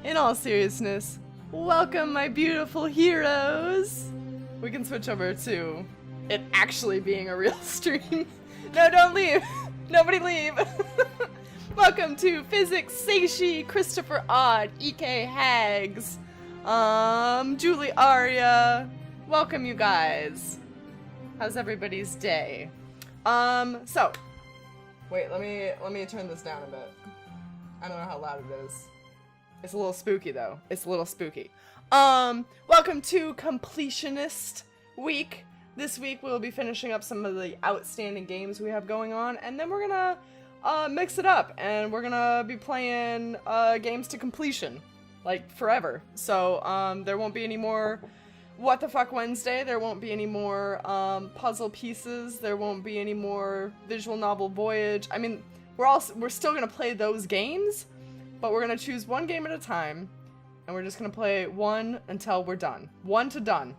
In all seriousness, welcome my beautiful heroes! We can switch over to it actually being a real stream. No, don't leave! Nobody leave! Welcome to Physics, Seishi, Christopher Odd, EK Hags, Julie Aria. Welcome you guys. How's everybody's day? So wait, let me turn this down a bit. I don't know how loud it is. It's a little spooky though. It's a little spooky. Welcome to Completionist Week. This week we'll be finishing up some of the outstanding games we have going on, and then we're gonna mix it up, and we're gonna be playing games to completion, like forever. So there won't be any more What the Fuck Wednesday. There won't be any more puzzle pieces. There won't be any more visual novel voyage. I mean, we're still gonna play those games, but we're gonna choose one game at a time, and we're just gonna play one until we're done. One to done.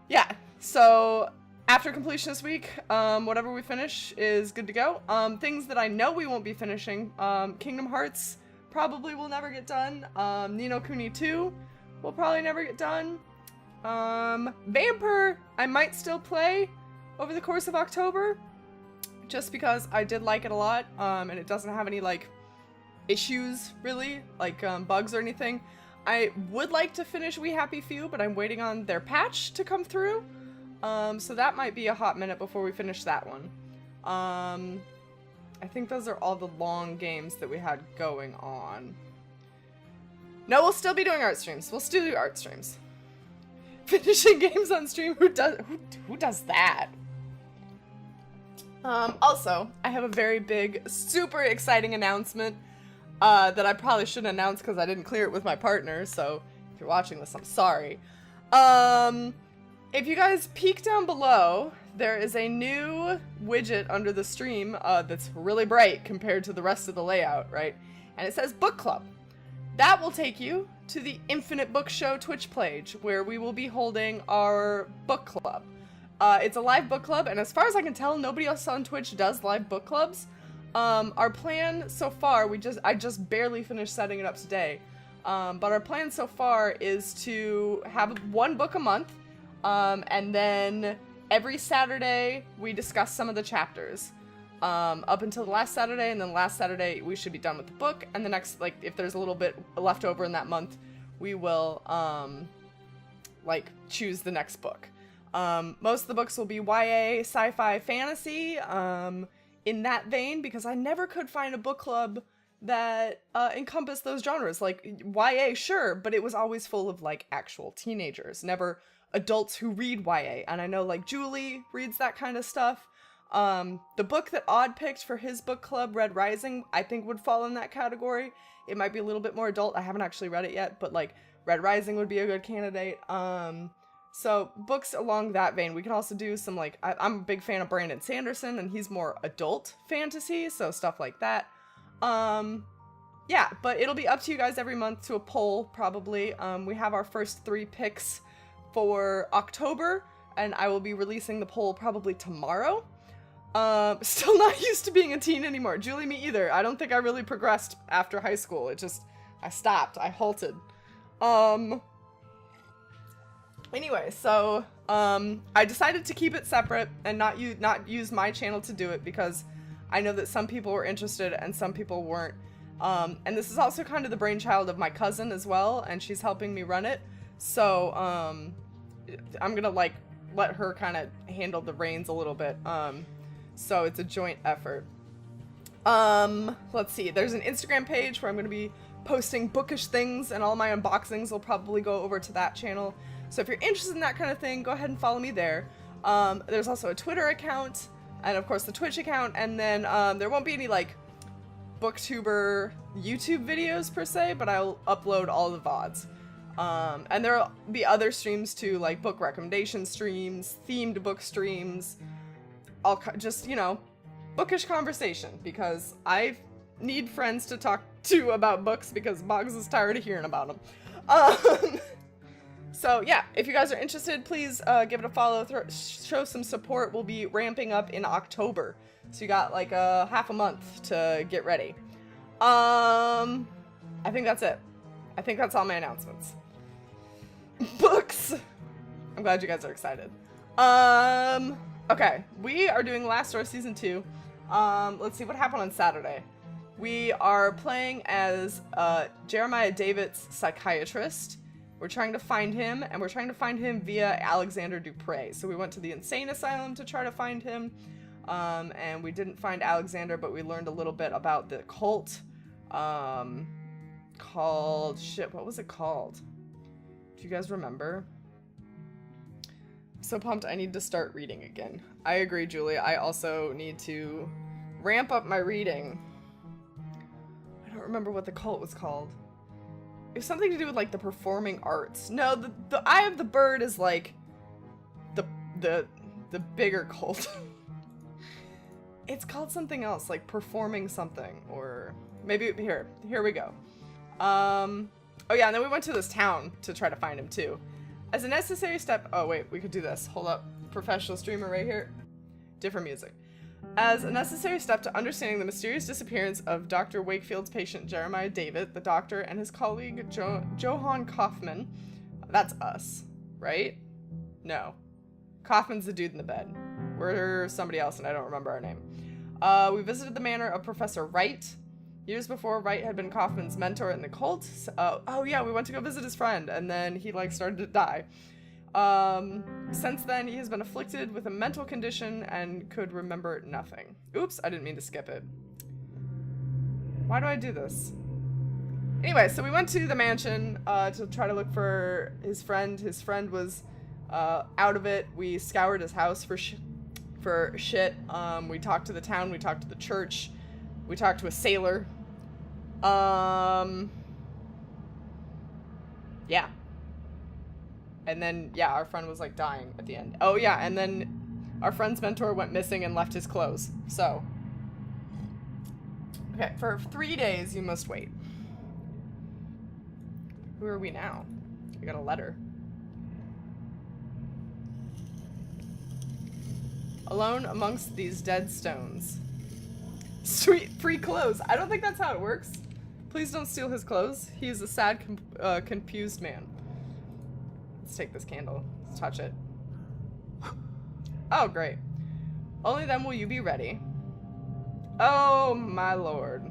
Yeah. So after completion this week, whatever we finish is good to go. Things that I know we won't be finishing: Kingdom Hearts probably will never get done. Ni no Kuni 2 will probably never get done. Vampire I might still play over the course of October, just because I did like it a lot, and it doesn't have any, like, issues, really, like, bugs or anything. I would like to finish We Happy Few, but I'm waiting on their patch to come through, so that might be a hot minute before we finish that one. I think those are all the long games that we had going on. No, we'll still be doing art streams. We'll still do art streams. Finishing games on stream, who does that? Also, I have a very big, super exciting announcement that I probably shouldn't announce because I didn't clear it with my partner, so if you're watching this, I'm sorry. If you guys peek down below, there is a new widget under the stream that's really bright compared to the rest of the layout, right? And it says Book Club. That will take you to the Infinite Book Show Twitch page, where we will be holding our book club. It's a live book club, and as far as I can tell, nobody else on Twitch does live book clubs. Our plan so far, I just barely finished setting it up today, but our plan so far is to have one book a month, and then every Saturday we discuss some of the chapters, up until the last Saturday, and then last Saturday we should be done with the book, and the next, like, if there's a little bit left over in that month, we will, like, choose the next book. Most of the books will be YA, sci-fi, fantasy, in that vein, because I never could find a book club that encompassed those genres. Like, YA, sure, but it was always full of, like, actual teenagers, never adults who read YA, and I know, like, Julie reads that kind of stuff. The book that Odd picked for his book club, Red Rising, I think would fall in that category. It might be a little bit more adult. I haven't actually read it yet, but, like, Red Rising would be a good candidate. So books along that vein. We can also do some, like, I'm a big fan of Brandon Sanderson, and he's more adult fantasy, so stuff like that. Yeah, but it'll be up to you guys every month to a poll, probably. We have our first 3 picks for October, and I will be releasing the poll probably tomorrow. Still not used to being a teen anymore. Julie, me either. I don't think I really progressed after high school. I stopped. I halted. Anyway, so, I decided to keep it separate and not use my channel to do it, because I know that some people were interested and some people weren't. And this is also kind of the brainchild of my cousin as well, and she's helping me run it. So, I'm gonna, like, let her kind of handle the reins a little bit. So it's a joint effort. Let's see. There's an Instagram page where I'm gonna be posting bookish things, and all my unboxings will probably go over to that channel. So if you're interested in that kind of thing, go ahead and follow me there. There's also a Twitter account, and of course the Twitch account, and then there won't be any, like, booktuber YouTube videos per se, but I'll upload all the VODs. And there'll be other streams too, like book recommendation streams, themed book streams, just, you know, bookish conversation, because I need friends to talk to about books, because Boggs is tired of hearing about them. So yeah, if you guys are interested, please give it a follow, show some support. We'll be ramping up in October, so you got like half a month to get ready. I think that's it. I think that's all my announcements. Books! I'm glad you guys are excited. Okay. We are doing Last Door Season 2. Let's see what happened on Saturday. We are playing as Jeremiah Devitt's psychiatrist. We're trying to find him, and we're trying to find him via Alexander Dupre. So we went to the insane asylum to try to find him, and we didn't find Alexander, but we learned a little bit about the cult called... Shit, what was it called? Do you guys remember? I'm so pumped I need to start reading again. I agree, Julie. I also need to ramp up my reading. I don't remember what the cult was called. It was something to do with, like, the performing arts. No, the Eye of the Bird is, like, the bigger cult. It's called something else, like performing something, or maybe here we go. Oh yeah, and then we went to this town to try to find him too. As a necessary step, oh wait, we could do this. Hold up, professional streamer right here. Different music. As a necessary step to understanding the mysterious disappearance of Dr. Wakefield's patient Jeremiah Devitt, the doctor and his colleague Johann Kaufman. That's us, right? No. Kaufman's the dude in the bed. We're somebody else and I don't remember our name. We visited the manor of Professor Wright. Years before, Wright had been Kaufman's mentor in the cult. Oh yeah, we went to go visit his friend, and then he like started to die. Since then, he has been afflicted with a mental condition and could remember nothing. Oops, I didn't mean to skip it. Why do I do this? Anyway, so we went to the mansion to try to look for his friend. His friend was out of it. We scoured his house for shit. We talked to the town. We talked to the church. We talked to a sailor. Yeah. And then, yeah, our friend was, like, dying at the end. Oh, yeah, and then our friend's mentor went missing and left his clothes. So. Okay, for 3 days, you must wait. Who are we now? We got a letter. Alone amongst these dead stones. Sweet, free clothes. I don't think that's how it works. Please don't steal his clothes. He is a sad, confused man. Let's take this candle. Let's touch it. Oh, great. Only then will you be ready. Oh, my lord.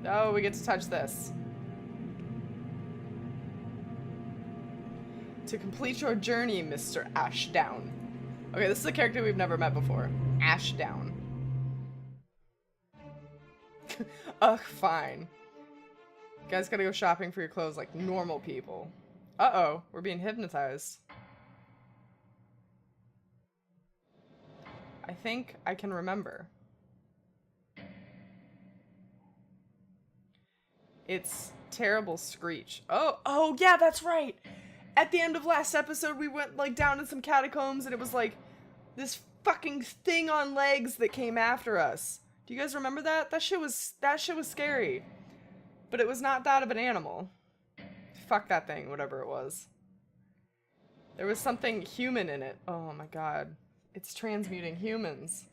Oh, we get to touch this. To complete your journey, Mr. Ashdown. Okay, this is a character we've never met before. Ashdown. Ugh, fine. You guys gotta go shopping for your clothes like normal people. Uh-oh, we're being hypnotized. I think I can remember. It's Terrible Screech. Oh yeah, that's right! At the end of last episode, we went, like, down in some catacombs, and it was, like, this fucking thing on legs that came after us. Do you guys remember that? That shit was scary. But it was not that of an animal. Fuck that thing, whatever it was. There was something human in it. Oh my god. It's transmuting humans.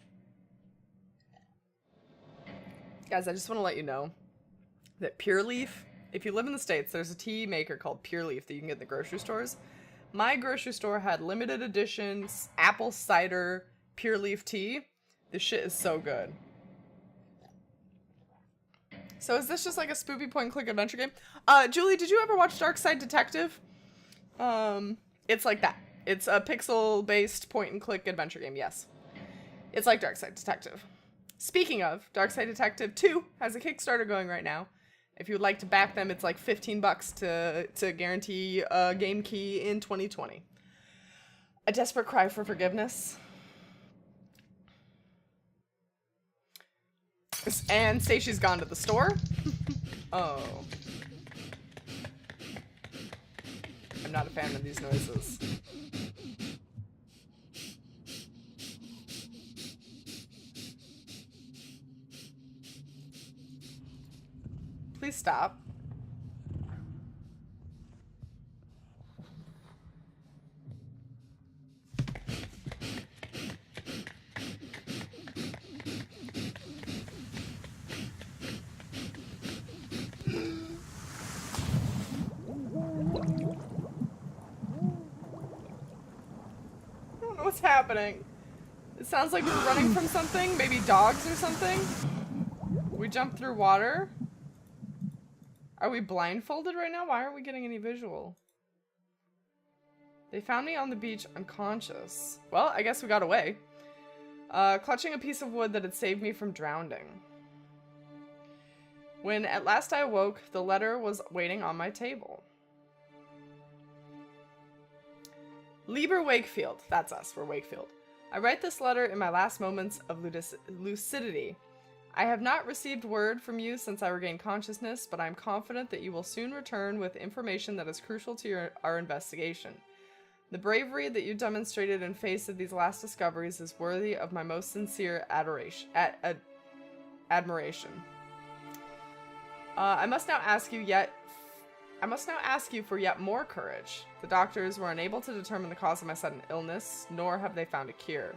Guys, I just want to let you know that Pure Leaf, if you live in the States, there's a tea maker called Pure Leaf that you can get in the grocery stores. My grocery store had limited editions, apple cider, Pure Leaf tea. This shit is so good. So is this just like a spoopy point-and-click adventure game? Julie, did you ever watch Dark Side Detective? It's like that. It's a pixel-based point-and-click adventure game, yes. It's like Dark Side Detective. Speaking of, Dark Side Detective 2 has a Kickstarter going right now. If you would like to back them, it's like $15 to guarantee a game key in 2020. A desperate cry for forgiveness. And Stacy's gone to the store. Oh. I'm not a fan of these noises. Please stop. What's happening? It sounds like we're running from something. Maybe dogs or something. We jumped through water. Are we blindfolded right now? Why aren't we getting any visual? They found me on the beach unconscious. Well, I guess we got away. Clutching a piece of wood that had saved me from drowning. When at last I awoke, the letter was waiting on my table. Lieber Wakefield. That's us. We're Wakefield. I write this letter in my last moments of lucidity. I have not received word from you since I regained consciousness, but I am confident that you will soon return with information that is crucial to our investigation. The bravery that you demonstrated in face of these last discoveries is worthy of my most sincere admiration. I must now ask you for yet more courage. The doctors were unable to determine the cause of my sudden illness, nor have they found a cure.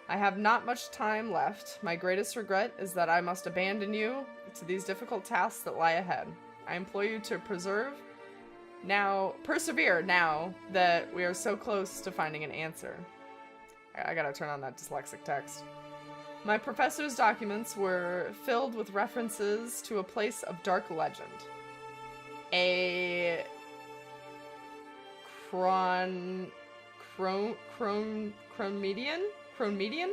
I have not much time left. My greatest regret is that I must abandon you to these difficult tasks that lie ahead. I implore you to persevere now that we are so close to finding an answer. I gotta turn on that dyslexic text. My professor's documents were filled with references to a place of dark legend. A Chromedian?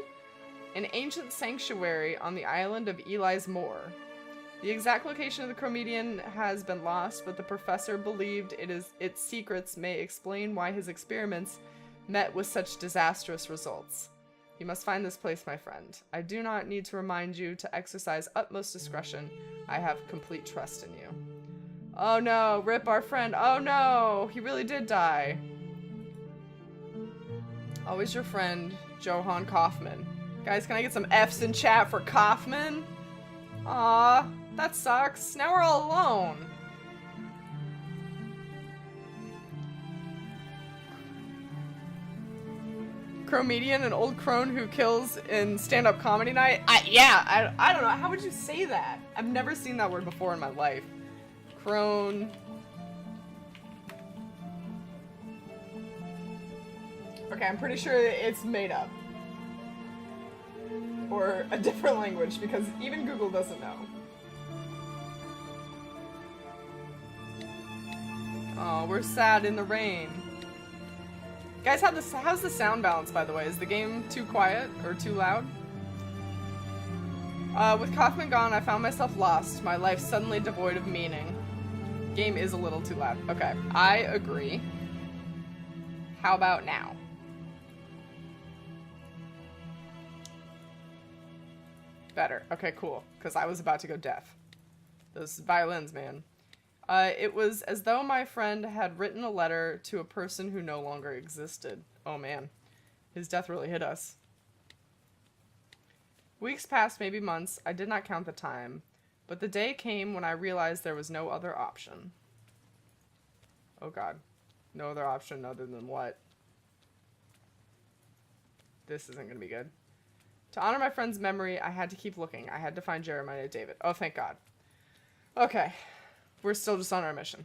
An ancient sanctuary on the island of Eli's Moor. The exact location of the Chromedian has been lost, but the professor believed its secrets may explain why his experiments met with such disastrous results. You must find this place, my friend. I do not need to remind you to exercise utmost discretion. I have complete trust in you. Oh no, rip our friend. Oh no, he really did die. Always your friend, Johann Kaufman. Guys, can I get some F's in chat for Kaufman? Aw, that sucks. Now we're all alone. Chromedian, an old crone who kills in stand-up comedy night? I don't know. How would you say that? I've never seen that word before in my life. Crone. Okay, I'm pretty sure it's made up. Or a different language, because even Google doesn't know. Oh, we're sad in the rain. Guys, how's the sound balance, by the way? Is the game too quiet or too loud? With Kaufman gone, I found myself lost, my life suddenly devoid of meaning. Game is a little too loud. Okay, I agree. How about now? Better. Okay, cool. Because I was about to go deaf. Those violins, man. It was as though my friend had written a letter to a person who no longer existed. Oh man. His death really hit us. Weeks passed, maybe months. I did not count the time. But the day came when I realized there was no other option. Oh god. No other option other than what? This isn't gonna be good. To honor my friend's memory, I had to keep looking. I had to find Jeremiah David. Oh, thank God. Okay. We're still just on our mission.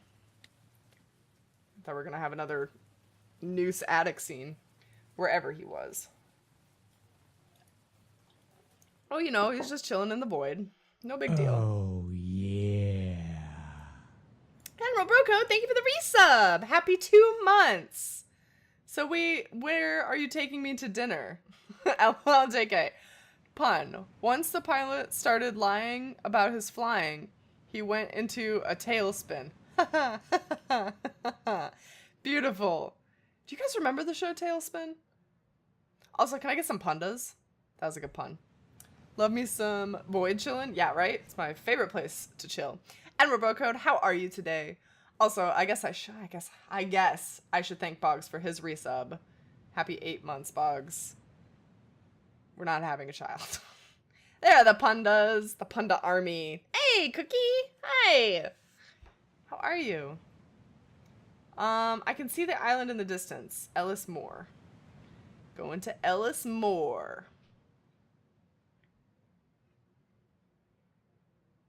I thought we were going to have another noose attic scene. Wherever he was. Oh, you know, he's just chilling in the void. No big deal. Oh, yeah. Admiral Broco, thank you for the resub. Happy 2 months. So where are you taking me to dinner? LOL JK. Pun. Once the pilot started lying about his flying, he went into a tailspin. Beautiful. Do you guys remember the show Tailspin? Also, can I get some pundas? That was a good pun. Love me some void chillin'? Yeah, right? It's my favorite place to chill. Admiral Brocode, how are you today? Also, I guess I should thank Boggs for his resub. Happy 8 months, Boggs. We're not having a child. There are the pundas. The punda army. Hey, Cookie. Hi. How are you? I can see the island in the distance. Ellis Moor. Going to Ellis Moor.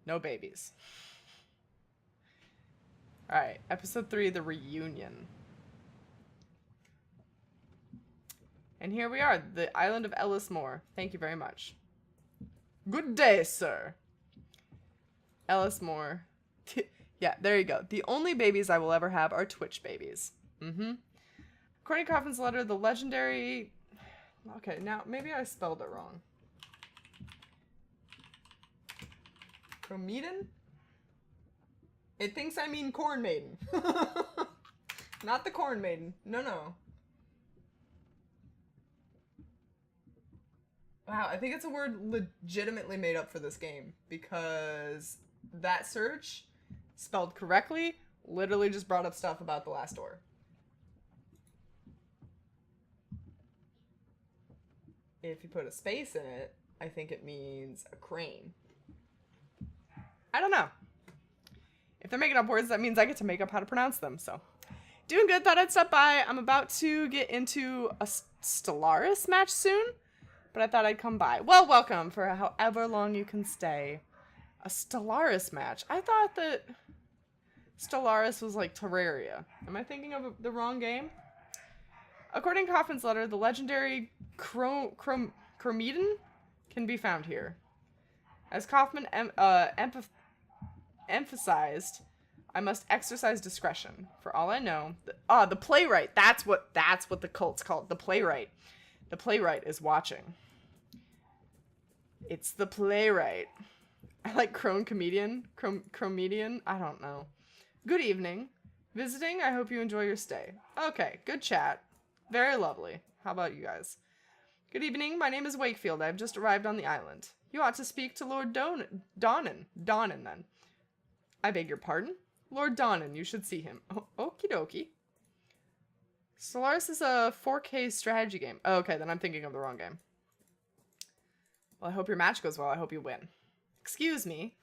No babies. Alright, episode 3, the reunion. And here we are, the island of Ellismore. Thank you very much. Good day, sir. Ellismore. Yeah, there you go. The only babies I will ever have are Twitch babies. According to Coffin's letter, the legendary... Okay, now, maybe I spelled it wrong. Cromedon? It thinks I mean Corn Maiden. Not the Corn Maiden. No, no. Wow, I think it's a word legitimately made up for this game, because that search, spelled correctly, literally just brought up stuff about the last door. If you put a space in it, I think it means a crane. I don't know. If they're making up words, that means I get to make up how to pronounce them, so. Doing good, thought I'd stop by. I'm about to get into a Stellaris match soon, but I thought I'd come by. Well, welcome for however long you can stay. A Stellaris match. I thought that Stellaris was like Terraria. Am I thinking of the wrong game? According to Coffin's letter, the legendary Cromedon can be found here. As Kaufman emphasized, I must exercise discretion. For all I know, the playwright. That's what the cult's called. The playwright. The playwright is watching. It's the playwright. I like crone comedian. Cromedian. I don't know. Good evening. Visiting. I hope you enjoy your stay. Okay. Good chat. Very lovely. How about you guys? Good evening. My name is Wakefield. I have just arrived on the island. You ought to speak to Lord Donnan. Donnan, then. I beg your pardon? Lord Donnan, you should see him. Oh, okie dokie. Stellaris is a 4K strategy game. Oh, okay, then I'm thinking of the wrong game. Well, I hope your match goes well. I hope you win. Excuse me.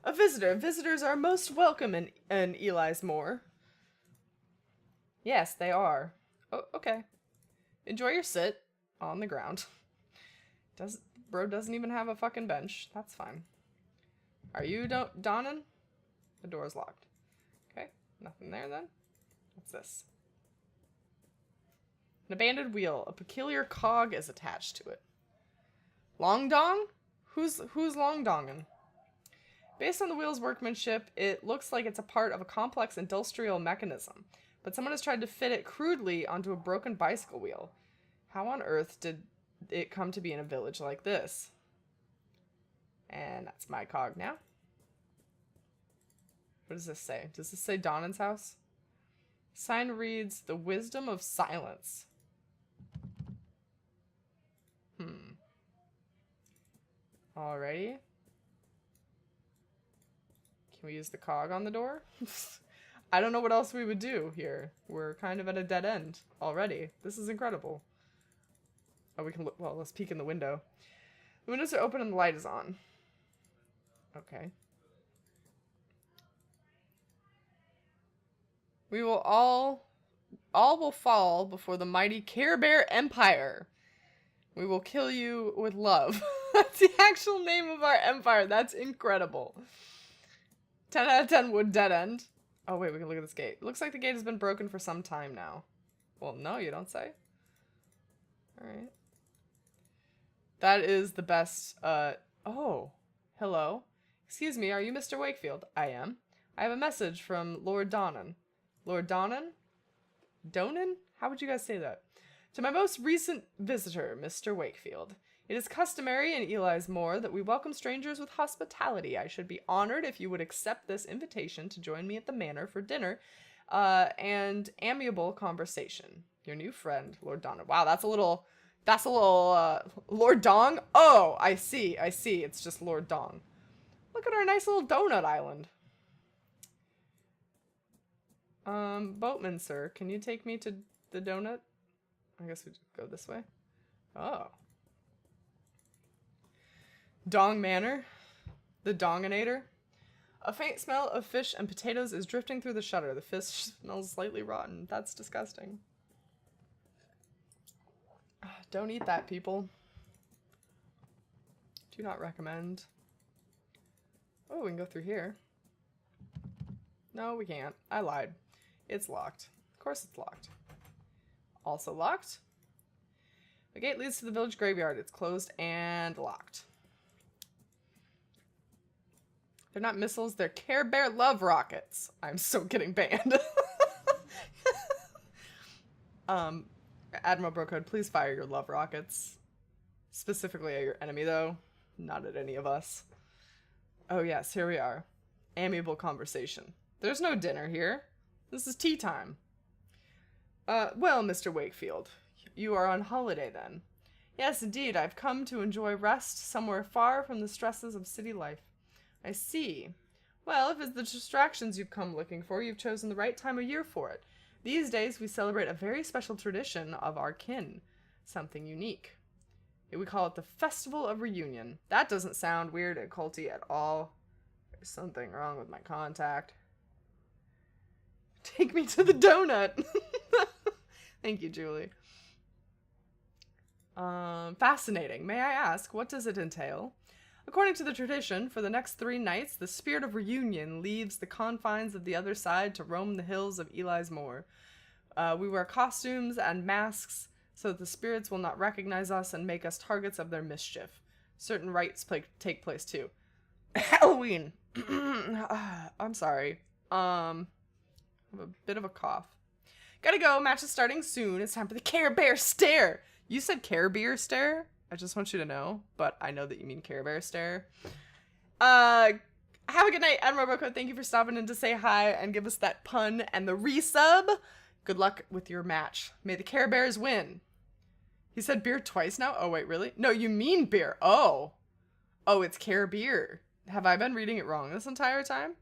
A visitor. Visitors are most welcome in Eli's Moor. Yes, they are. Oh, okay. Enjoy your sit on the ground. Bro doesn't even have a fucking bench. That's fine. Are you Donnan? The door's locked. Okay, nothing there then. What's this? An abandoned wheel. A peculiar cog is attached to it. Long dong? Who's long donging? Based on the wheel's workmanship, it looks like it's a part of a complex industrial mechanism, but someone has tried to fit it crudely onto a broken bicycle wheel. How on earth did it come to be in a village like this? And that's my cog now. What does this say? Does this say Donnan's house? Sign reads, The Wisdom of Silence. Alrighty. Can we use the cog on the door? I don't know what else we would do here. We're kind of at a dead end already. This is incredible. Oh, we can look. Well, let's peek in the window. The windows are open and the light is on. Okay. We will all will fall before the mighty Care Bear Empire. We will kill you with love. That's the actual name of our empire. That's incredible. 10 out of 10 would dead end. Oh, wait, we can look at this gate. It looks like the gate has been broken for some time now. Well, no, you don't say. Alright. That is the best, oh. Hello. Excuse me, are you Mr. Wakefield? I am. I have a message from Lord Donnan. Lord Donnan? Donan? How would you guys say that? To my most recent visitor, Mr. Wakefield. It is customary in Eli's Moor that we welcome strangers with hospitality. I should be honored if you would accept this invitation to join me at the manor for dinner and amiable conversation. Your new friend, Lord Donnan. Wow, that's a little, Lord Dong? Oh, I see. It's just Lord Dong. Look at our nice little donut island. Boatman, sir, can you take me to the donut? I guess we go this way. Oh. Dong Manor. The Donginator. A faint smell of fish and potatoes is drifting through the shutter. The fish smells slightly rotten. That's disgusting. Don't eat that, people. Do not recommend. Oh, we can go through here. No, we can't. I lied. It's locked. Of course it's locked. Also locked. The gate leads to the village graveyard. It's closed and locked. They're not missiles, they're Care Bear love rockets. I'm so getting banned. Admiral Brocode, please fire your love rockets. Specifically at your enemy, though. Not at any of us. Oh yes, here we are. Amiable conversation. There's no dinner here. This is tea time. Well, Mr. Wakefield, you are on holiday then. Yes, indeed, I've come to enjoy rest somewhere far from the stresses of city life. I see. Well, if it's the distractions you've come looking for, you've chosen the right time of year for it. These days, we celebrate a very special tradition of our kin. Something unique. We call it the Festival of Reunion. That doesn't sound weird or culty at all. There's something wrong with my contact. Take me to the donut. Thank you, Julie. Fascinating. May I ask, what does it entail? According to the tradition, for the next 3 nights, the spirit of reunion leaves the confines of the other side to roam the hills of Eli's Moor. We wear costumes and masks so that the spirits will not recognize us and make us targets of their mischief. Certain rites take place too. Halloween! I'm sorry. I have a bit of a cough. Gotta go, match is starting soon. It's time for the Care Bear Stare! You said Care Bear Stare? I just want you to know, but I know that you mean Care Bear Stare. Have a good night, Admiral Boko. Thank you for stopping in to say hi and give us that pun and the resub. Good luck with your match. May the Care Bears win. He said beer twice now? Oh, wait, really? No, you mean beer. Oh. Oh, it's Care Beer. Have I been reading it wrong this entire time?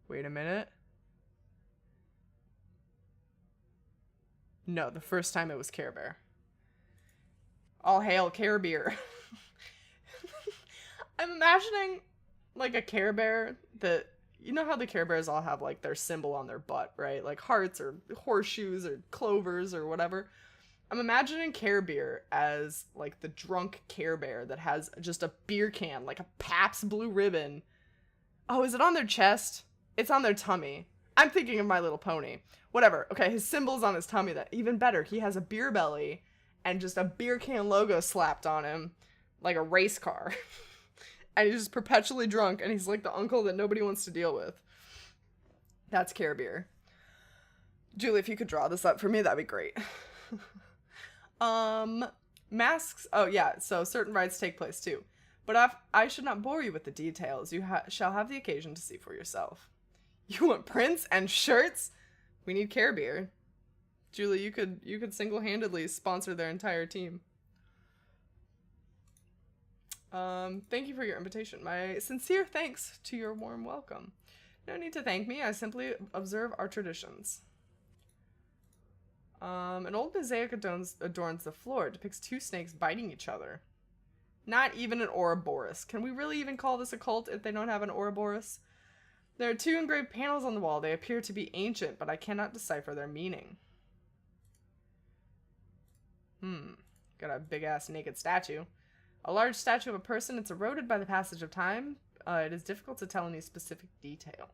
Wait a minute. No, the first time it was Care Bear. All hail Care Beer. I'm imagining like a Care Bear that, you know how the Care Bears all have like their symbol on their butt, right? Like hearts or horseshoes or clovers or whatever. I'm imagining Care Beer as like the drunk Care Bear that has just a beer can, like a Pabst Blue Ribbon. Oh, is it on their chest? It's on their tummy. I'm thinking of My Little Pony. Whatever. Okay, his symbol's on his tummy. That even better. He has a beer belly and just a beer can logo slapped on him like a race car. And he's just perpetually drunk, and he's like the uncle that nobody wants to deal with. That's Care Beer. Julie, if you could draw this up for me, that'd be great. Masks. Oh, yeah, so certain rites take place too. But I should not bore you with the details. You shall have the occasion to see for yourself. You want prints and shirts? We need Care Beer. Julie, you could single-handedly sponsor their entire team. Thank you for your invitation. My sincere thanks to your warm welcome. No need to thank me. I simply observe our traditions. An old mosaic adorns the floor. It depicts 2 snakes biting each other. Not even an Ouroboros. Can we really even call this a cult if they don't have an Ouroboros? There are 2 engraved panels on the wall. They appear to be ancient, but I cannot decipher their meaning. Got a big-ass naked statue. A large statue of a person. It's eroded by the passage of time. It is difficult to tell any specific detail.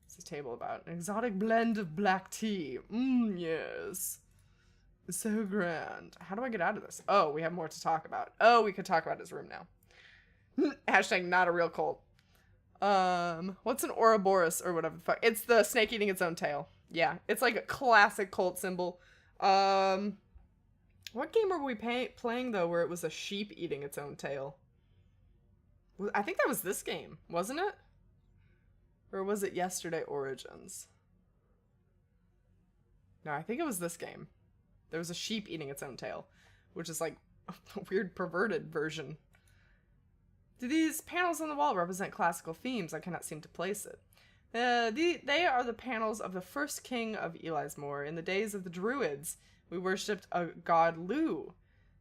What's this table about? An exotic blend of black tea. Yes. So grand. How do I get out of this? Oh, we have more to talk about. Oh, we could talk about his room now. Hashtag not a real cult. What's an Ouroboros or whatever the fuck? It's the snake eating its own tail. Yeah, it's like a classic cult symbol. What game were we playing though where it was a sheep eating its own tail? I think that was this game, wasn't it? Or was it Yesterday Origins? No, I think it was this game. There was a sheep eating its own tail, which is like a weird perverted version. Do these panels on the wall represent classical themes? I cannot seem to place it. They are the panels of the first king of Eli's Moor. In the days of the Druids, we worshipped a god Lu,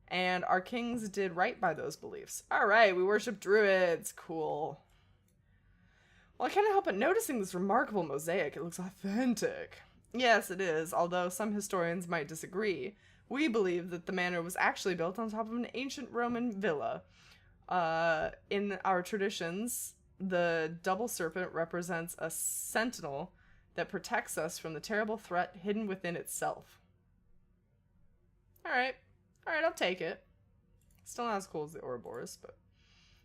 and our kings did right by those beliefs. Alright, we worship druids. Cool. Well, I can't help but noticing this remarkable mosaic. It looks authentic. Yes, it is, although some historians might disagree. We believe that the manor was actually built on top of an ancient Roman villa. In our traditions, the double serpent represents a sentinel that protects us from the terrible threat hidden within itself. Alright, I'll take it. Still not as cool as the Ouroboros, but...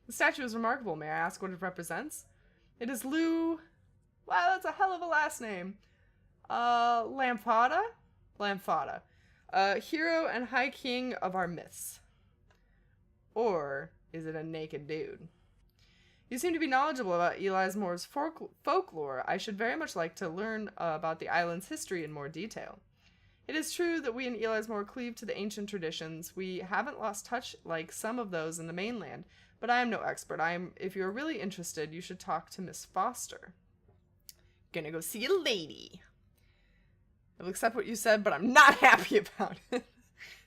The statue is remarkable. May I ask what it represents? It is Lou... Wow, that's a hell of a last name. Lampada? Lampada. Hero and high king of our myths. Or is it a naked dude? You seem to be knowledgeable about Eli's Moore's folklore. I should very much like to learn about the island's history in more detail. It is true that we in Eli's Moore cleave to the ancient traditions. We haven't lost touch like some of those in the mainland, but I am no expert. If you're really interested, you should talk to Miss Foster. Gonna go see a lady. I'll accept what you said, but I'm not happy about it.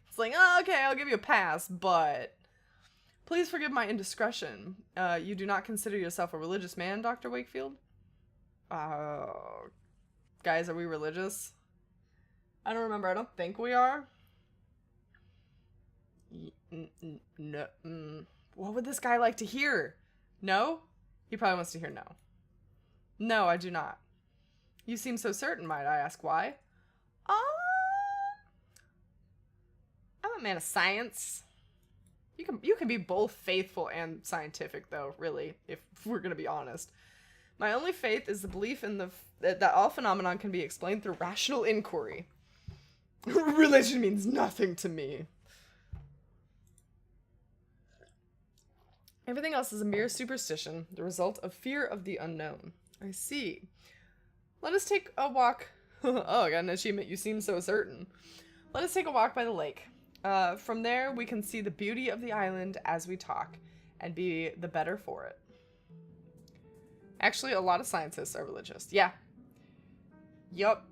It's like, oh, okay, I'll give you a pass, but... Please forgive my indiscretion. You do not consider yourself a religious man, Dr. Wakefield? Guys, are we religious? I don't remember. I don't think we are. No. What would this guy like to hear? No? He probably wants to hear no. No, I do not. You seem so certain, might I ask why? I'm a man of science. You can be both faithful and scientific, though, really, if we're going to be honest. My only faith is the belief in that all phenomenon can be explained through rational inquiry. Religion means nothing to me. Everything else is a mere superstition, the result of fear of the unknown. I see. Let us take a walk. Oh, I got an achievement. You seem so certain. Let us take a walk by the lake. From there, we can see the beauty of the island as we talk, and be the better for it. Actually, a lot of scientists are religious. Yeah. Yup.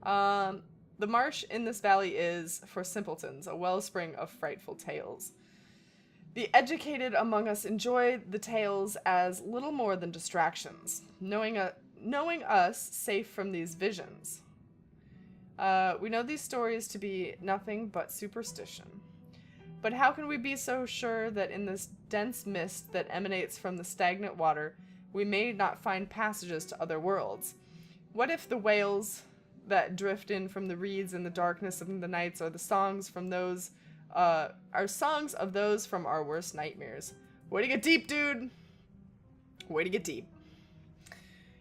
The marsh in this valley is, for simpletons, a wellspring of frightful tales. The educated among us enjoy the tales as little more than distractions, knowing us safe from these visions. We know these stories to be nothing but superstition. But how can we be so sure that in this dense mist that emanates from the stagnant water, we may not find passages to other worlds? What if the wails that drift in from the reeds in the darkness of the nights are the songs from those, are songs of those from our worst nightmares? Way to get deep, dude! Way to get deep.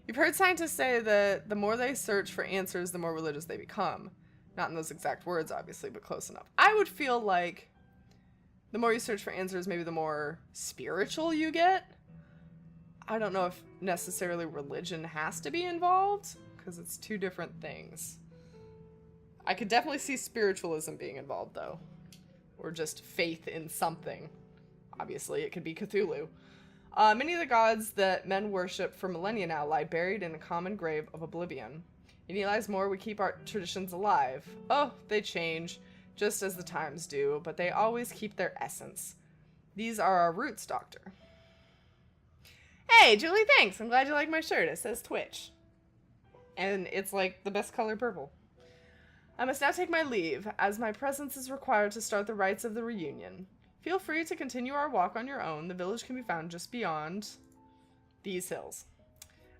You've heard scientists say that the more they search for answers, the more religious they become. Not in those exact words, obviously, but close enough. I would feel like the more you search for answers, maybe the more spiritual you get. I don't know if necessarily religion has to be involved, because it's two different things. I could definitely see spiritualism being involved, though. Or just faith in something. Obviously, it could be Cthulhu. Many of the gods that men worship for millennia now lie buried in a common grave of oblivion. In Eli's Moore, we keep our traditions alive. Oh, they change, just as the times do, but they always keep their essence. These are our roots, Doctor. Hey, Julie, thanks. I'm glad you like my shirt. It says Twitch. And it's like the best color purple. I must now take my leave, as my presence is required to start the rites of the reunion. Feel free to continue our walk on your own. The village can be found just beyond these hills.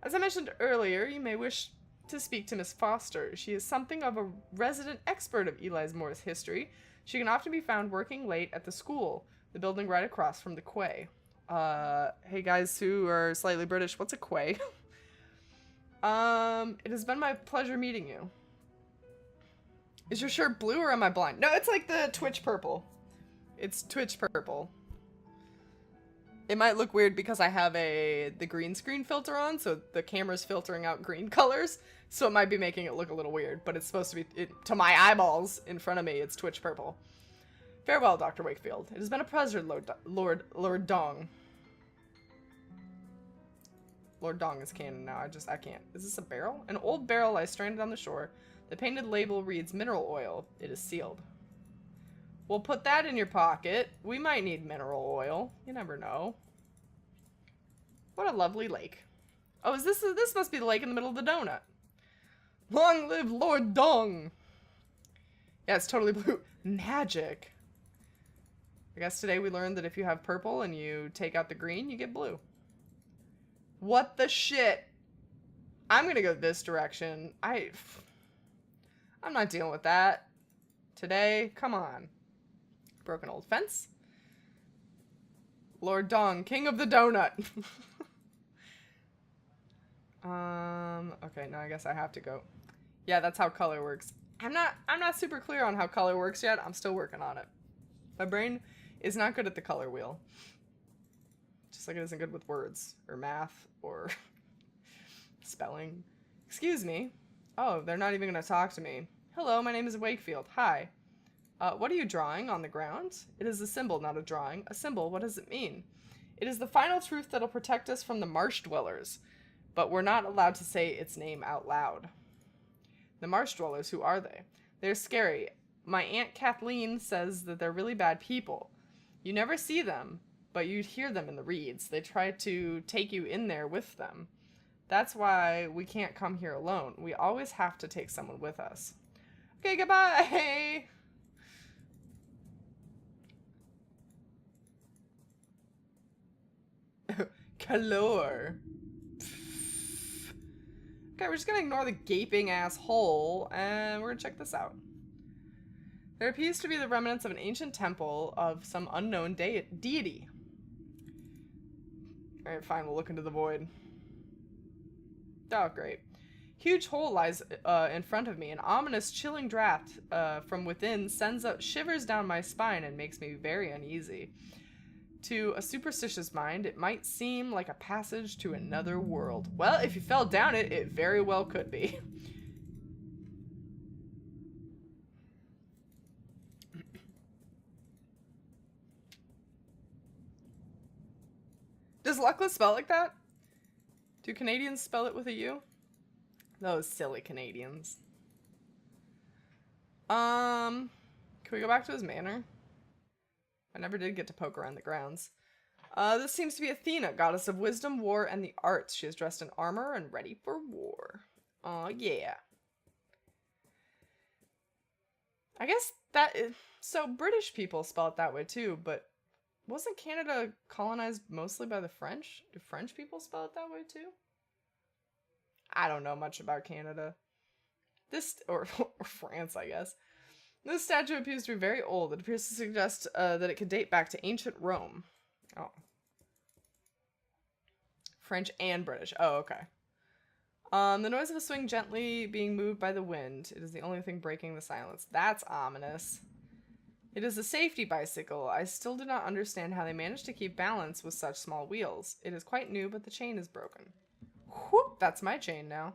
As I mentioned earlier, you may wish to speak to Miss Foster. She is something of a resident expert of Eli's Moore's history. She can often be found working late at the school, the building right across from the quay. Hey guys who are slightly British, what's a quay? It has been my pleasure meeting you. Is your shirt blue or am I blind? No, it's like the Twitch purple. It's Twitch purple. It might look weird because I have the green screen filter on, so the camera's filtering out green colors, so it might be making it look a little weird, but it's supposed to be, to my eyeballs in front of me, it's Twitch purple. Farewell, Dr. Wakefield. It has been a pleasure, Lord Dong. Lord Dong is canon now, I can't. Is this a barrel? An old barrel lies stranded on the shore. The painted label reads mineral oil. It is sealed. We'll put that in your pocket. We might need mineral oil. You never know. What a lovely lake. Oh, this must be the lake in the middle of the donut. Long live Lord Dong. Yeah, it's totally blue. Magic. I guess today we learned that if you have purple and you take out the green, you get blue. What the shit? I'm gonna go this direction. I'm not dealing with that today. Come on. Broken old fence. Lord Dong, king of the donut. Okay, no, I guess I have to go. Yeah, that's how color works. I'm not super clear on how color works yet. I'm still working on it. My brain is not good at the color wheel. Just like it isn't good with words or math or spelling. Excuse me. Oh, they're not even going to talk to me. Hello, my name is Wakefield. Hi. What are you drawing on the ground? It is a symbol, not a drawing. A symbol, what does it mean? It is the final truth that'll protect us from the marsh dwellers, but we're not allowed to say its name out loud. The marsh dwellers, who are they? They're scary. My Aunt Kathleen says that they're really bad people. You never see them, but you'd hear them in the reeds. They try to take you in there with them. That's why we can't come here alone. We always have to take someone with us. Okay, goodbye! Calor. Okay, we're just gonna ignore the gaping ass hole, and we're gonna check this out. There appears to be the remnants of an ancient temple of some unknown deity. Alright, fine, we'll look into the void. Oh, great. Huge hole lies in front of me. An ominous, chilling draft from within sends up shivers down my spine and makes me very uneasy. To a superstitious mind, it might seem like a passage to another world. Well, if you fell down it, it very well could be. Does luckless spell like that? Do Canadians spell it with a U? Those silly Canadians. Can we go back to his manor? I never did get to poke around the grounds. This seems to be Athena, goddess of wisdom, war, and the arts. She is dressed in armor and ready for war. Oh, yeah. I guess that is... So, British people spell it that way, too, but wasn't Canada colonized mostly by the French? Do French people spell it that way, too? I don't know much about Canada. This... or France, I guess. This statue appears to be very old. It appears to suggest that it could date back to ancient Rome. Oh. French and British. Oh, okay. The noise of a swing gently being moved by the wind. It is the only thing breaking the silence. That's ominous. It is a safety bicycle. I still do not understand how they managed to keep balance with such small wheels. It is quite new, but the chain is broken. Whoop! That's my chain now.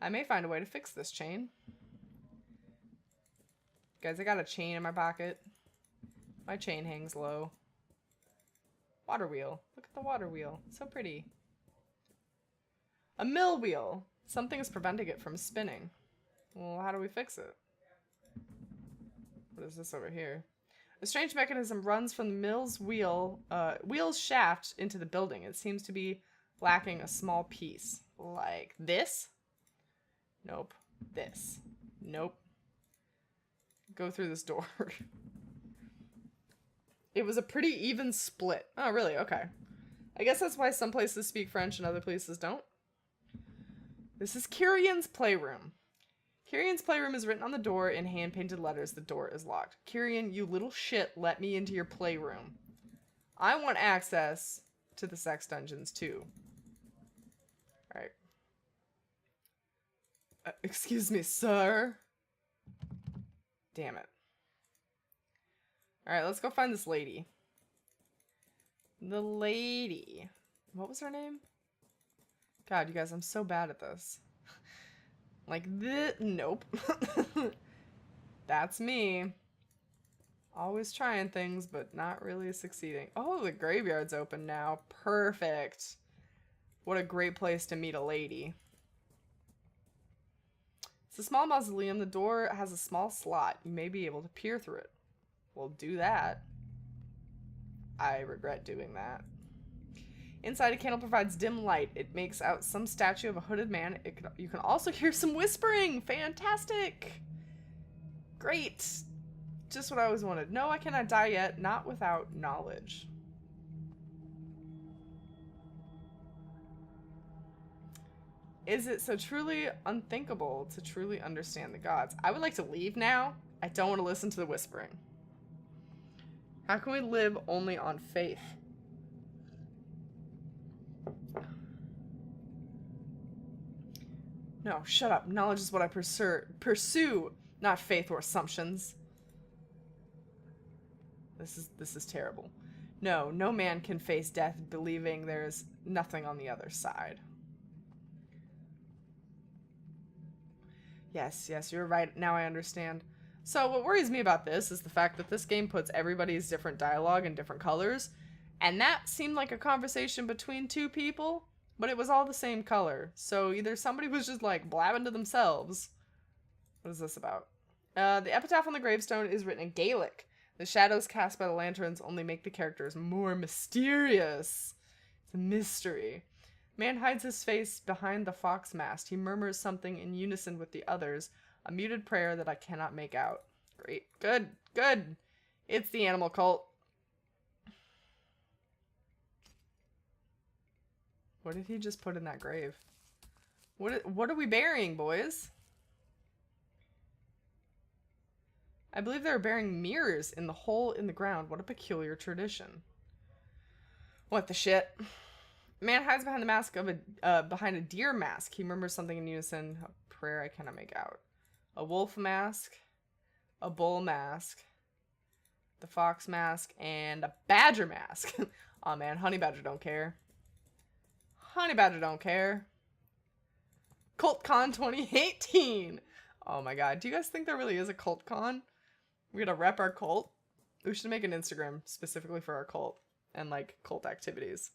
I may find a way to fix this chain. Guys, I got a chain in my pocket. My chain hangs low. Water wheel. Look at the water wheel. So pretty. A mill wheel. Something is preventing it from spinning. Well, how do we fix it? What is this over here? A strange mechanism runs from the mill's wheel's shaft into the building. It seems to be lacking a small piece. Like this? Nope. This. Nope. Go through this door. It was a pretty even split. Oh, really? Okay. I guess that's why some places speak French and other places don't. This is Kirian's playroom. Kirian's playroom is written on the door in hand-painted letters. The door is locked. Kirian, you little shit, let me into your playroom. I want access to the sex dungeons, too. Alright. Excuse me, sir. Damn it. Alright, let's go find this lady. The lady. What was her name? God, you guys, I'm so bad at this. Like this. Nope. That's me. Always trying things, but not really succeeding. Oh, the graveyard's open now. Perfect. What a great place to meet a lady. It's a small mausoleum. The door has a small slot. You may be able to peer through it. Well, do that. I regret doing that. Inside, a candle provides dim light. It makes out some statue of a hooded man. You can also hear some whispering. Fantastic. Great. Just what I always wanted. No, I cannot die yet. Not without knowledge. Is it so truly unthinkable to truly understand the gods? I would like to leave now. I don't want to listen to the whispering. How can we live only on faith? No, shut up. Knowledge is what I pursue, not faith or assumptions. This is terrible. No, no man can face death believing there is nothing on the other side. Yes, you're right. Now I understand. So what worries me about this is the fact that this game puts everybody's different dialogue in different colors, and that seemed like a conversation between two people, but it was all the same color. So either somebody was just like blabbing to themselves. What is this about? The epitaph on the gravestone is written in Gaelic. The shadows cast by the lanterns only make the characters more mysterious. It's a mystery. Man hides his face behind the fox mast. He murmurs something in unison with the others, a muted prayer that I cannot make out. Great. Good. It's the animal cult. What did he just put in that grave? What are we burying, boys? I believe they were burying mirrors in the hole in the ground. What a peculiar tradition. What the shit? Man hides behind the mask of behind a deer mask. He murmurs something in unison. A prayer I cannot make out. A wolf mask, a bull mask, the fox mask, and a badger mask. Aw, man, honey badger don't care. Honey badger don't care. CultCon 2018. Oh my god, do you guys think there really is a CultCon? We gotta rep our cult. We should make an Instagram specifically for our cult and like cult activities.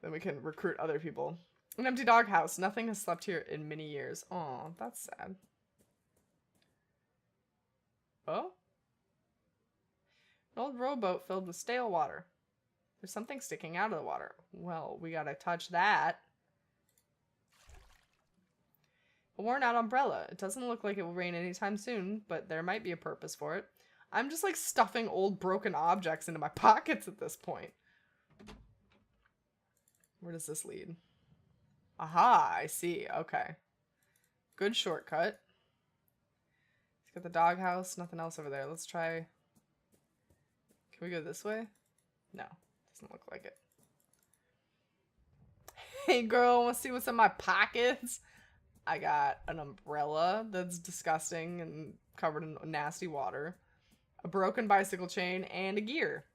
Then we can recruit other people. An empty doghouse. Nothing has slept here in many years. Aw, that's sad. Oh? An old rowboat filled with stale water. There's something sticking out of the water. Well, we gotta touch that. A worn out umbrella. It doesn't look like it will rain anytime soon, but there might be a purpose for it. I'm just like stuffing old broken objects into my pockets at this point. Where does this lead? Aha, I see. Okay. Good shortcut. Let's get the doghouse. Nothing else over there. Let's try... Can we go this way? No. Doesn't look like it. Hey girl, wanna see what's in my pockets? I got an umbrella that's disgusting and covered in nasty water. A broken bicycle chain and a gear.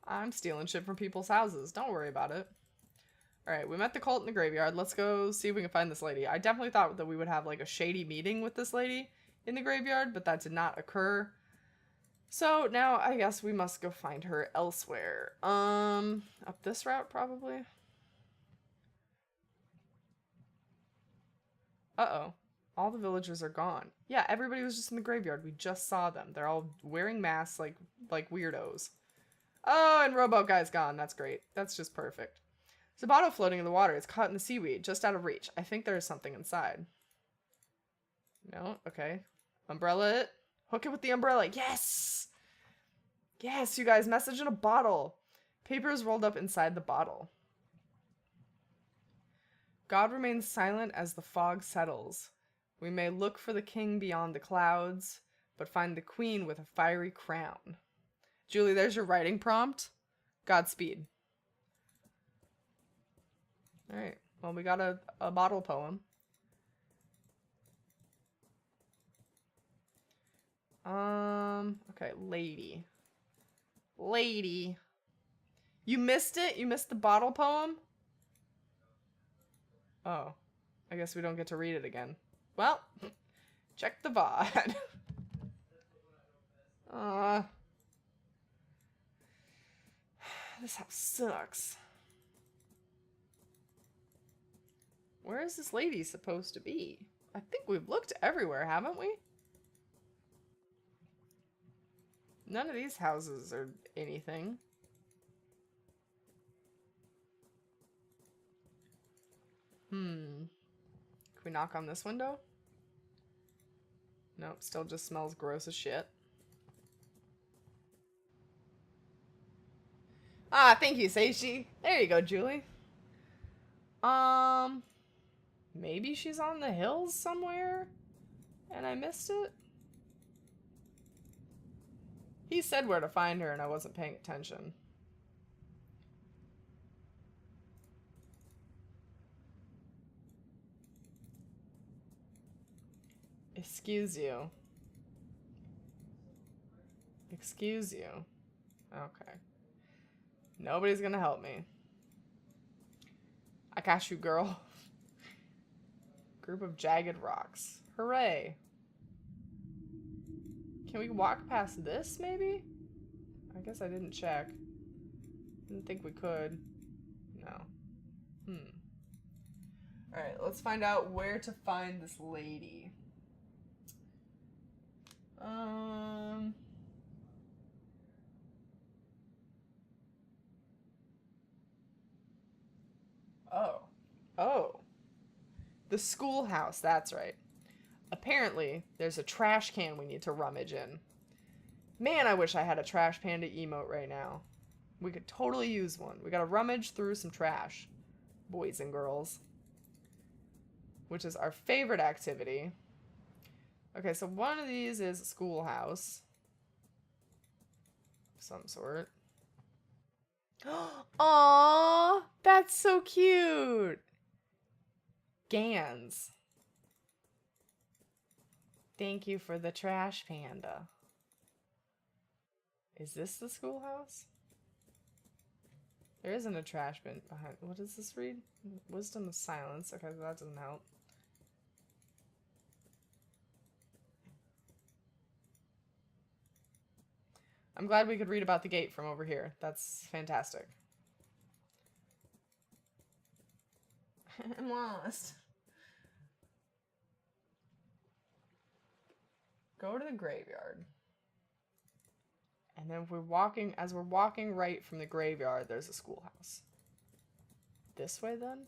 I'm stealing shit from people's houses. Don't worry about it. Alright, we met the cult in the graveyard. Let's go see if we can find this lady. I definitely thought that we would have like a shady meeting with this lady in the graveyard, but that did not occur. So now I guess we must go find her elsewhere. Up this route probably? Uh-oh. All the villagers are gone. Yeah, everybody was just in the graveyard. We just saw them. They're all wearing masks like weirdos. Oh, and Rowboat Guy's gone. That's great. That's just perfect. There's a bottle floating in the water. It's caught in the seaweed, just out of reach. I think there is something inside. No? Okay. Umbrella it. Hook it with the umbrella. Yes! Yes, you guys. Message in a bottle. Paper is rolled up inside the bottle. God remains silent as the fog settles. We may look for the king beyond the clouds, but find the queen with a fiery crown. Julie, there's your writing prompt. Godspeed. Alright, well, we got a bottle poem. Okay, lady. Lady. You missed it? You missed the bottle poem? Oh, I guess we don't get to read it again. Well, check the VOD. This house sucks. Where is this lady supposed to be? I think we've looked everywhere, haven't we? None of these houses are anything. Can we knock on this window? Nope, still just smells gross as shit. Ah, thank you, Seishi. There you go, Julie. Maybe she's on the hills somewhere and I missed it? He said where to find her and I wasn't paying attention. Excuse you. Excuse you. Okay. Nobody's gonna help me. I got you, girl. Group of jagged rocks. Hooray. Can we walk past this, maybe? I guess I didn't check. Didn't think we could. No. Alright, let's find out where to find this lady. Oh. The schoolhouse, that's right. Apparently, there's a trash can we need to rummage in. Man, I wish I had a Trash Panda emote right now. We could totally use one. We gotta rummage through some trash, boys and girls. Which is our favorite activity. Okay, so one of these is a schoolhouse. Of some sort. Aww, that's so cute. Gans. Thank you for the Trash Panda. Is this the schoolhouse? There isn't a trash bin behind. What does this read? Wisdom of silence. Okay, that doesn't help. I'm glad we could read about the gate from over here. That's fantastic. I'm lost. Go to the graveyard. And then if we're walking, as we're walking right from the graveyard, there's a schoolhouse. This way then?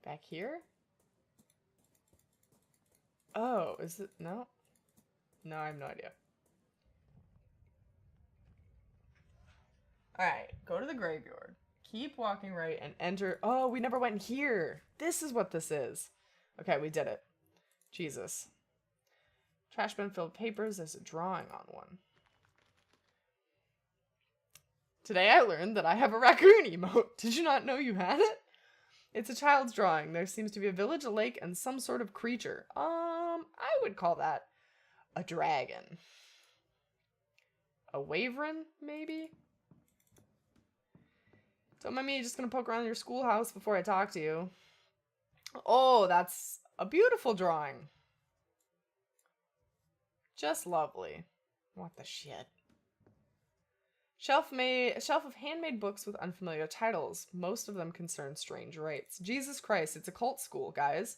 Back here? Oh, is it? No? No, I have no idea. Alright, go to the graveyard. Keep walking right and enter. Oh, we never went in here. This is what this is. Okay, we did it. Jesus. Trash bin filled with papers. There's a drawing on one. Today I learned that I have a raccoon emote. Did you not know you had it? It's a child's drawing. There seems to be a village, a lake, and some sort of creature. I would call that a dragon. A wyvern, maybe? Don't mind me just gonna poke around your schoolhouse before I talk to you. Oh, that's a beautiful drawing. Just lovely. What the shit? Shelf of handmade books with unfamiliar titles. Most of them concern strange rites. Jesus Christ, it's a cult school, guys.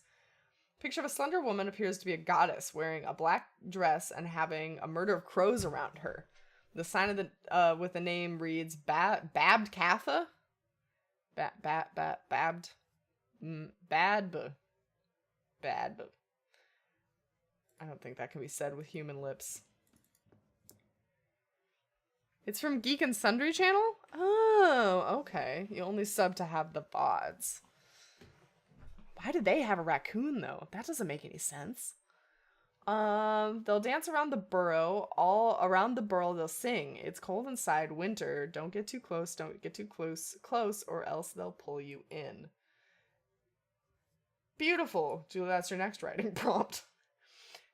Picture of a slender woman appears to be a goddess wearing a black dress and having a murder of crows around her. The sign of the with the name reads Babbed Katha? Babbed. Bad. I don't think that can be said with human lips. It's from Geek and Sundry channel? Oh, okay. You only sub to have the VODs. Why did they have a raccoon, though? That doesn't make any sense. They'll dance around the burrow. All around the burrow, they'll sing. It's cold inside, winter. Don't get too close. Don't get too close, or else they'll pull you in. Beautiful. Julie, that's your next writing prompt.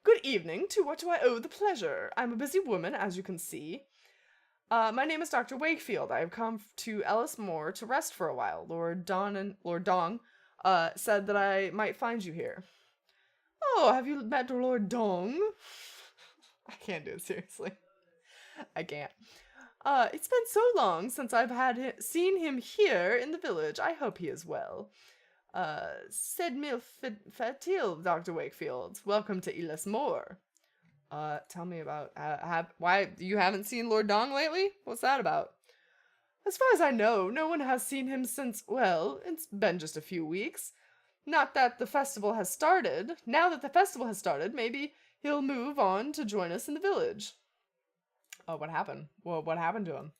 Good evening. To what do I owe the pleasure? I'm a busy woman, as you can see. My name is Dr. Wakefield. I have come to Ellis Moor to rest for a while. Lord Dong said that I might find you here. Oh, have you met Lord Dong? I can't do it seriously. I can't. It's been so long since I've seen him here in the village. I hope he is well. Said mil fatil, Dr. Wakefield. Welcome to Ellis Moor. Tell me about why you haven't seen Lord Dong lately? What's that about? As far as I know, no one has seen him since, well, it's been just a few weeks. Not that the festival has started. Now that the festival has started, maybe he'll move on to join us in the village. Oh, what happened? Well, what happened to him?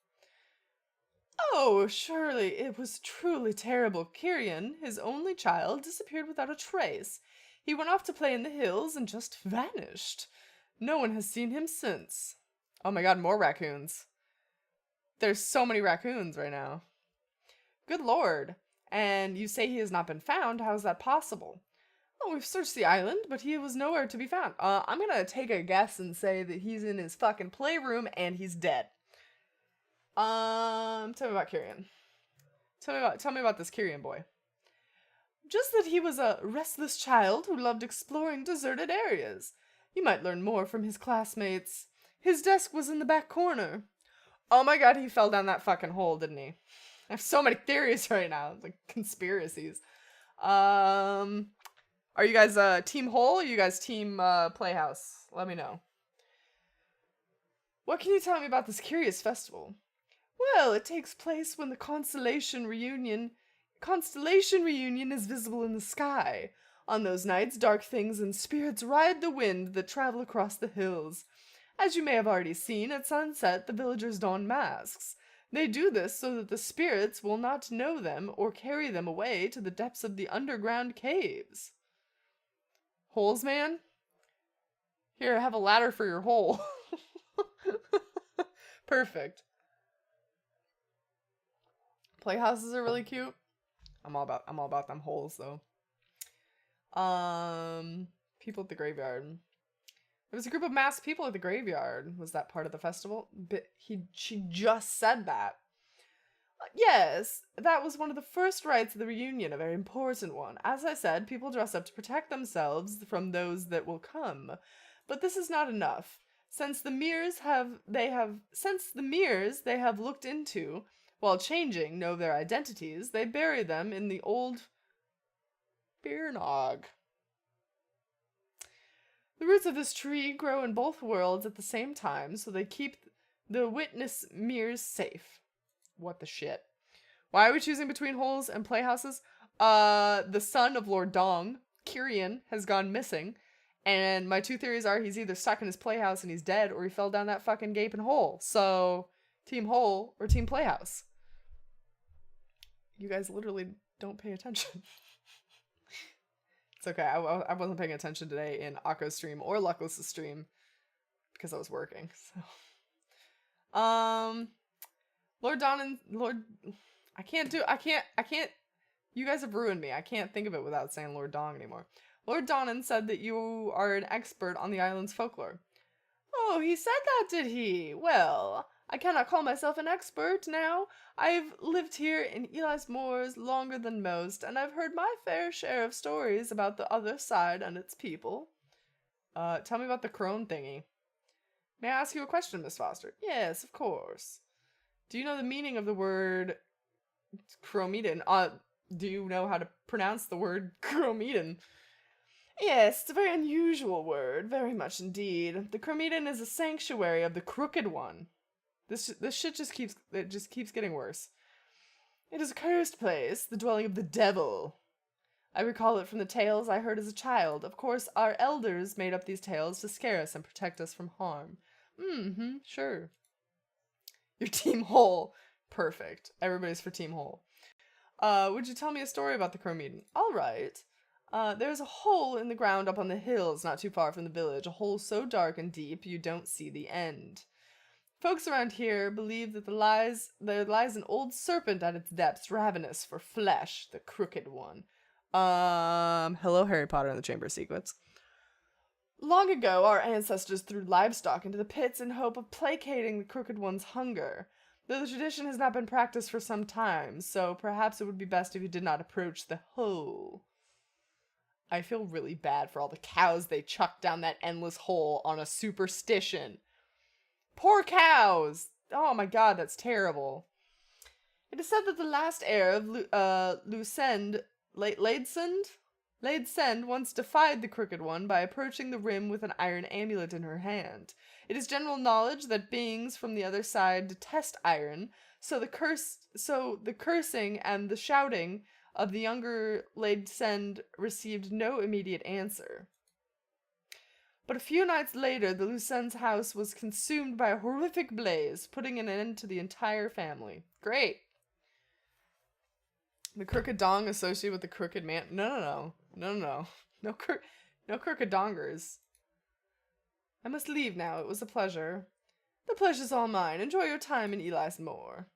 Oh, surely it was truly terrible. Kirian, his only child, disappeared without a trace. He went off to play in the hills and just vanished. No one has seen him since. Oh my god, more raccoons. There's so many raccoons right now. Good lord. And you say he has not been found? How is that possible? Oh, we've searched the island, but he was nowhere to be found. I'm gonna take a guess and say that he's in his fucking playroom and he's dead. Tell me about Kirian. Tell me about this Kirian boy. Just that he was a restless child who loved exploring deserted areas. You might learn more from his classmates. His desk was in the back corner. Oh my god, he fell down that fucking hole, didn't he? I have so many theories right now, like conspiracies. Are you guys team hole or you guys team playhouse? Let me know. What can you tell me about this curious festival? Well, it takes place when the constellation reunion is visible in the sky. On those nights, dark things and spirits ride the wind that travel across the hills. As you may have already seen, at sunset the villagers don masks. They do this so that the spirits will not know them or carry them away to the depths of the underground caves. Holes, man? Here, have a ladder for your hole. Perfect. Playhouses are really cute. I'm all about them holes though. People at the graveyard. There was a group of masked people at the graveyard. Was that part of the festival? But she just said that. Yes, that was one of the first rites of the reunion, a very important one. As I said, people dress up to protect themselves from those that will come. But this is not enough. Since the mirrors they have looked into, while changing, know their identities, they bury them in the old beer nog. The roots of this tree grow in both worlds at the same time, so they keep the witness mirrors safe. What the shit? Why are we choosing between holes and playhouses? The son of Lord Dong, Kirian, has gone missing, and my two theories are he's either stuck in his playhouse and he's dead, or he fell down that fucking gaping hole. So, team hole or team playhouse? You guys literally don't pay attention. It's okay. I wasn't paying attention today in Akko's stream or Luckless's stream because I was working. So, Lord Don and Lord, I can't. You guys have ruined me. I can't think of it without saying Lord Dong anymore. Lord Donnan said that you are an expert on the island's folklore. Oh, he said that, did he? Well, I cannot call myself an expert now. I've lived here in Eli's Moors longer than most, and I've heard my fair share of stories about the other side and its people. Tell me about the crone thingy. May I ask you a question, Miss Foster? Yes, of course. Do you know the meaning of the word Cromedon? Do you know how to pronounce the word Cromedon? Yes, it's a very unusual word, very much indeed. The Cromedon is a sanctuary of the Crooked One. This shit just keeps getting worse. It is a cursed place, the dwelling of the devil. I recall it from the tales I heard as a child. Of course, our elders made up these tales to scare us and protect us from harm. Sure. Your team hole. Perfect. Everybody's for team hole. Would you tell me a story about the Cromedon? All right. There's a hole in the ground up on the hills not too far from the village, a hole so dark and deep you don't see the end. Folks around here believe that there lies an old serpent at its depths, ravenous for flesh, the Crooked One. Hello, Harry Potter and the Chamber of Secrets. Long ago, our ancestors threw livestock into the pits in hope of placating the Crooked One's hunger. Though the tradition has not been practiced for some time, so perhaps it would be best if you did not approach the hole. I feel really bad for all the cows they chucked down that endless hole on a superstition. Poor cows! Oh my god, that's terrible. It is said that the last heir of Ladesend once defied the Crooked One by approaching the rim with an iron amulet in her hand. It is general knowledge that beings from the other side detest iron, so the cursing and the shouting of the younger Ladesend received no immediate answer. But a few nights later, the Lucens house was consumed by a horrific blaze, putting an end to the entire family. Great. The crooked dong associated with the crooked man. No. No crooked dongers. I must leave now. It was a pleasure. The pleasure's all mine. Enjoy your time in Eli's Moor.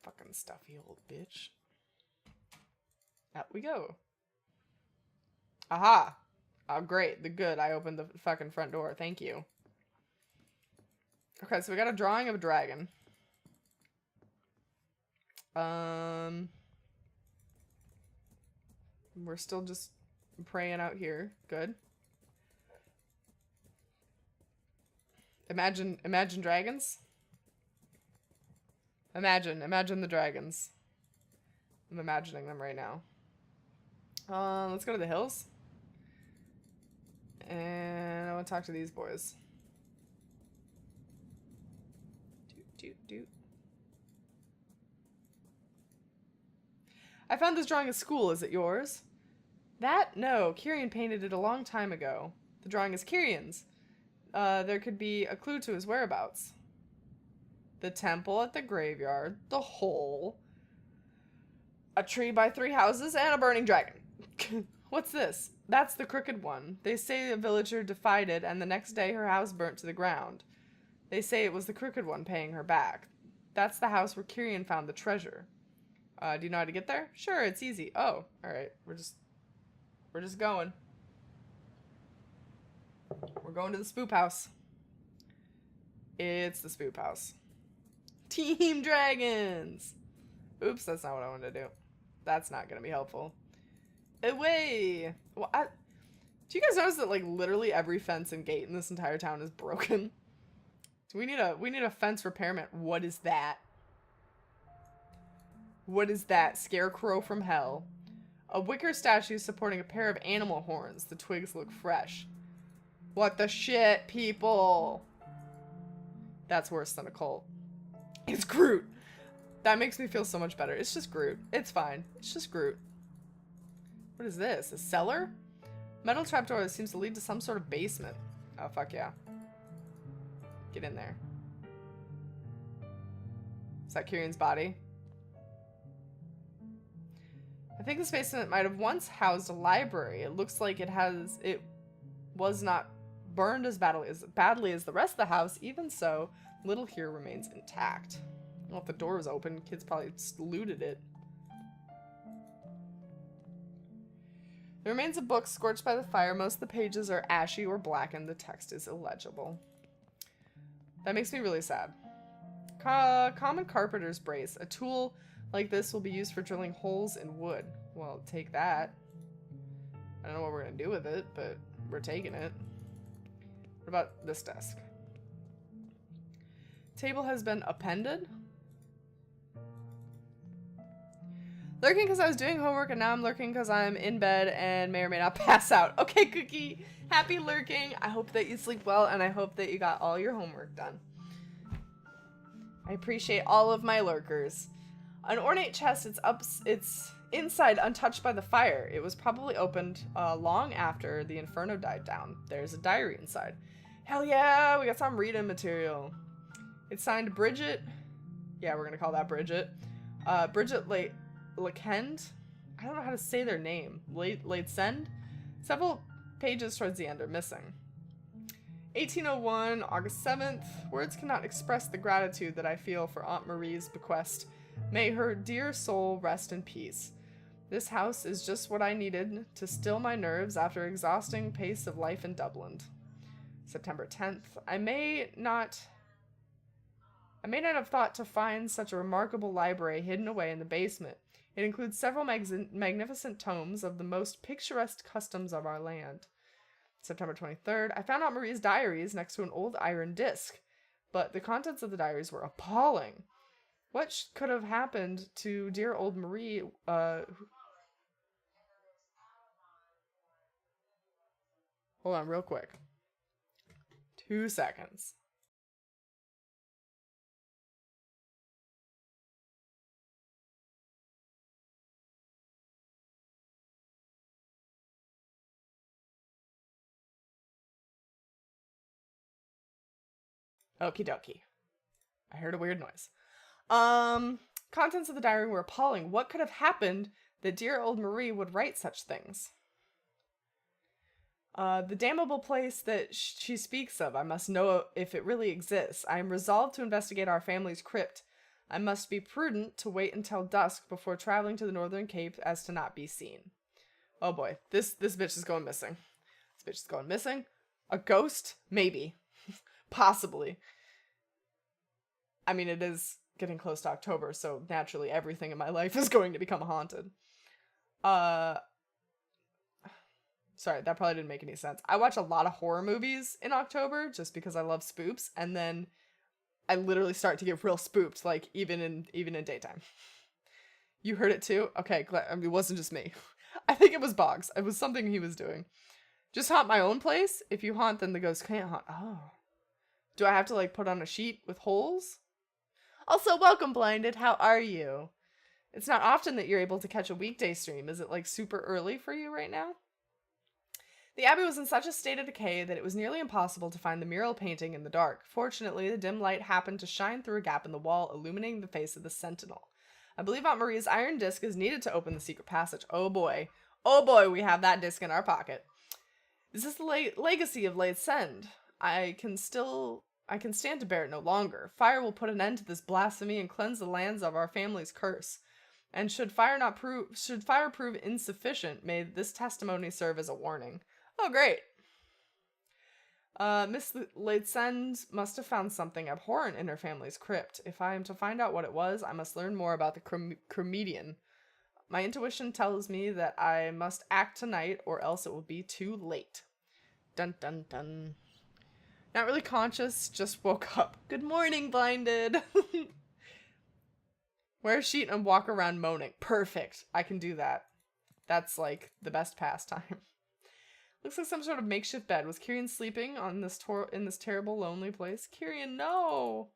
Fucking stuffy old bitch. Out we go. Aha! Oh, great. The good. I opened the fucking front door. Thank you. Okay, so we got a drawing of a dragon. We're still just praying out here. Good. Imagine dragons. Imagine the dragons. I'm imagining them right now. Let's go to the hills. And I want to talk to these boys. Doot. I found this drawing at school. Is it yours? That? No. Kyrian painted it a long time ago. The drawing is Kyrian's. There could be a clue to his whereabouts. The temple at the graveyard. The hole. A tree by 3 houses and a burning dragon. What's this? That's the crooked one. They say a villager defied it and the next day her house burnt to the ground. They say it was the crooked one paying her back. That's the house where Kyrian found the treasure. Do you know how to get there? Sure, it's easy. Oh, alright. We're just going. We're going to the spoop house. It's the spoop house. Team Dragons! Oops, that's not what I wanted to do. That's not going to be helpful. Away! Well, do you guys notice that, like, literally every fence and gate in this entire town is broken? We need a fence repairman. What is that? What is that? Scarecrow from hell. A wicker statue supporting a pair of animal horns. The twigs look fresh. What the shit, people? That's worse than a cult. It's Groot. That makes me feel so much better. It's just Groot. It's fine. It's just Groot. What is this? A cellar? Metal trapdoor that seems to lead to some sort of basement. Oh, fuck yeah. Get in there. Is that Kyrian's body? I think this basement might have once housed a library. It looks like it was not burned as badly as the rest of the house. Even so, little here remains intact. I don't know if the door was open. Kids probably just looted it. There remains a book scorched by the fire. Most of the pages are ashy or blackened. The text is illegible. That makes me really sad. Common carpenter's brace. A tool like this will be used for drilling holes in wood. Well, take that. I don't know what we're going to do with it, but we're taking it. What about this desk? Table has been appended. Lurking because I was doing homework and now I'm lurking because I'm in bed and may or may not pass out. Okay, Cookie. Happy lurking. I hope that you sleep well and I hope that you got all your homework done. I appreciate all of my lurkers. An ornate chest, it's inside, untouched by the fire. It was probably opened long after the inferno died down. There's a diary inside. Hell yeah, we got some reading material. It's signed Bridget. Yeah, we're gonna call that Bridget. Bridget Lakend. I don't know how to say their name. Late send. Several pages towards the end are missing. 1801, August 7th. Words cannot express the gratitude that I feel for Aunt Marie's bequest. May her dear soul rest in peace. This house is just what I needed to still my nerves after exhausting pace of life in Dublin. September 10th. I may not have thought to find such a remarkable library hidden away in the basement. It includes several magnificent tomes of the most picturesque customs of our land. September 23rd. I found Aunt Marie's diaries next to an old iron disc, but the contents of the diaries were appalling. What could have happened to dear old Marie, Hold on real quick. 2 seconds. Okie dokie. I heard a weird noise. Contents of the diary were appalling. What could have happened that dear old Marie would write such things? The damnable place that she speaks of, I must know if it really exists. I am resolved to investigate our family's crypt. I must be prudent to wait until dusk before traveling to the Northern Cape as to not be seen. Oh boy, this bitch is going missing. This bitch is going missing. A ghost? Maybe. Possibly. I mean, it is getting close to October, so naturally everything in my life is going to become haunted. Sorry, that probably didn't make any sense. I watch a lot of horror movies in October just because I love spooks, and then I literally start to get real spooked, like even in daytime. You heard it too? Okay, glad. I mean, it wasn't just me. I think it was Boggs. It was something he was doing. Just haunt my own place. If you haunt, then the ghost can't haunt. Oh. Do I have to like put on a sheet with holes? Also, welcome, Blinded. How are you? It's not often that you're able to catch a weekday stream. Is it like super early for you right now? The abbey was in such a state of decay that it was nearly impossible to find the mural painting in the dark. Fortunately, the dim light happened to shine through a gap in the wall, illuminating the face of the sentinel. I believe Aunt Marie's iron disc is needed to open the secret passage. Oh boy. Oh boy, we have that disc in our pocket. This is the legacy of Late Send. I can stand to bear it no longer. Fire will put an end to this blasphemy and cleanse the lands of our family's curse. And should fire prove insufficient, may this testimony serve as a warning. Oh, great. Miss Latesend must have found something abhorrent in her family's crypt. If I am to find out what it was, I must learn more about the comedian. My intuition tells me that I must act tonight, or else it will be too late. Dun dun dun. Not really conscious, just woke up. Good morning, Blinded. Wear a sheet and walk around moaning. Perfect. I can do that. That's like the best pastime. Looks like some sort of makeshift bed. Was Kyrian sleeping on this in this terrible, lonely place? Kyrian, no!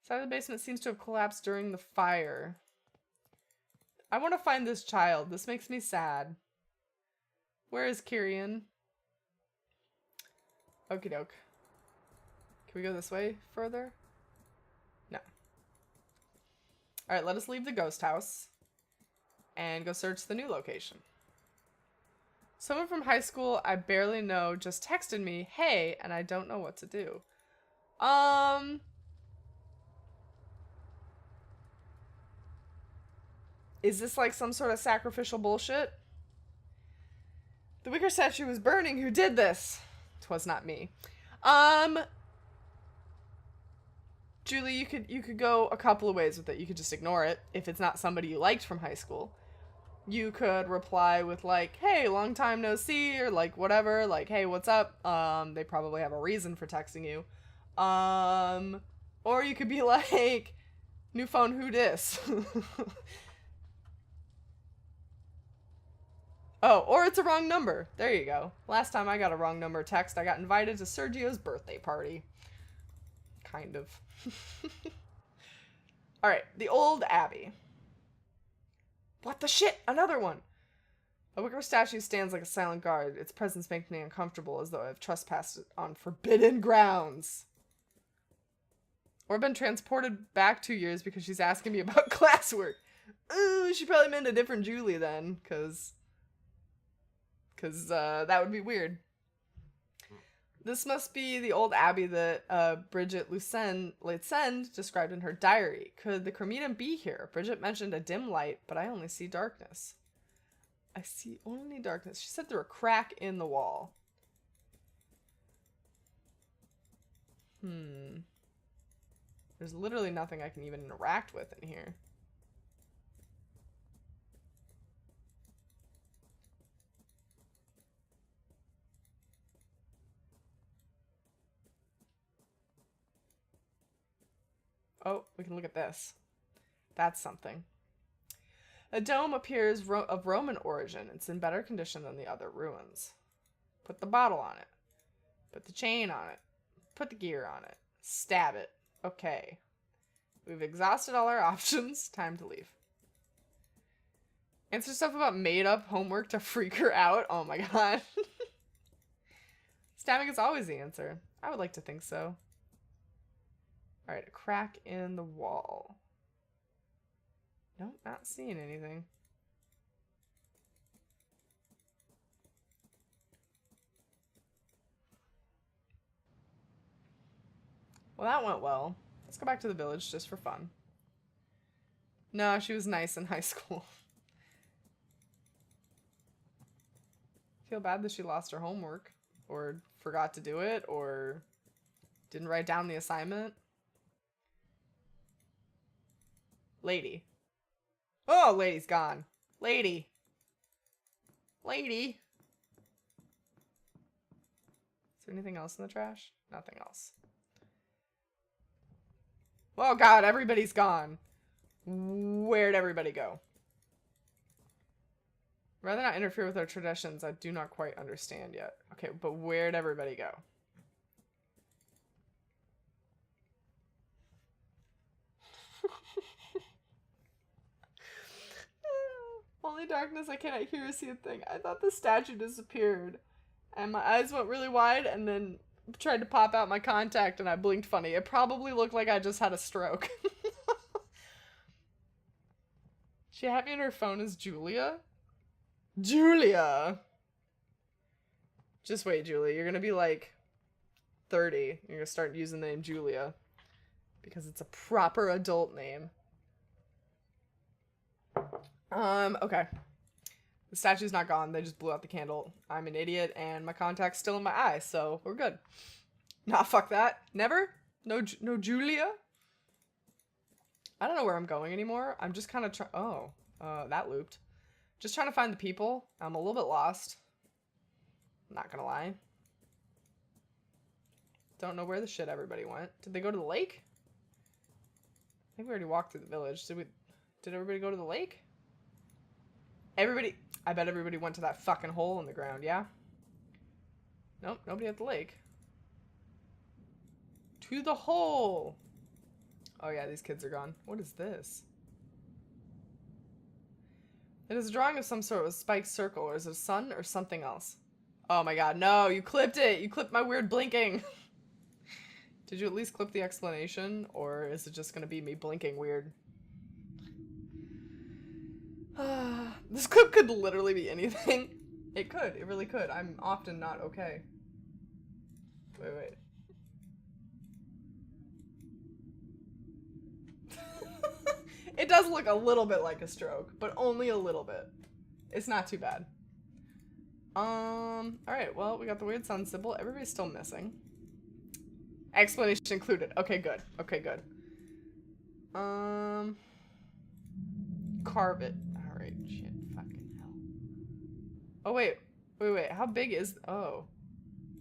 Side of the basement seems to have collapsed during the fire. I want to find this child. This makes me sad. Where is Kyrian? Okie doke. Can we go this way further? No. Alright, let us leave the ghost house and go search the new location. Someone from high school I barely know just texted me, hey, and I don't know what to do. Is this like some sort of sacrificial bullshit? The wicker statue was burning. Who did this? 'Twas not me. Julie, you could go a couple of ways with it. You could just ignore it if it's not somebody you liked from high school. You could reply with like, hey, long time no see, or like whatever, like, hey, what's up? They probably have a reason for texting you. Or you could be like, new phone, who dis? Oh, or it's a wrong number. There you go. Last time I got a wrong number text, I got invited to Sergio's birthday party. Kind of. Alright, the old abbey. What the shit? Another one! A wicker statue stands like a silent guard. Its presence makes me uncomfortable, as though I have trespassed on forbidden grounds. Or been transported back 2 years because she's asking me about classwork. Ooh, she probably meant a different Julie then, because that would be weird. This must be the old abbey that Bridget Latesend described in her diary. Could the crematum be here? Bridget mentioned a dim light, but I only see darkness. I see only darkness. She said through a crack in the wall. There's literally nothing I can even interact with in here. Oh, we can look at this. That's something. A dome appears of Roman origin. It's in better condition than the other ruins. Put the bottle on it. Put the chain on it. Put the gear on it. Stab it. Okay. We've exhausted all our options. Time to leave. Answer stuff about made-up homework to freak her out. Oh my god. Stabbing is always the answer. I would like to think so. Alright, a crack in the wall. Nope, not seeing anything. Well, that went well. Let's go back to the village just for fun. No, she was nice in high school. Feel bad that she lost her homework, or forgot to do it, or didn't write down the assignment. Lady. Oh, lady's gone. Lady. Lady. Is there anything else in the trash? Nothing else. Oh god, everybody's gone. Where'd everybody go? Rather not interfere with our traditions, I do not quite understand yet. Okay, but where'd everybody go? Only darkness, I cannot hear or see a thing. I thought the statue disappeared. And my eyes went really wide and then tried to pop out my contact and I blinked funny. It probably looked like I just had a stroke. She had me on her phone as Julia? Julia! Just wait, Julia. You're gonna be like 30. You're gonna start using the name Julia. Because it's a proper adult name. Okay. The statue's not gone. They just blew out the candle. I'm an idiot, and my contact's still in my eye, so we're good. Nah, fuck that. Never? No Julia? I don't know where I'm going anymore. I'm just kind of that looped. Just trying to find the people. I'm a little bit lost. Not gonna lie. Don't know where the shit everybody went. Did they go to the lake? I think we already walked through the village. Did everybody go to the lake? I bet everybody went to that fucking hole in the ground, yeah? Nope, nobody at the lake. To the hole! Oh yeah, these kids are gone. What is this? It is a drawing of some sort with a spiked circle, or is it a sun or something else? Oh my god, no, you clipped it! You clipped my weird blinking! Did you at least clip the explanation, or is it just gonna be me blinking weird? This clip could literally be anything. It could. It really could. I'm often not okay. Wait. It does look a little bit like a stroke, but only a little bit. It's not too bad. Alright, well, we got the weird sun symbol. Everybody's still missing. Explanation included. Okay, good. Okay, good. Carve it. Alright, shit. Fucking hell. Oh, wait. How big is... Oh.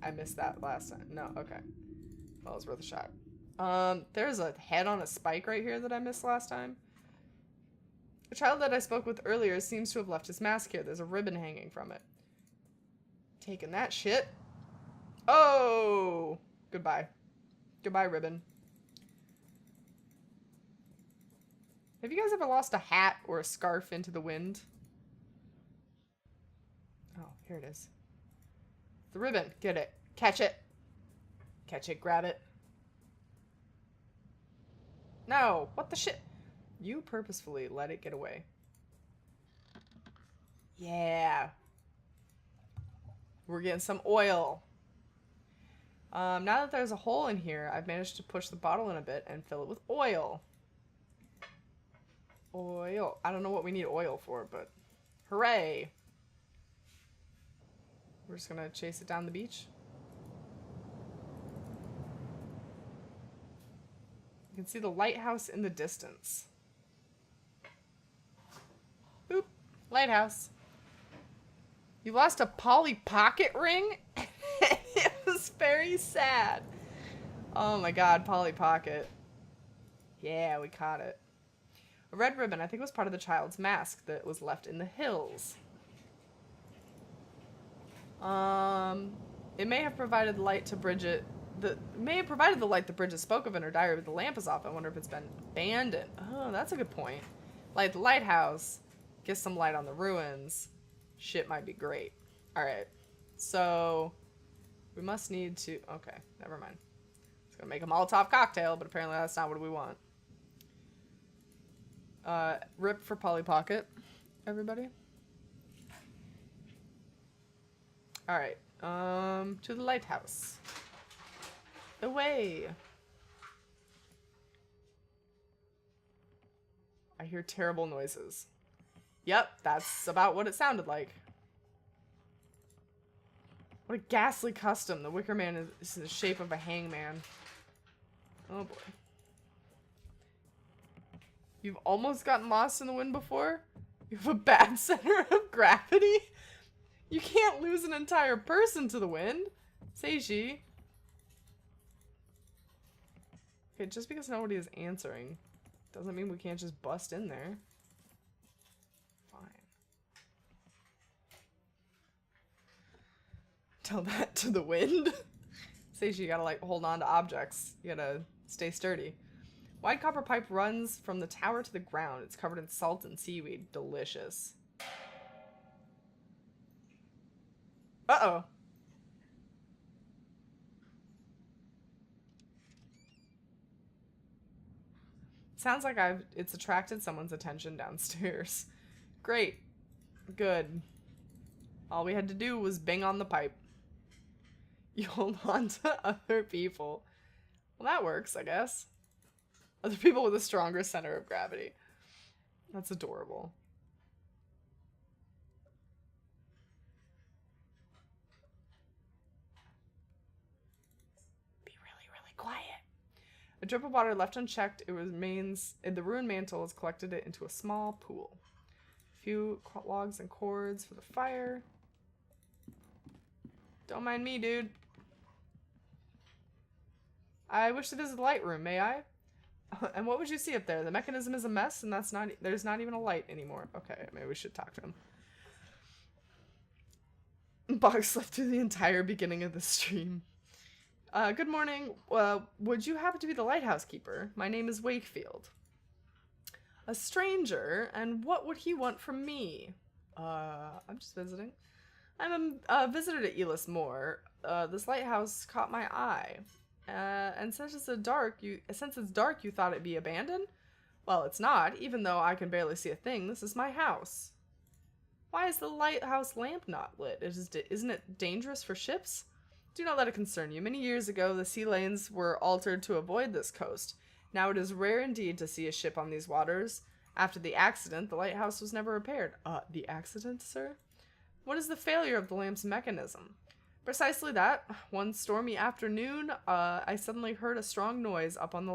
I missed that last time. No, okay. Well, it was worth a shot. There's a head on a spike right here that I missed last time. The child that I spoke with earlier seems to have left his mask here. There's a ribbon hanging from it. Taking that shit. Oh! Goodbye. Goodbye, ribbon. Have you guys ever lost a hat or a scarf into the wind? Oh, here it is. The ribbon. Get it. Catch it. Catch it. Grab it. No. What the shit? You purposefully let it get away. Yeah. We're getting some oil. Now that there's a hole in here, I've managed to push the bottle in a bit and fill it with oil. Oil. I don't know what we need oil for, but hooray. We're just gonna chase it down the beach. You can see the lighthouse in the distance. Boop. Lighthouse. You lost a Polly Pocket ring? It was very sad. Oh my god, Polly Pocket. Yeah, we caught it. A red ribbon, I think it was part of the child's mask that was left in the hills. It may have provided light to Bridget. May have provided the light that Bridget spoke of in her diary, but the lamp is off. I wonder if it's been abandoned. Oh, that's a good point. Light the lighthouse. Get some light on the ruins. Shit might be great. Alright. So, we must need to... Okay, never mind. It's gonna make a Molotov cocktail, but apparently that's not what we want. Rip for Polly Pocket, everybody. Alright, to the lighthouse. Away! I hear terrible noises. Yep, that's about what it sounded like. What a ghastly custom. The Wicker Man is in the shape of a hangman. Oh boy. You've almost gotten lost in the wind before? You have a bad center of gravity? You can't lose an entire person to the wind, Seiji. Okay, just because nobody is answering doesn't mean we can't just bust in there. Fine. Tell that to the wind. Seiji, you gotta like hold on to objects. You gotta stay sturdy. Wide copper pipe runs from the tower to the ground. It's covered in salt and seaweed. Delicious. Uh-oh. Sounds like it's attracted someone's attention downstairs. Great. Good. All we had to do was bang on the pipe. You hold on to other people. Well, that works, I guess. Other people with a stronger center of gravity. That's adorable. Be really, really quiet. A drip of water left unchecked, the ruined mantle has collected it into a small pool. A few logs and cords for the fire. Don't mind me, dude. I wish to visit the light room, may I? And what would you see up there? The mechanism is a mess, and there's not even a light anymore. Okay, maybe we should talk to him. Boggs slept through the entire beginning of the stream. Good morning. Would you happen to be the lighthouse keeper? My name is Wakefield. A stranger, and what would he want from me? I'm just visiting. I'm a visitor to Elis Moor. This lighthouse caught my eye. And since it's dark, you thought it'd be abandoned? Well, it's not, even though I can barely see a thing. This is my house. Why is the lighthouse lamp not lit? Isn't it dangerous for ships? Do not let it concern you. Many years ago, the sea lanes were altered to avoid this coast. Now it is rare indeed to see a ship on these waters. After the accident, the lighthouse was never repaired. The accident, sir? What is the failure of the lamp's mechanism? Precisely that. One stormy afternoon, I suddenly heard a strong noise up in the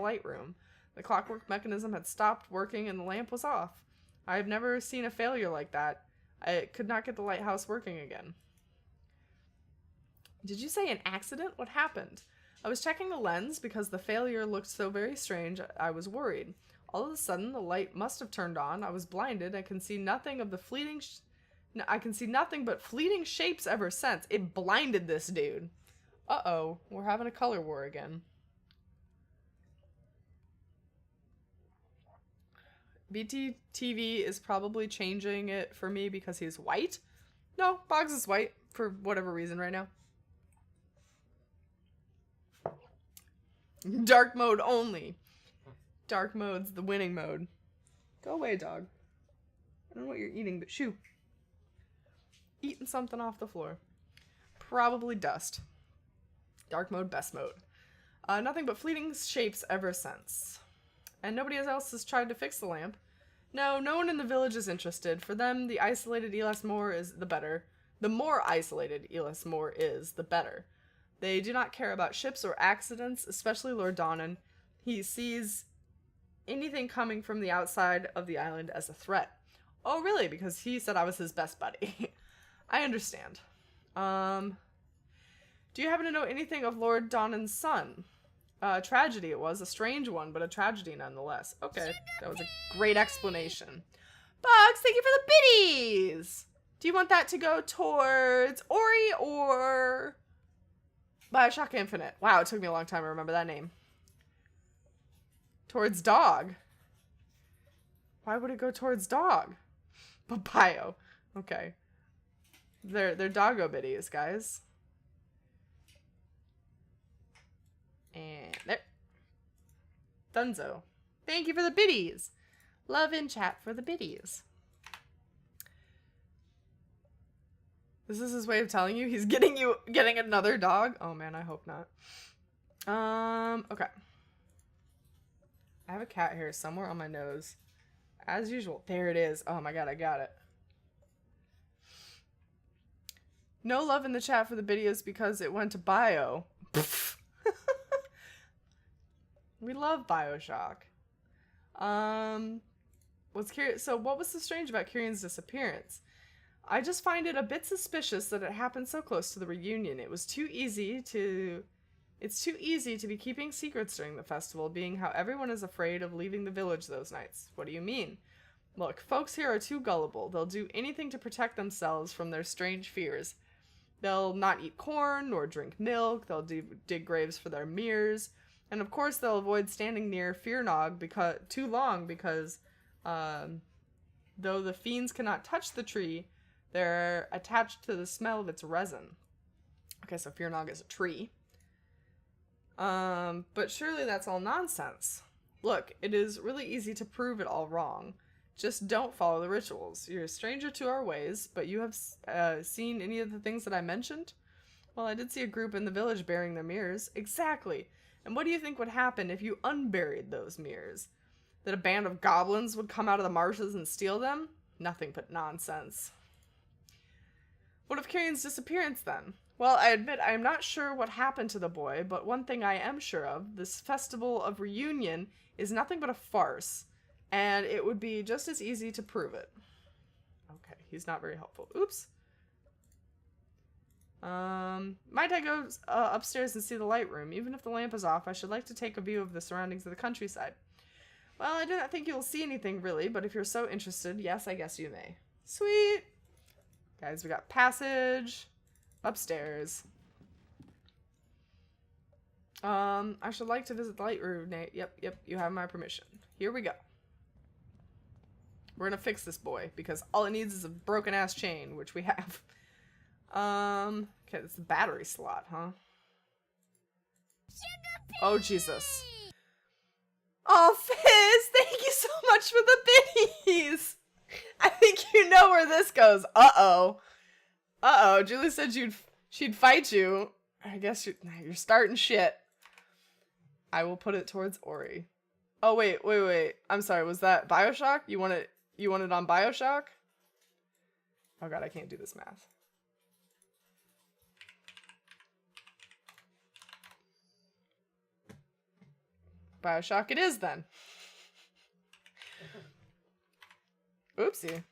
light room. The clockwork mechanism had stopped working and the lamp was off. I have never seen a failure like that. I could not get the lighthouse working again. Did you say an accident? What happened? I was checking the lens because the failure looked so very strange. I was worried. All of a sudden, the light must have turned on. I was blinded. I can see nothing but fleeting shapes ever since. It blinded this dude. Uh-oh. We're having a color war again. BTTV is probably changing it for me because he's white. No, Boggs is white for whatever reason right now. Dark mode only. Dark mode's the winning mode. Go away, dog. I don't know what you're eating, but shoo. Eating something off the floor. Probably dust. Dark mode, best mode. Nothing but fleeting shapes ever since. And nobody else has tried to fix the lamp. No one in the village is interested. For them, the isolated Elis Moor is the better. The more isolated Elis Moor is, the better. They do not care about ships or accidents, especially Lord Donnan. He sees anything coming from the outside of the island as a threat. Oh, really? Because he said I was his best buddy. I understand. Do you happen to know anything of Lord Donnan's son? Tragedy it was. A strange one, but a tragedy nonetheless. Okay, that was a great explanation. Boggs, thank you for the biddies! Do you want that to go towards Ori or Bioshock Infinite? Wow, it took me a long time to remember that name. Towards Dog. Why would it go towards Dog? But Bio. Okay. They're doggo biddies, guys. And there. Dunzo. Thank you for the biddies. Love in chat for the biddies. This is his way of telling you he's getting another dog? Oh man, I hope not. Okay. I have a cat hair somewhere on my nose. As usual. There it is. Oh my god, I got it. No love in the chat for the videos because it went to bio. We love Bioshock. What's curious? So what was so strange about Kieran's disappearance? I just find it a bit suspicious that it happened so close to the reunion. It's too easy to be keeping secrets during the festival, being how everyone is afraid of leaving the village those nights. What do you mean? Look, folks here are too gullible. They'll do anything to protect themselves from their strange fears. They'll not eat corn nor drink milk. They'll dig graves for their mirrors. And of course they'll avoid standing near Fearnog too long because though the fiends cannot touch the tree, they're attached to the smell of its resin. Okay, so Fearnog is a tree. But surely that's all nonsense. Look, it is really easy to prove it all wrong. Just don't follow the rituals. You're a stranger to our ways, but you have seen any of the things that I mentioned? Well, I did see a group in the village burying their mirrors. Exactly. And what do you think would happen if you unburied those mirrors? That a band of goblins would come out of the marshes and steal them? Nothing but nonsense. What of Kieran's disappearance then? Well, I admit I am not sure what happened to the boy, but one thing I am sure of, this festival of reunion is nothing but a farce, and it would be just as easy to prove it. Okay, he's not very helpful. Oops. Might I go upstairs and see the light room? Even if the lamp is off, I should like to take a view of the surroundings of the countryside. Well, I do not think you'll see anything really, but if you're so interested, yes, I guess you may. Sweet! Guys, we got passage upstairs. I should like to visit the light room, Nate. Yep, you have my permission. Here we go. We're gonna fix this boy, because all it needs is a broken-ass chain, which we have. Okay, it's the battery slot, huh? Oh, Jesus. Oh, Fizz, thank you so much for the biddies! I think you know where this goes. Uh-oh. Uh-oh, Julie said she'd fight you. I guess you're starting shit. I will put it towards Ori. Oh, wait. I'm sorry, was that Bioshock? You want it on Bioshock? Oh god, I can't do this math. Bioshock it is then. Oopsie.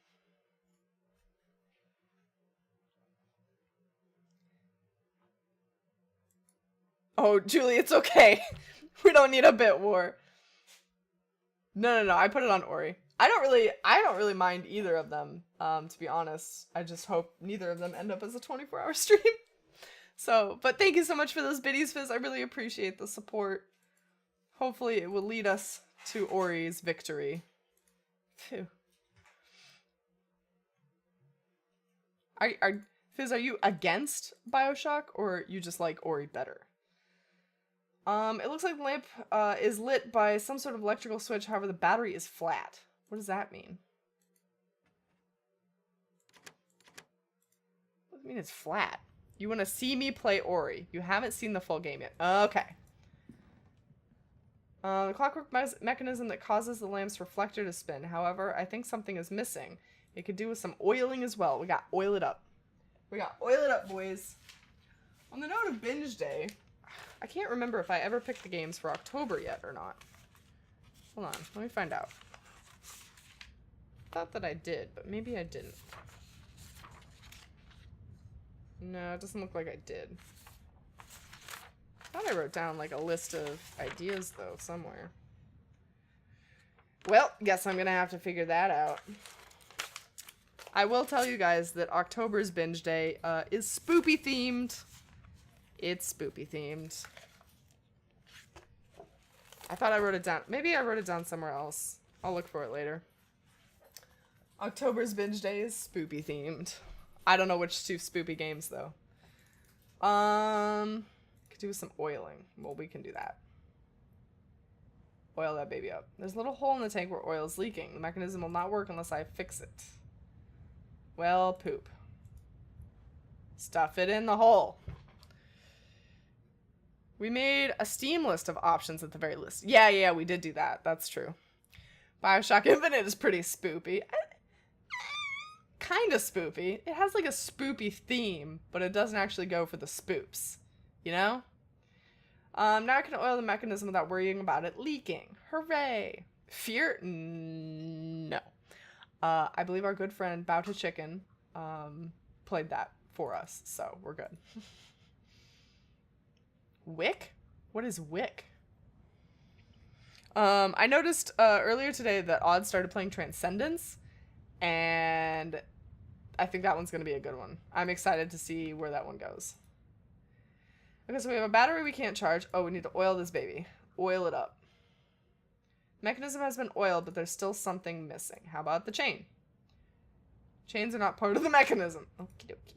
Oh, Julie, it's okay. We don't need a bit war. No, I put it on Ori. I don't really mind either of them, to be honest. I just hope neither of them end up as a 24-hour stream. So, but thank you so much for those biddies, Fizz. I really appreciate the support. Hopefully it will lead us to Ori's victory. Phew. Fizz, are you against Bioshock, or you just like Ori better? It looks like the lamp is lit by some sort of electrical switch, however the battery is flat. What does that mean? What does it mean it's flat? You want to see me play Ori. You haven't seen the full game yet. Okay. The clockwork mechanism that causes the lamp's reflector to spin. However, I think something is missing. It could do with some oiling as well. We got oil it up. We got oil it up, boys. On the note of binge day, I can't remember if I ever picked the games for October yet or not. Hold on, let me find out. I thought that I did, but maybe I didn't. No, it doesn't look like I did. I thought I wrote down like a list of ideas though, somewhere. Well, guess I'm gonna have to figure that out. I will tell you guys that October's binge day is spoopy themed. It's spoopy themed. I thought I wrote it down. Maybe I wrote it down somewhere else. I'll look for it later. October's binge day is spoopy themed. I don't know which two spoopy games though. Could do with some oiling. Well, we can do that. Oil that baby up. There's a little hole in the tank where oil's leaking. The mechanism will not work unless I fix it. Well, poop. Stuff it in the hole. We made a Steam list of options at the very least. Yeah, we did do that. That's true. BioShock Infinite is pretty spoopy. Kind of spoopy. It has like a spoopy theme, but it doesn't actually go for the spoops. You know? Now I can oil the mechanism without worrying about it leaking. Hooray! Fear? No. I believe our good friend Bow to Chicken played that for us, so we're good. Wick? What is Wick? I noticed earlier today that Odd started playing Transcendence, and I think that one's going to be a good one. I'm excited to see where that one goes. Okay, so we have a battery we can't charge. Oh, we need to oil this baby. Oil it up. Mechanism has been oiled, but there's still something missing. How about the chain? Chains are not part of the mechanism. Okie dokie.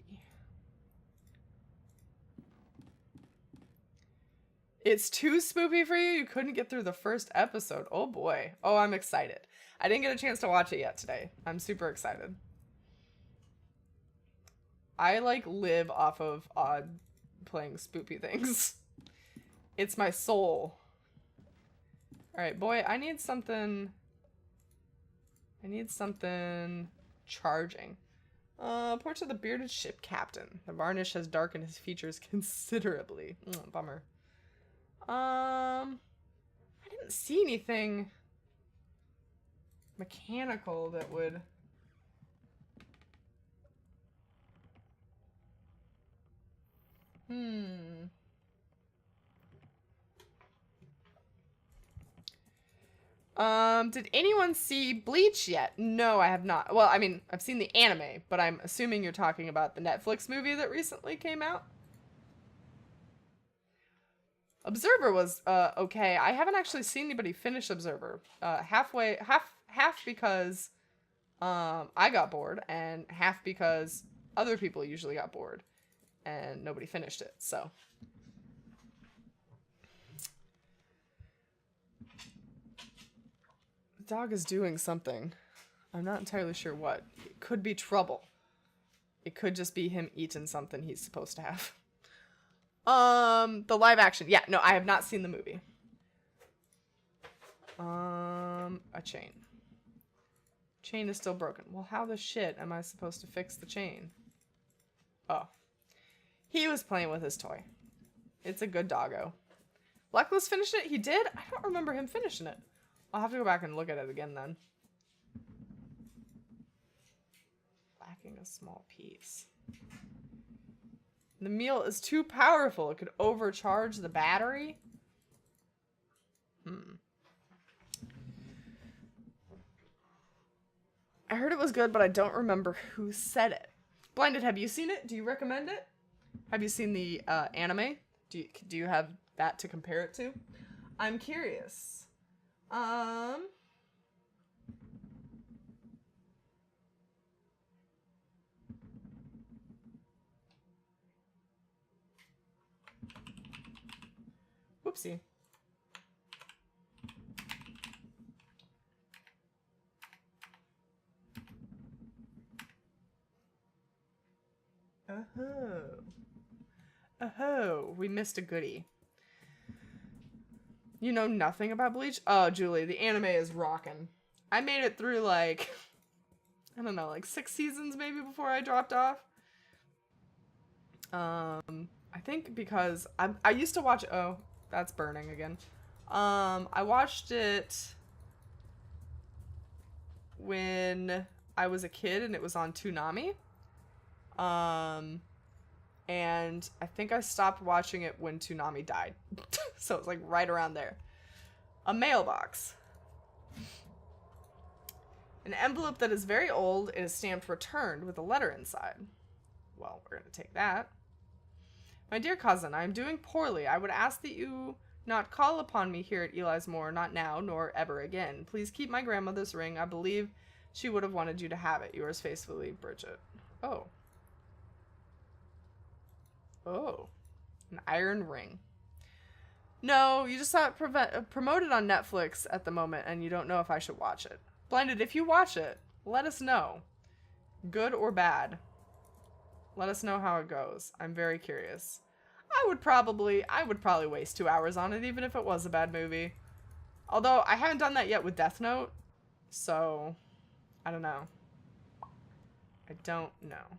It's too spoopy for you? You couldn't get through the first episode. Oh boy. Oh, I'm excited. I didn't get a chance to watch it yet today. I'm super excited. I like live off of Odd playing spoopy things. It's my soul. Alright, boy, I need something charging. Portrait of the bearded ship captain. The varnish has darkened his features considerably. Bummer. I didn't see anything mechanical that would... Did anyone see Bleach yet? No, I have not. Well, I mean, I've seen the anime, but I'm assuming you're talking about the Netflix movie that recently came out. Observer was okay. I haven't actually seen anybody finish Observer. Half because I got bored, and half because other people usually got bored and nobody finished it. So the dog is doing something. I'm not entirely sure what. It could be trouble. It could just be him eating something he's supposed to have. The live action. Yeah, no, I have not seen the movie. A chain. Chain is still broken. Well, how the shit am I supposed to fix the chain? Oh. He was playing with his toy. It's a good doggo. Luckless finished it? He did? I don't remember him finishing it. I'll have to go back and look at it again then. Lacking a small piece. The meal is too powerful. It could overcharge the battery. I heard it was good, but I don't remember who said it. Blinded, have you seen it? Do you recommend it? Have you seen the anime? Do you have that to compare it to? I'm curious. Whoopsie. Oh, we missed a goodie. You know nothing about Bleach? Oh, Julie, the anime is rockin'. I made it through like, I don't know, like 6 seasons maybe before I dropped off. I think because I used to watch, oh, that's burning again. I watched it when I was a kid and it was on Toonami. And I think I stopped watching it when Toonami died. So it was like right around there. A mailbox. An envelope that is very old. It is stamped returned with a letter inside. Well, we're going to take that. My dear cousin, I am doing poorly. I would ask that you not call upon me here at Eli's Moor, not now, nor ever again. Please keep my grandmother's ring. I believe she would have wanted you to have it. Yours faithfully, Bridget. Oh. Oh. An iron ring. No, you just saw it promoted on Netflix at the moment, and you don't know if I should watch it. Blinded, if you watch it, let us know. Good or bad. Let us know how it goes. I'm very curious. I would probably waste 2 hours on it, even if it was a bad movie. Although, I haven't done that yet with Death Note, so I don't know. I don't know.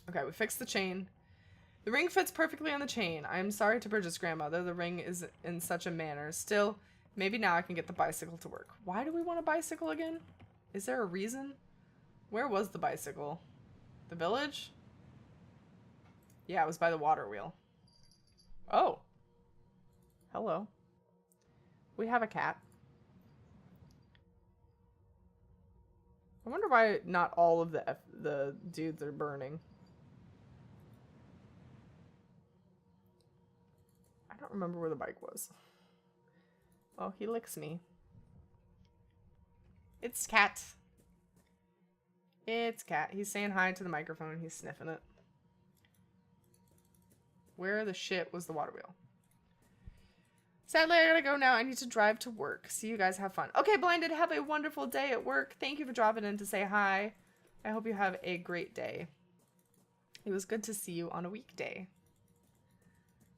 Okay, we fixed the chain. The ring fits perfectly on the chain. I am sorry to Bridget's grandmother. The ring is in such a manner. Still, maybe now I can get the bicycle to work. Why do we want a bicycle again? Is there a reason? Where was the bicycle? The village? Yeah, it was by the water wheel. Oh. Hello. We have a cat. I wonder why not all of the dudes are burning. I don't remember where the bike was. Oh, he licks me. It's Cat. It's Cat. He's saying hi to the microphone. He's sniffing it. Where the shit was the water wheel? Sadly, I gotta go now. I need to drive to work. See you guys. Have fun. Okay, Blinded, have a wonderful day at work. Thank you for dropping in to say hi. I hope you have a great day. It was good to see you on a weekday.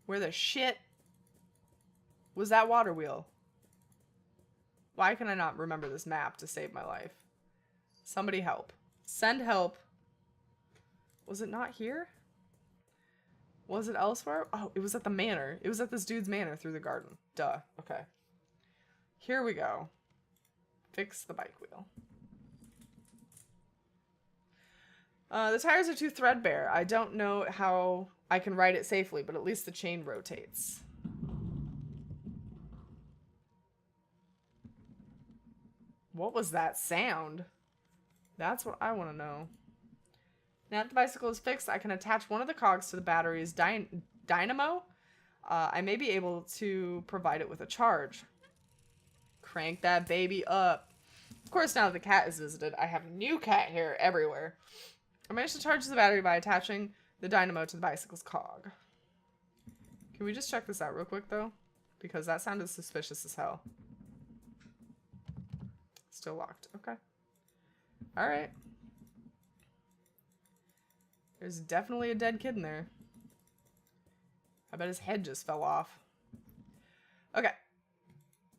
Where the shit was that water wheel? Why can I not remember this map to save my life? Somebody help. Send help. Was it not here? Was it elsewhere? Oh, it was at the manor. It was at this dude's manor through the garden. Duh. Okay. Here we go. Fix the bike wheel. The tires are too threadbare. I don't know how I can ride it safely, but at least the chain rotates. What was that sound? That's what I want to know. Now that the bicycle is fixed, I can attach one of the cogs to the battery's dynamo. I may be able to provide it with a charge. Crank that baby up. Of course, now that the cat is visited, I have new cat hair everywhere. I managed to charge the battery by attaching the dynamo to the bicycle's cog. Can we just check this out real quick, though? Because that sounded suspicious as hell. Still locked. Okay. Alright. There's definitely a dead kid in there. I bet his head just fell off. Okay.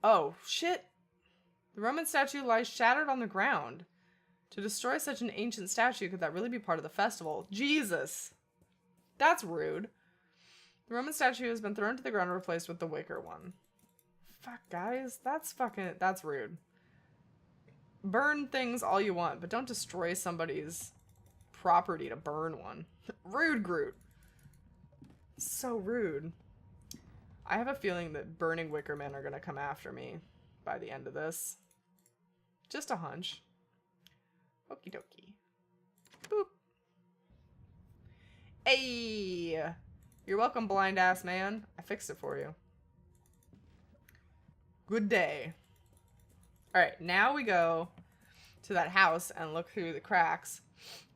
Oh, shit. The Roman statue lies shattered on the ground. To destroy such an ancient statue, could that really be part of the festival? Jesus. That's rude. The Roman statue has been thrown to the ground and replaced with the wicker one. Fuck, guys. That's rude. Burn things all you want, but don't destroy somebody's property to burn one. Rude, Groot. So rude. I have a feeling that burning wicker men are going to come after me by the end of this. Just a hunch. Okie dokie. Boop. Hey! You're welcome, blind ass man. I fixed it for you. Good day. Alright, now we go to that house and look through the cracks.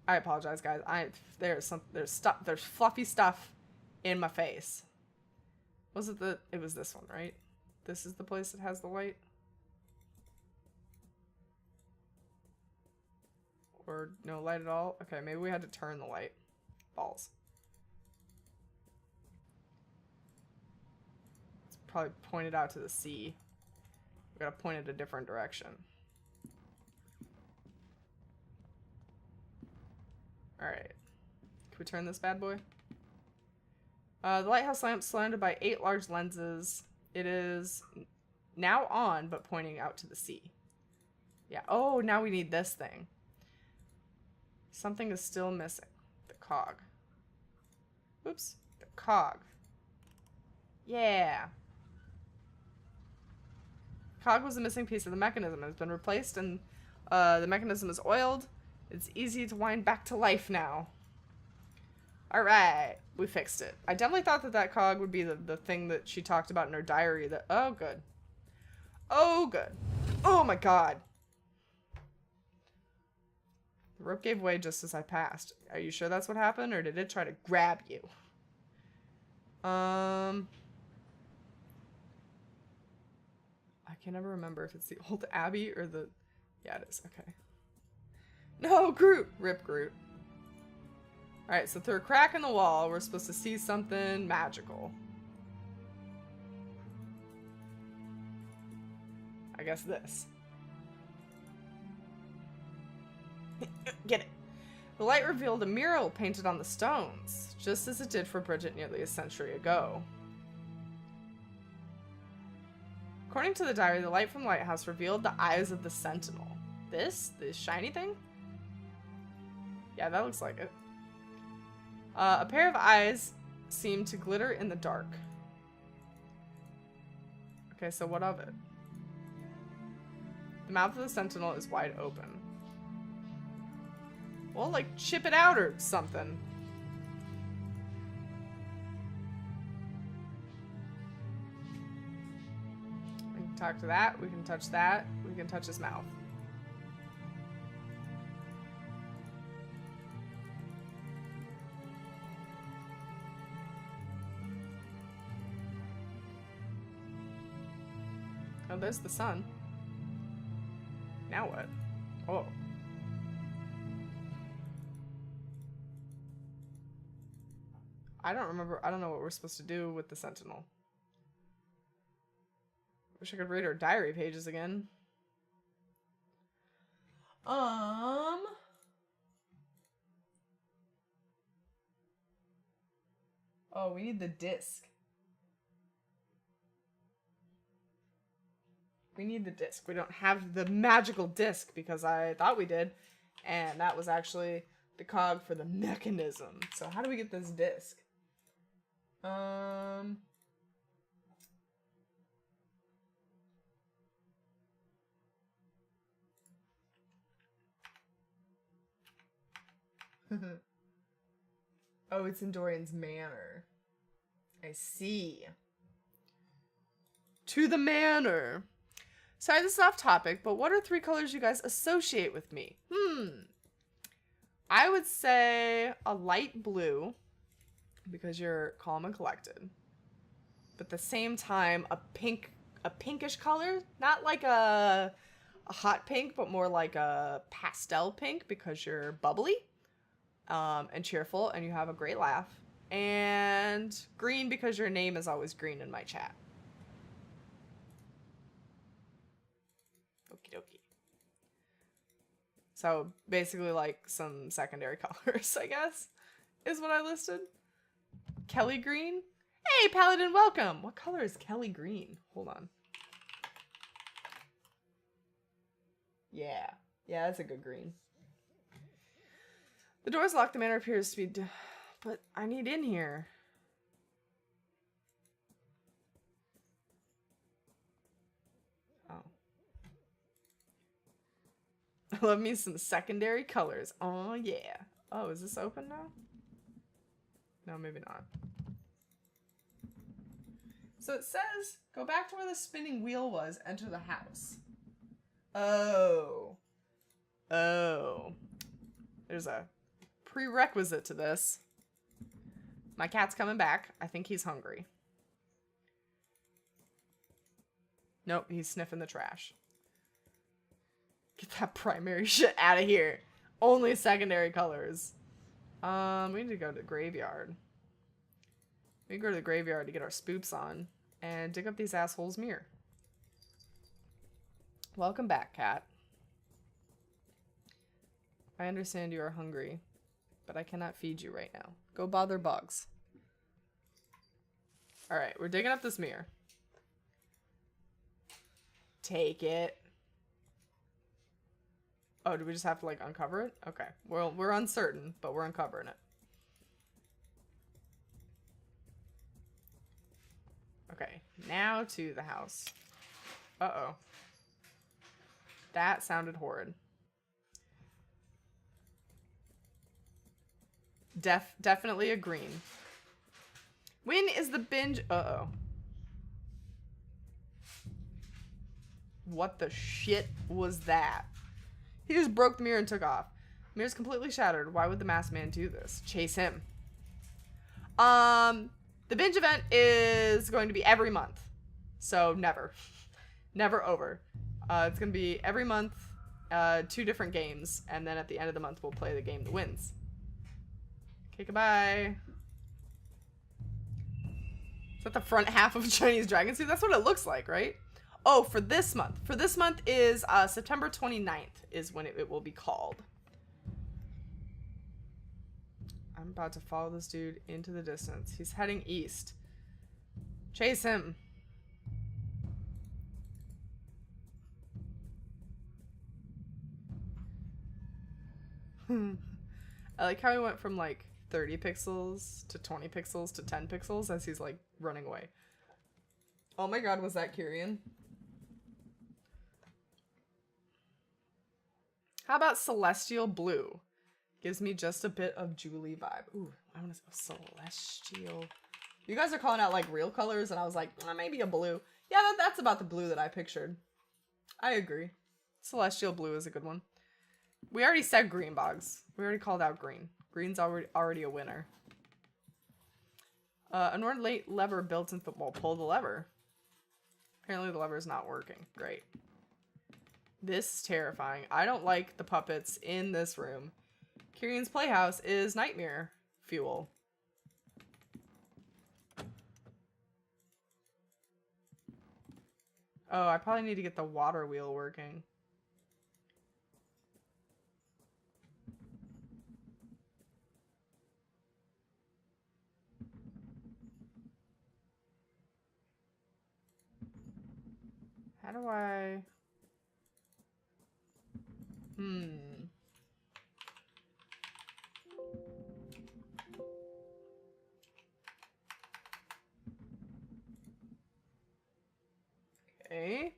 I apologize, guys. There's fluffy stuff in my face. It was this one, right? This is the place that has the light? Or no light at all? Okay, maybe we had to turn the light. Balls. It's probably pointed out to the sea. We gotta point it a different direction. Alright. Can we turn this bad boy? The lighthouse lamp surrounded by 8 large lenses. It is now on, but pointing out to the sea. Yeah. Oh, now we need this thing. Something is still missing. The cog. Oops. The cog. Yeah. Cog was a missing piece of the mechanism. It has been replaced and the mechanism is oiled. It's easy to wind back to life now. Alright. We fixed it. I definitely thought that cog would be the thing that she talked about in her diary. That oh, good. Oh, good. Oh, my God. The rope gave way just as I passed. Are you sure that's what happened, or did it try to grab you? can never remember if it's the old Abbey or the... Yeah, it is. Okay. No, Groot! Rip Groot. Alright, so through a crack in the wall, we're supposed to see something magical. I guess this. Get it. The light revealed a mural painted on the stones, just as it did for Bridget nearly a century ago. According to the diary, the light from the lighthouse revealed the eyes of the sentinel. This shiny thing? Yeah, that looks like it. A pair of eyes seemed to glitter in the dark. Okay, so what of it? The mouth of the sentinel is wide open. Well, like, chip it out or something. We can talk to that. We can touch that. We can touch his mouth. Oh, there's the sun. Now what? Oh. I don't know what we're supposed to do with the sentinel. Wish I could read our diary pages again. Oh, we need the disc. We need the disc. We don't have the magical disc because I thought we did. And that was actually the cog for the mechanism. So how do we get this disc? Oh, it's in Dorian's manor. I see. To the manor. Sorry, this is off topic, but what are 3 colors you guys associate with me? I would say a light blue, because you're calm and collected. But at the same time, a pinkish color. Not like a hot pink, but more like a pastel pink, because you're bubbly and cheerful, and you have a great laugh. And green, because your name is always green in my chat. Okie dokie. So basically like some secondary colors, I guess, is what I listed. Kelly green. Hey, Paladin, welcome. What color is Kelly green? Hold on. Yeah. Yeah, that's a good green. The door's locked. The manor appears to be... But I need in here. Oh. I love me some secondary colors. Oh, yeah. Oh, is this open now? No, maybe not. So it says, go back to where the spinning wheel was, enter the house. Oh. Oh. There's a prerequisite to this. My cat's coming back. I think he's hungry. Nope, he's sniffing the trash. Get that primary shit out of here. Only secondary colors. We need to go to the graveyard. We can go to the graveyard to get our spoops on. And dig up these assholes' mirror. Welcome back, cat. I understand you are hungry, but I cannot feed you right now. Go bother Boggs. Alright, we're digging up this mirror. Take it. Oh, do we just have to, like, uncover it? Okay. Well, we're uncertain, but we're uncovering it. Okay, now to the house. Uh-oh. That sounded horrid. Definitely a green. When is the binge? Uh-oh. What the shit was that? He just broke the mirror and took off. The mirror's completely shattered. Why would the masked man do this? Chase him. The binge event is going to be every month. So never. Never over. It's going to be every month, 2 different games, and then at the end of the month, we'll play the game that wins. Okay, goodbye. Is that the front half of Chinese Dragon Suit? That's what it looks like, right? Oh, for this month. For this month is September 29th is when it will be called. I'm about to follow this dude into the distance. He's heading east. Chase him. I like how he went from like 30 pixels to 20 pixels to 10 pixels as he's like running away. Oh my god, was that Kyrian? How about Celestial Blue? Gives me just a bit of Julie vibe. Ooh, I want to Celestial. You guys are calling out like real colors, and I was like, maybe a blue. Yeah, that's about the blue that I pictured. I agree. Celestial Blue is a good one. We already said green, Boggs. We already called out green. Green's already a winner. An ornate lever built in football. Pull the lever. Apparently the lever is not working. Great. This is terrifying. I don't like the puppets in this room. Kyrian's playhouse is nightmare fuel. Oh, I probably need to get the water wheel working. How do I... Okay.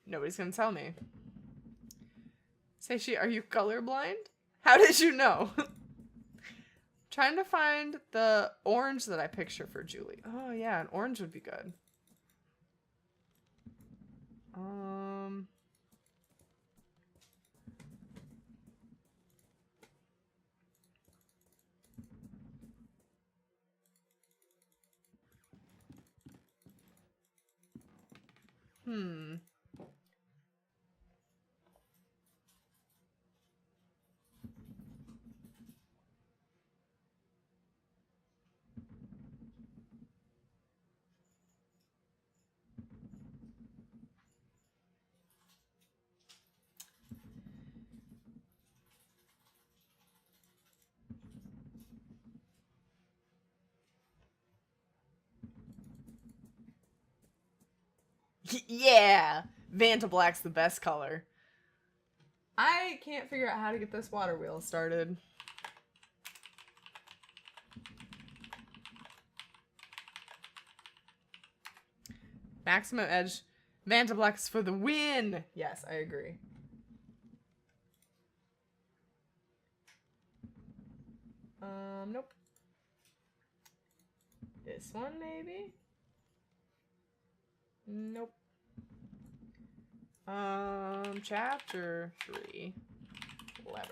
Nobody's gonna tell me. Seishi, are you colorblind? How did you know? Trying to find the orange that I picture for Julie. Oh yeah, an orange would be good. Yeah! Vanta Black's the best color. I can't figure out how to get this water wheel started. Maximum edge. Vanta Black's for the win! Yes, I agree. Nope. This one, maybe? Nope. Chapter 3. Lever.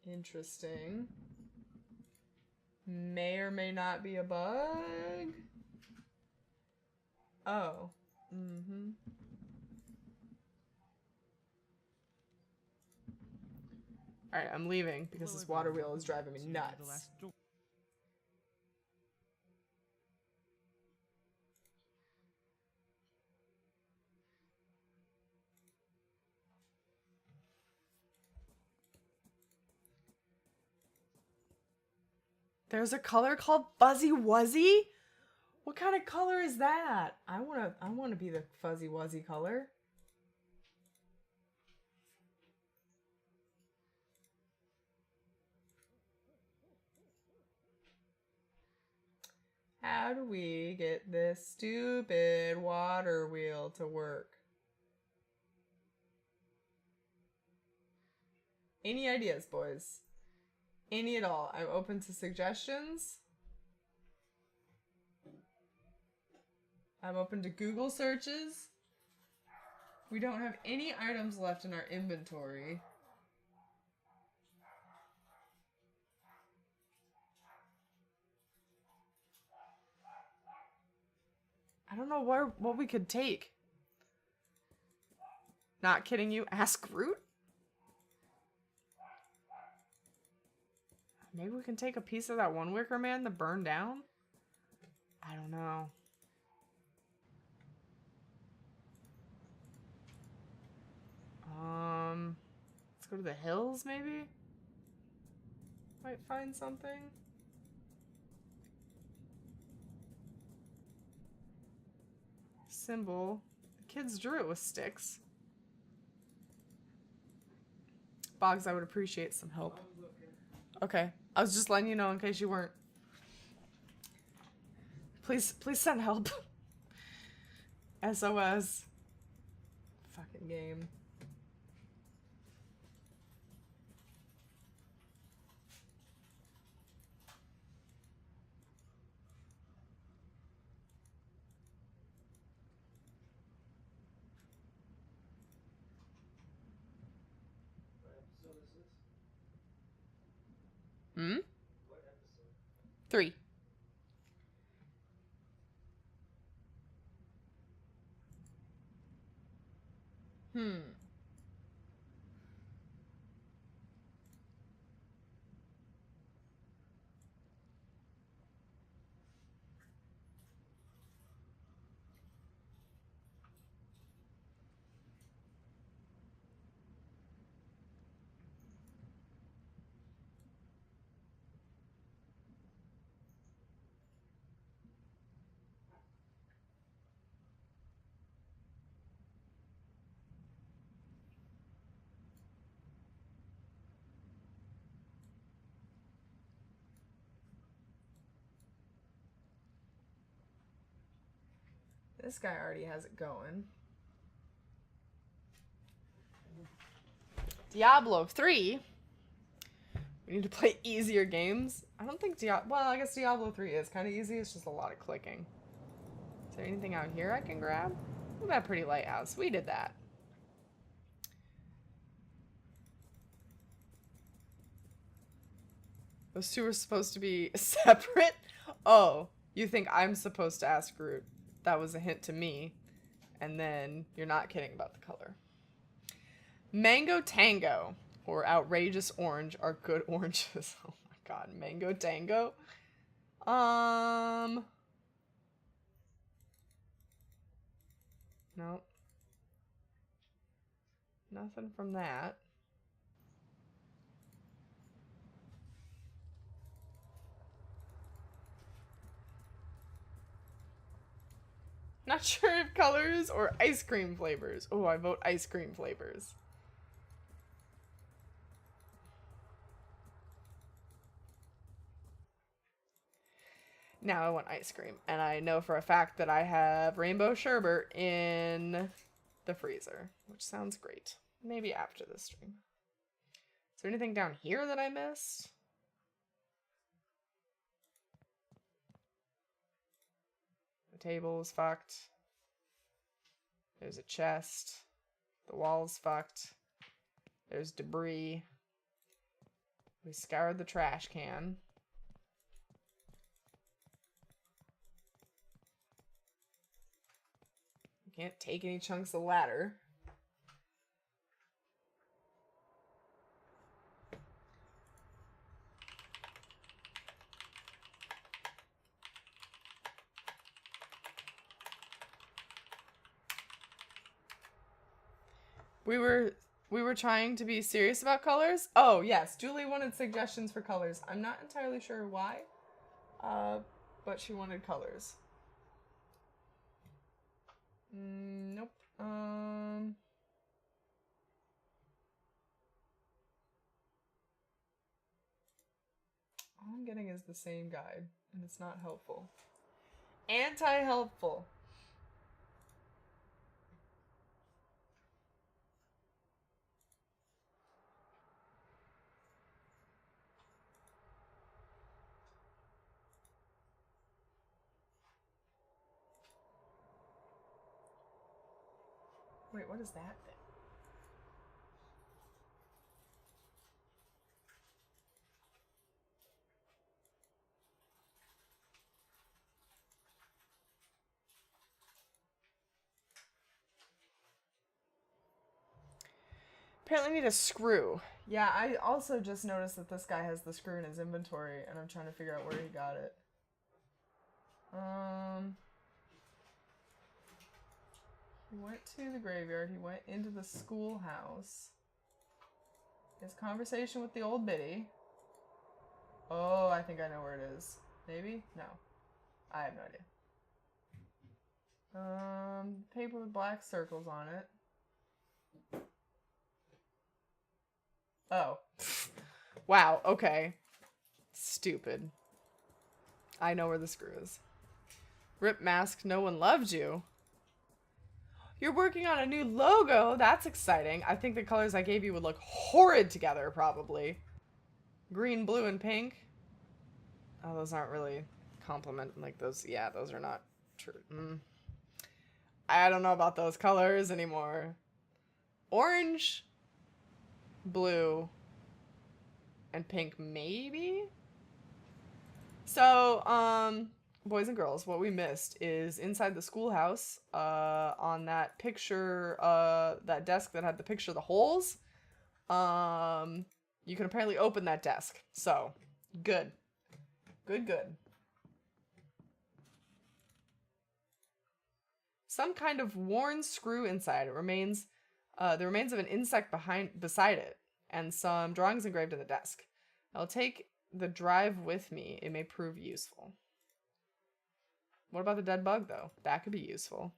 Interesting. May or may not be a bug. Oh. Alright, I'm leaving because this water wheel is driving me nuts. There's a color called Fuzzy Wuzzy? What kind of color is that? I wanna be the Fuzzy Wuzzy color. How do we get this stupid water wheel to work? Any ideas, boys? Any at all? I'm open to suggestions. I'm open to Google searches. We don't have any items left in our inventory. I don't know what we could take. Not kidding you. Ask Groot? Maybe we can take a piece of that one Wicker Man that burned down? I don't know. Let's go to the hills, maybe? Might find something. Symbol. The kids drew it with sticks. Boggs, I would appreciate some help. Okay. I was just letting you know in case you weren't. Please send help. SOS. Fucking game. Hmm? What episode? 3. This guy already has it going. Diablo 3. We need to play easier games. I don't think well, I guess Diablo 3 is kind of easy. It's just a lot of clicking. Is there anything out here I can grab? Look at that pretty lighthouse. We did that. Those two are supposed to be separate? Oh, you think I'm supposed to ask Groot? That was a hint to me. And then you're not kidding about the color. Mango Tango or Outrageous Orange are good oranges. Oh my god, Mango Tango? Nope. Nothing from that. Not sure if colors or ice cream flavors. Oh, I vote ice cream flavors. Now I want ice cream. And I know for a fact that I have rainbow sherbet in the freezer, which sounds great. Maybe after this stream. Is there anything down here that I missed? The table is fucked. There's a chest. The wall's fucked. There's debris. We scoured the trash can. Can't take any chunks of ladder. We were trying to be serious about colors. Oh, yes. Julie wanted suggestions for colors. I'm not entirely sure why. But she wanted colors. Nope. All I'm getting is the same guide, and it's not helpful. Anti-helpful. Wait, what is that thing? Apparently need a screw. Yeah, I also just noticed that this guy has the screw in his inventory, and I'm trying to figure out where he got it. He went to the graveyard. He went into the schoolhouse. His conversation with the old biddy. Oh, I think I know where it is. Maybe? No. I have no idea. Paper with black circles on it. Oh. Wow, okay. Stupid. I know where the screw is. Rip mask, no one loved you. You're working on a new logo. That's exciting. I think the colors I gave you would look horrid together, probably. Green, blue, and pink. Oh, those aren't really compliment. Like those, yeah, those are not true. I don't know about those colors anymore. Orange, blue, and pink, maybe? So, boys and girls, what we missed is inside the schoolhouse, on that picture, that desk that had the picture of the holes, you can apparently open that desk. So, good. Good, good. Some kind of worn screw inside. It remains, the remains of an insect beside it, and some drawings engraved in the desk. I'll take the drive with me. It may prove useful. What about the dead bug, though? That could be useful.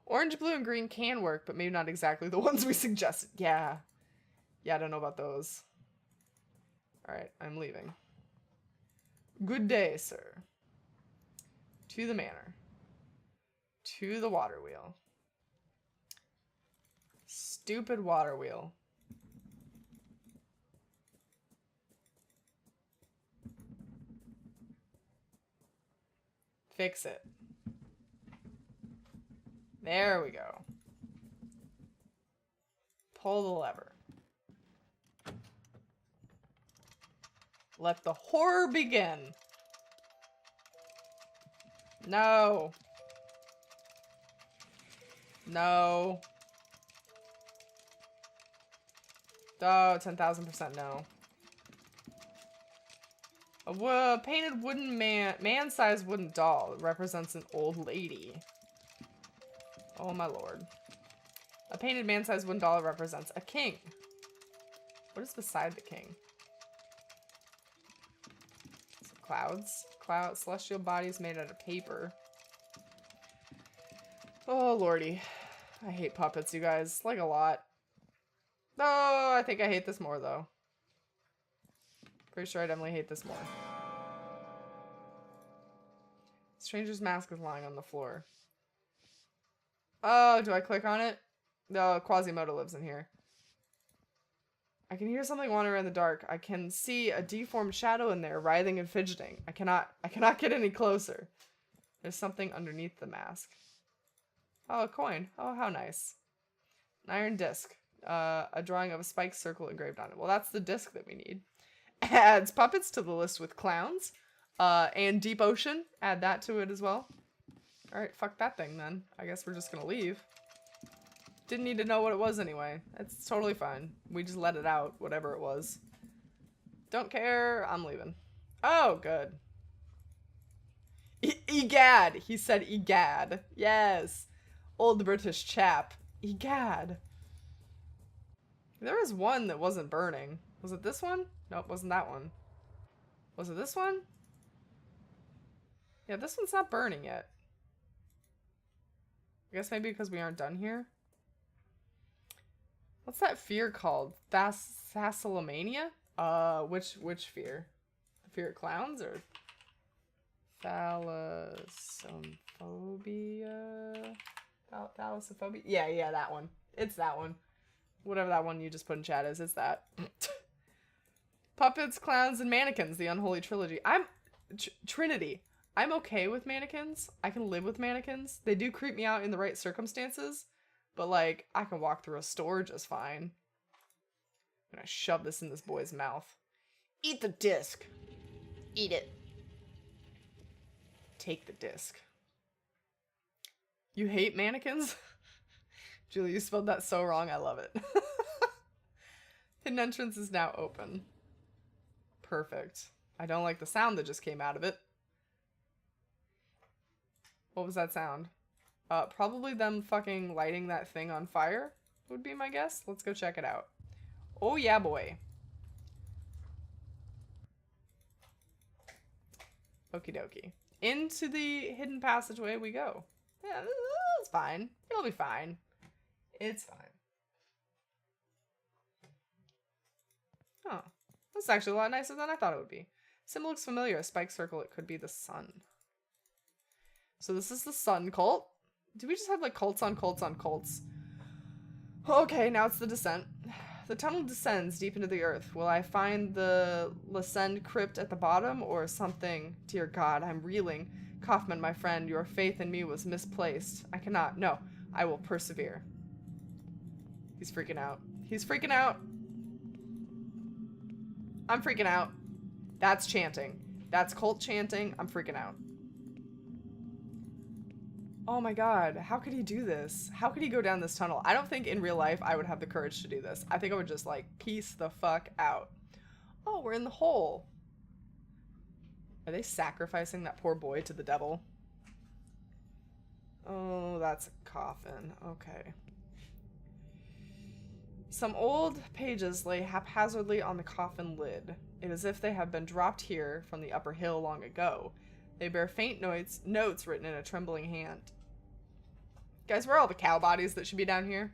Orange, blue, and green can work, but maybe not exactly the ones we suggested. Yeah. Yeah, I don't know about those. Alright, I'm leaving. Good day, sir. To the manor. To the water wheel. Stupid water wheel. Fix it. There we go. Pull the lever. Let the horror begin. No. No. Oh, 10,000% no. A painted wooden man-sized wooden doll that represents an old lady. Oh my lord. A painted man-sized wooden doll represents a king. What is beside the king? Some clouds. Celestial bodies made out of paper. Oh lordy. I hate puppets, you guys. Like a lot. Oh, I think I hate this more though. Pretty sure I definitely hate this more. Stranger's mask is lying on the floor. Oh, do I click on it? No, Quasimodo lives in here. I can hear something wandering in the dark. I can see a deformed shadow in there, writhing and fidgeting. I cannot get any closer. There's something underneath the mask. Oh, a coin. Oh, how nice. An iron disc. A drawing of a spiked circle engraved on it. Well, that's the disc that we need. Adds puppets to the list with clowns. And Deep Ocean. Add that to it as well. Alright, fuck that thing then. I guess we're just gonna leave. Didn't need to know what it was anyway. It's totally fine. We just let it out, whatever it was. Don't care. I'm leaving. Oh, good. Egad! He said egad. Yes. Old British chap. Egad. There was one that wasn't burning. Was it this one? Nope, wasn't that one. Was it this one? Yeah, this one's not burning yet. I guess maybe because we aren't done here. What's that fear called? Thassalomania? Which fear? The fear of clowns or thalassophobia? Thalassophobia? Yeah, that one. It's that one. Whatever that one you just put in chat is, it's that. Puppets, clowns, and mannequins, the unholy trilogy. Trinity. I'm okay with mannequins. I can live with mannequins. They do creep me out in the right circumstances. But, like, I can walk through a store just fine. I'm gonna shove this in this boy's mouth. Eat the disc. Eat it. Take the disc. You hate mannequins? Julie, you spelled that so wrong. I love it. Hidden entrance is now open. Perfect. I don't like the sound that just came out of it. What was that sound? Probably them fucking lighting that thing on fire would be my guess. Let's go check it out. Oh yeah, boy. Okie dokie. Into the hidden passageway we go. Yeah, it's fine. It'll be fine. It's fine. Oh, that's actually a lot nicer than I thought it would be. Symbol looks familiar. A spike circle. It could be the sun. So this is the sun cult. Do we just have like cults on cults on cults? Okay, now it's the descent. The tunnel descends deep into the earth. Will I find the Lescend crypt at the bottom or something? Dear God, I'm reeling. Kaufman, my friend, your faith in me was misplaced. I cannot. No, I will persevere. He's freaking out. He's freaking out. I'm freaking out. That's chanting. That's cult chanting. I'm freaking out. Oh my God, how could he do this? How could he go down this tunnel? I don't think in real life I would have the courage to do this. I think I would just like peace the fuck out. Oh, we're in the hole. Are they sacrificing that poor boy to the devil? Oh, that's a coffin. Okay. Some old pages lay haphazardly on the coffin lid. It is as if they have been dropped here from the upper hill long ago. They bear faint notes written in a trembling hand. Guys, where are all the cow bodies that should be down here?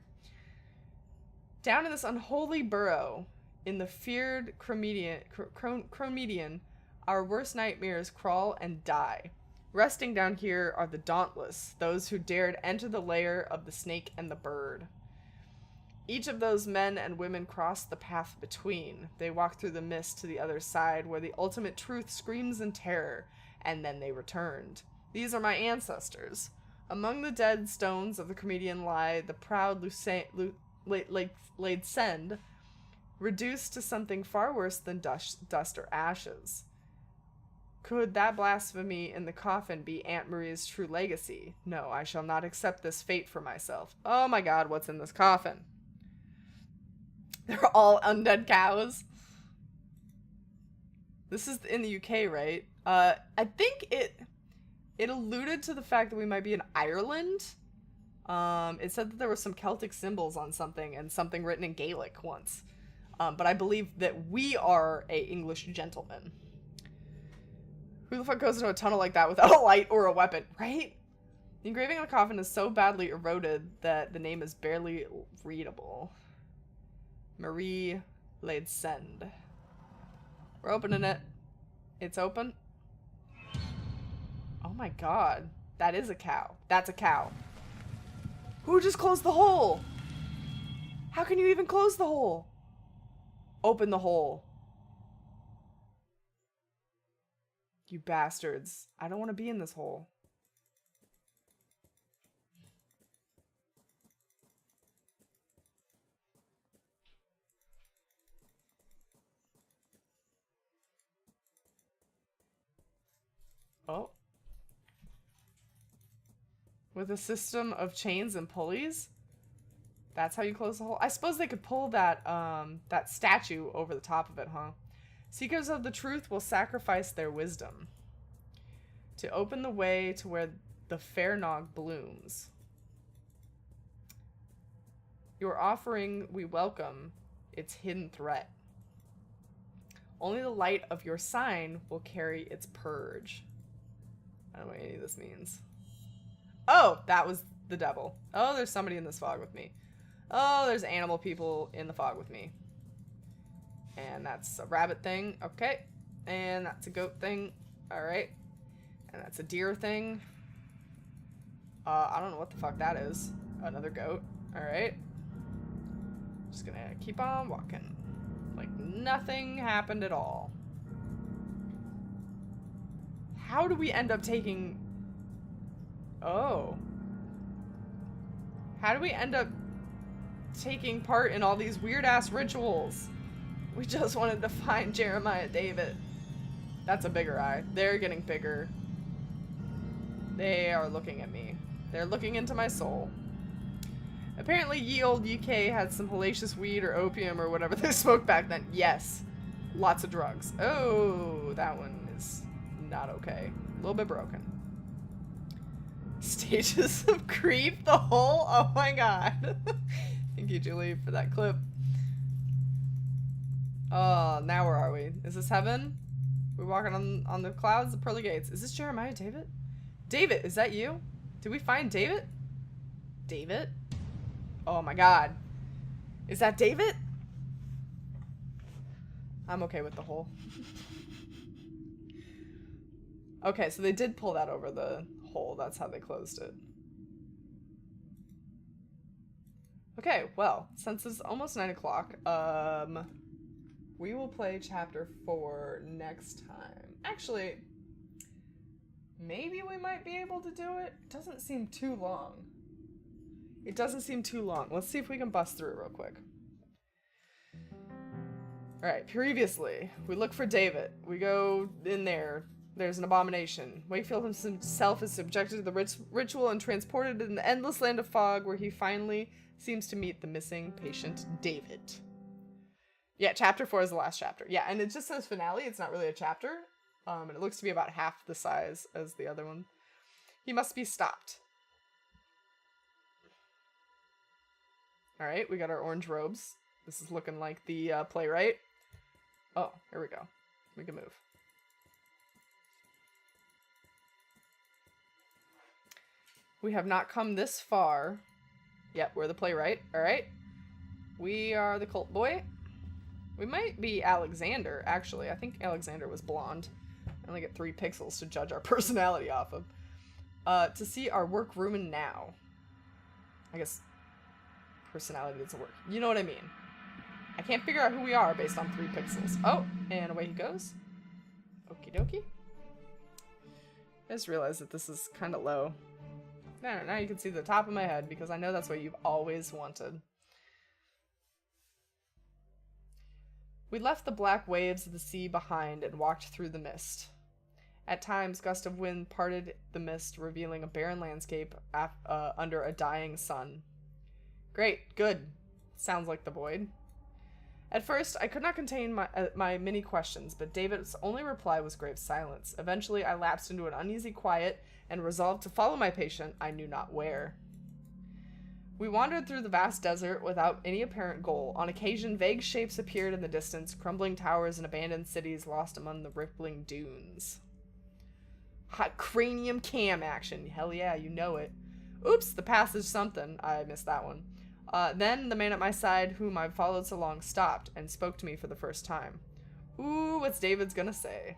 Down in this unholy burrow, in the feared Chromedian, our worst nightmares crawl and die. Resting down here are the dauntless, those who dared enter the lair of the snake and the bird. Each of those men and women crossed the path between. They walked through the mist to the other side, where the ultimate truth screams in terror, and then they returned. These are my ancestors. Among the dead stones of the comedian lie the proud laid send, reduced to something far worse than dust or ashes. Could that blasphemy in the coffin be Aunt Marie's true legacy? No, I shall not accept this fate for myself. Oh my God, what's in this coffin? They're all undead cows. This is in the UK, right? I think it alluded to the fact that we might be in Ireland. It said that there were some Celtic symbols on something and something written in Gaelic once. But I believe that we are a English gentleman. Who the fuck goes into a tunnel like that without a light or a weapon, right? The engraving on the coffin is so badly eroded that the name is barely readable. Marie laid send. We're opening it. It's open. Oh my God. That is a cow. That's a cow. Who just closed the hole? How can you even close the hole? Open the hole. You bastards. I don't want to be in this hole. Oh. With a system of chains and pulleys? That's how you close the hole? I suppose they could pull that, that statue over the top of it, huh? Seekers of the truth will sacrifice their wisdom to open the way to where the fair nog blooms. Your offering we welcome, its hidden threat. Only the light of your sign will carry its purge. I don't know what any of this means. Oh, that was the devil. Oh, there's somebody in this fog with me. Oh, there's animal people in the fog with me. And that's a rabbit thing. Okay. And that's a goat thing. Alright. And that's a deer thing. I don't know what the fuck that is. Another goat. Alright. Just gonna keep on walking. Like nothing happened at all. How do we end up taking... Oh. How do we end up taking part in all these weird-ass rituals? We just wanted to find Jeremiah Devitt. That's a bigger eye. They're getting bigger. They are looking at me. They're looking into my soul. Apparently, ye old UK had some hellacious weed or opium or whatever they smoked back then. Yes. Lots of drugs. Oh, that one is not okay. A little bit broken. Stages of creep, the hole. Oh my god. Thank you, Julie, for that clip. Oh, now where are we? Is this heaven? We're walking on the clouds, the pearly gates. Is this Jeremiah Devitt? Devitt, is that you? Did we find Devitt? Devitt? Oh my god. Is that Devitt? I'm okay with the hole. Okay, so they did pull that over the hole. That's how they closed it. Okay, well, since it's almost 9 o'clock, we will play chapter 4 next time. Actually, maybe we might be able to do it. It doesn't seem too long. It doesn't seem too long. Let's see if we can bust through real quick. Alright, previously, we look for Devitt. We go in there. There's an abomination. Wakefield himself is subjected to the ritual and transported in the endless land of fog where he finally seems to meet the missing patient, Devitt. Yeah, chapter 4 is the last chapter. Yeah, and it just says finale. It's not really a chapter. And it looks to be about half the size as the other one. He must be stopped. Alright, we got our orange robes. This is looking like the playwright. Oh, here we go. We can move. We have not come this far. Yep, we're the playwright. Alright. We are the cult boy. We might be Alexander, actually. I think Alexander was blonde. I only get 3 pixels to judge our personality off of. To see our workroom now. I guess personality doesn't work. You know what I mean. I can't figure out who we are based on 3 pixels. Oh, and away he goes. Okie dokie. I just realized that this is kind of low. Now you can see the top of my head because I know that's what you've always wanted. We left the black waves of the sea behind and walked through the mist. At times, gusts of wind parted the mist, revealing a barren landscape under a dying sun. Great, good. Sounds like the void. At first, I could not contain my many questions, but David's only reply was grave silence. Eventually, I lapsed into an uneasy quiet and resolved to follow my patient, I knew not where. We wandered through the vast desert without any apparent goal. On occasion, vague shapes appeared in the distance, crumbling towers and abandoned cities lost among the rippling dunes. Hot cranium cam action. Hell yeah, you know it. Oops, the passage something. I missed that one. Then the man at my side, whom I've followed so long, stopped and spoke to me for the first time. Ooh, what's David's gonna say?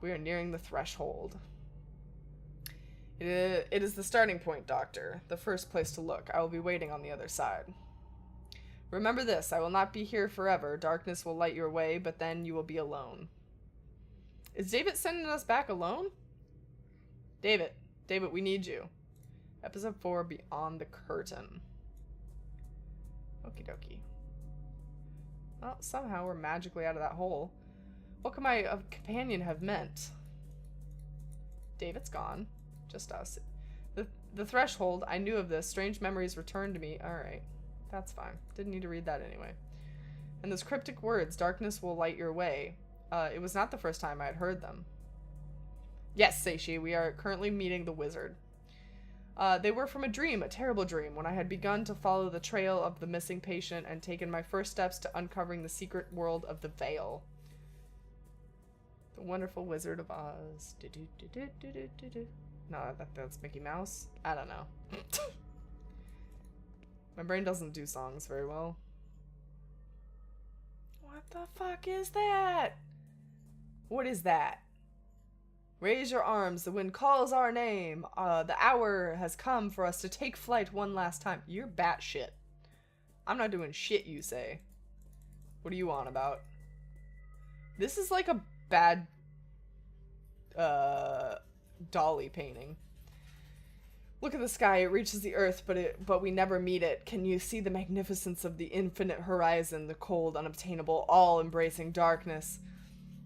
We are nearing the threshold. It is the starting point, Doctor. The first place to look. I will be waiting on the other side. Remember this, I will not be here forever. Darkness will light your way, but then you will be alone. Is Devitt sending us back alone? Devitt, we need you. Episode 4, Beyond the Curtain. Okie dokie. Well, somehow we're magically out of that hole. What could my companion have meant? David's gone. Just us. The threshold, I knew of this. Strange memories returned to me. Alright. That's fine. Didn't need to read that anyway. And those cryptic words, darkness will light your way. It was not the first time I had heard them. Yes, Seishi, we are currently meeting the wizard. They were from a dream, a terrible dream, when I had begun to follow the trail of the missing patient and taken my first steps to uncovering the secret world of the Veil. The Wonderful Wizard of Oz. No, that's Mickey Mouse? I don't know. My brain doesn't do songs very well. What the fuck is that? What is that? Raise your arms, the wind calls our name. The hour has come for us to take flight one last time. You're batshit. I'm not doing shit, you say. What are you on about? This is like a bad, Dolly painting. Look at the sky. It reaches the earth, but we never meet it. Can you see the magnificence of the infinite horizon, the cold, unobtainable, all-embracing darkness?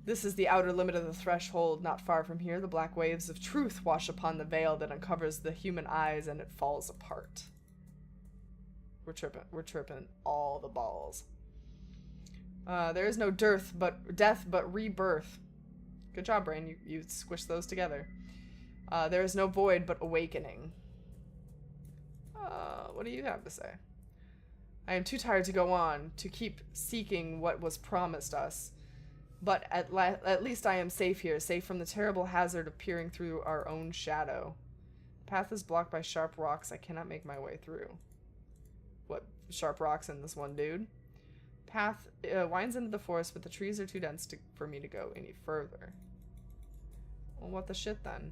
This is the outer limit of the threshold. Not far from here, the black waves of truth wash upon the veil that uncovers the human eyes, and it falls apart. We're tripping all the balls. There is no death but rebirth. Good job, brain. You squished those together. There is no void but awakening. What do you have to say? I am too tired to go on, to keep seeking what was promised us. But at least I am safe here, safe from the terrible hazard of peering through our own shadow. The path is blocked by sharp rocks. I cannot make my way through. What sharp rocks in this one, dude? Path winds into the forest, but the trees are too dense for me to go any further. Well, what the shit then?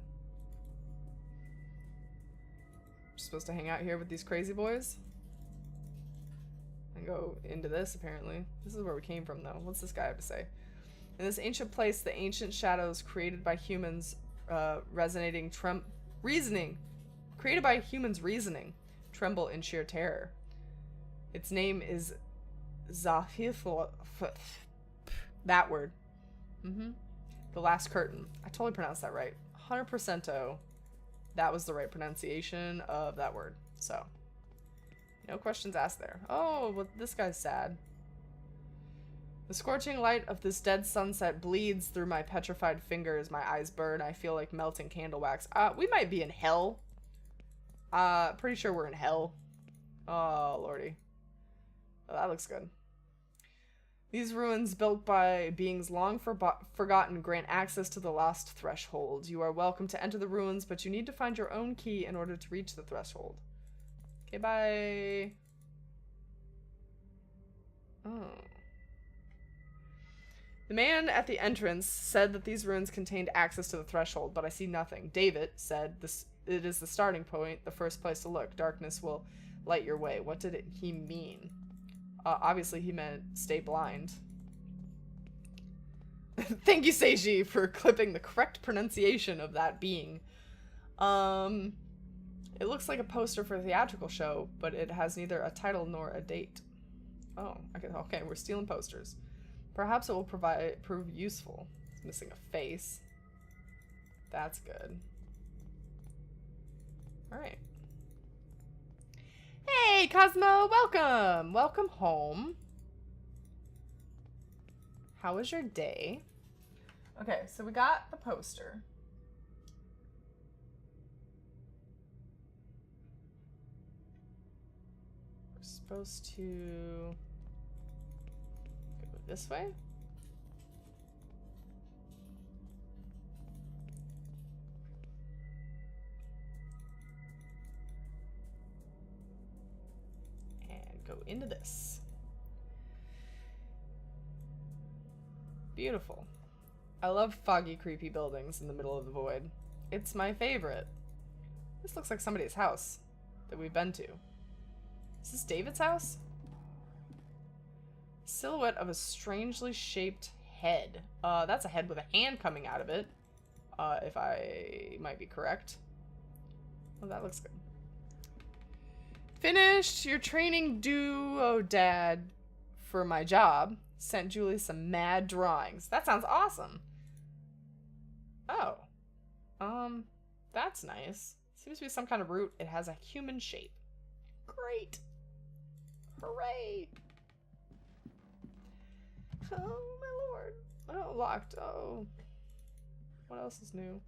I'm supposed to hang out here with these crazy boys? And go into this, apparently. This is where we came from, though. What's this guy have to say? In this ancient place, the ancient shadows created by humans tremble in sheer terror. Its name is Zahithla. That word. The last curtain. I totally pronounced that right. 100%. That was the right pronunciation of that word. So, no questions asked there. Oh, well, this guy's sad. The scorching light of this dead sunset bleeds through my petrified fingers. My eyes burn. I feel like melting candle wax. We might be in hell. Pretty sure we're in hell. Oh, lordy. Oh, that looks good. These ruins, built by beings long forgotten, grant access to the lost threshold. You are welcome to enter the ruins, but you need to find your own key in order to reach the threshold. Okay, bye. Oh. The man at the entrance said that these ruins contained access to the threshold, but I see nothing. Devitt said it is the starting point, the first place to look. Darkness will light your way. What did he mean? Obviously he meant stay blind. Thank you, Seiji, for clipping the correct pronunciation of that being. It looks like a poster for a theatrical show, but it has neither a title nor a date. Oh, okay, we're stealing posters. Perhaps it will prove useful. It's missing a face. That's good. Alright. Hey, Cosmo! Welcome! Welcome home. How was your day? Okay, so we got the poster. We're supposed to go this way. Go into this. Beautiful. I love foggy, creepy buildings in the middle of the void. It's my favorite. This looks like somebody's house that we've been to. Is this David's house? Silhouette of a strangely shaped head. That's a head with a hand coming out of it. If I might be correct. Oh, that looks good. Finished your training duodad for my job. Sent Julie some mad drawings. That sounds awesome. Oh. That's nice. Seems to be some kind of root. It has a human shape. Great. Hooray. Oh, my lord. Oh, locked. Oh. What else is new?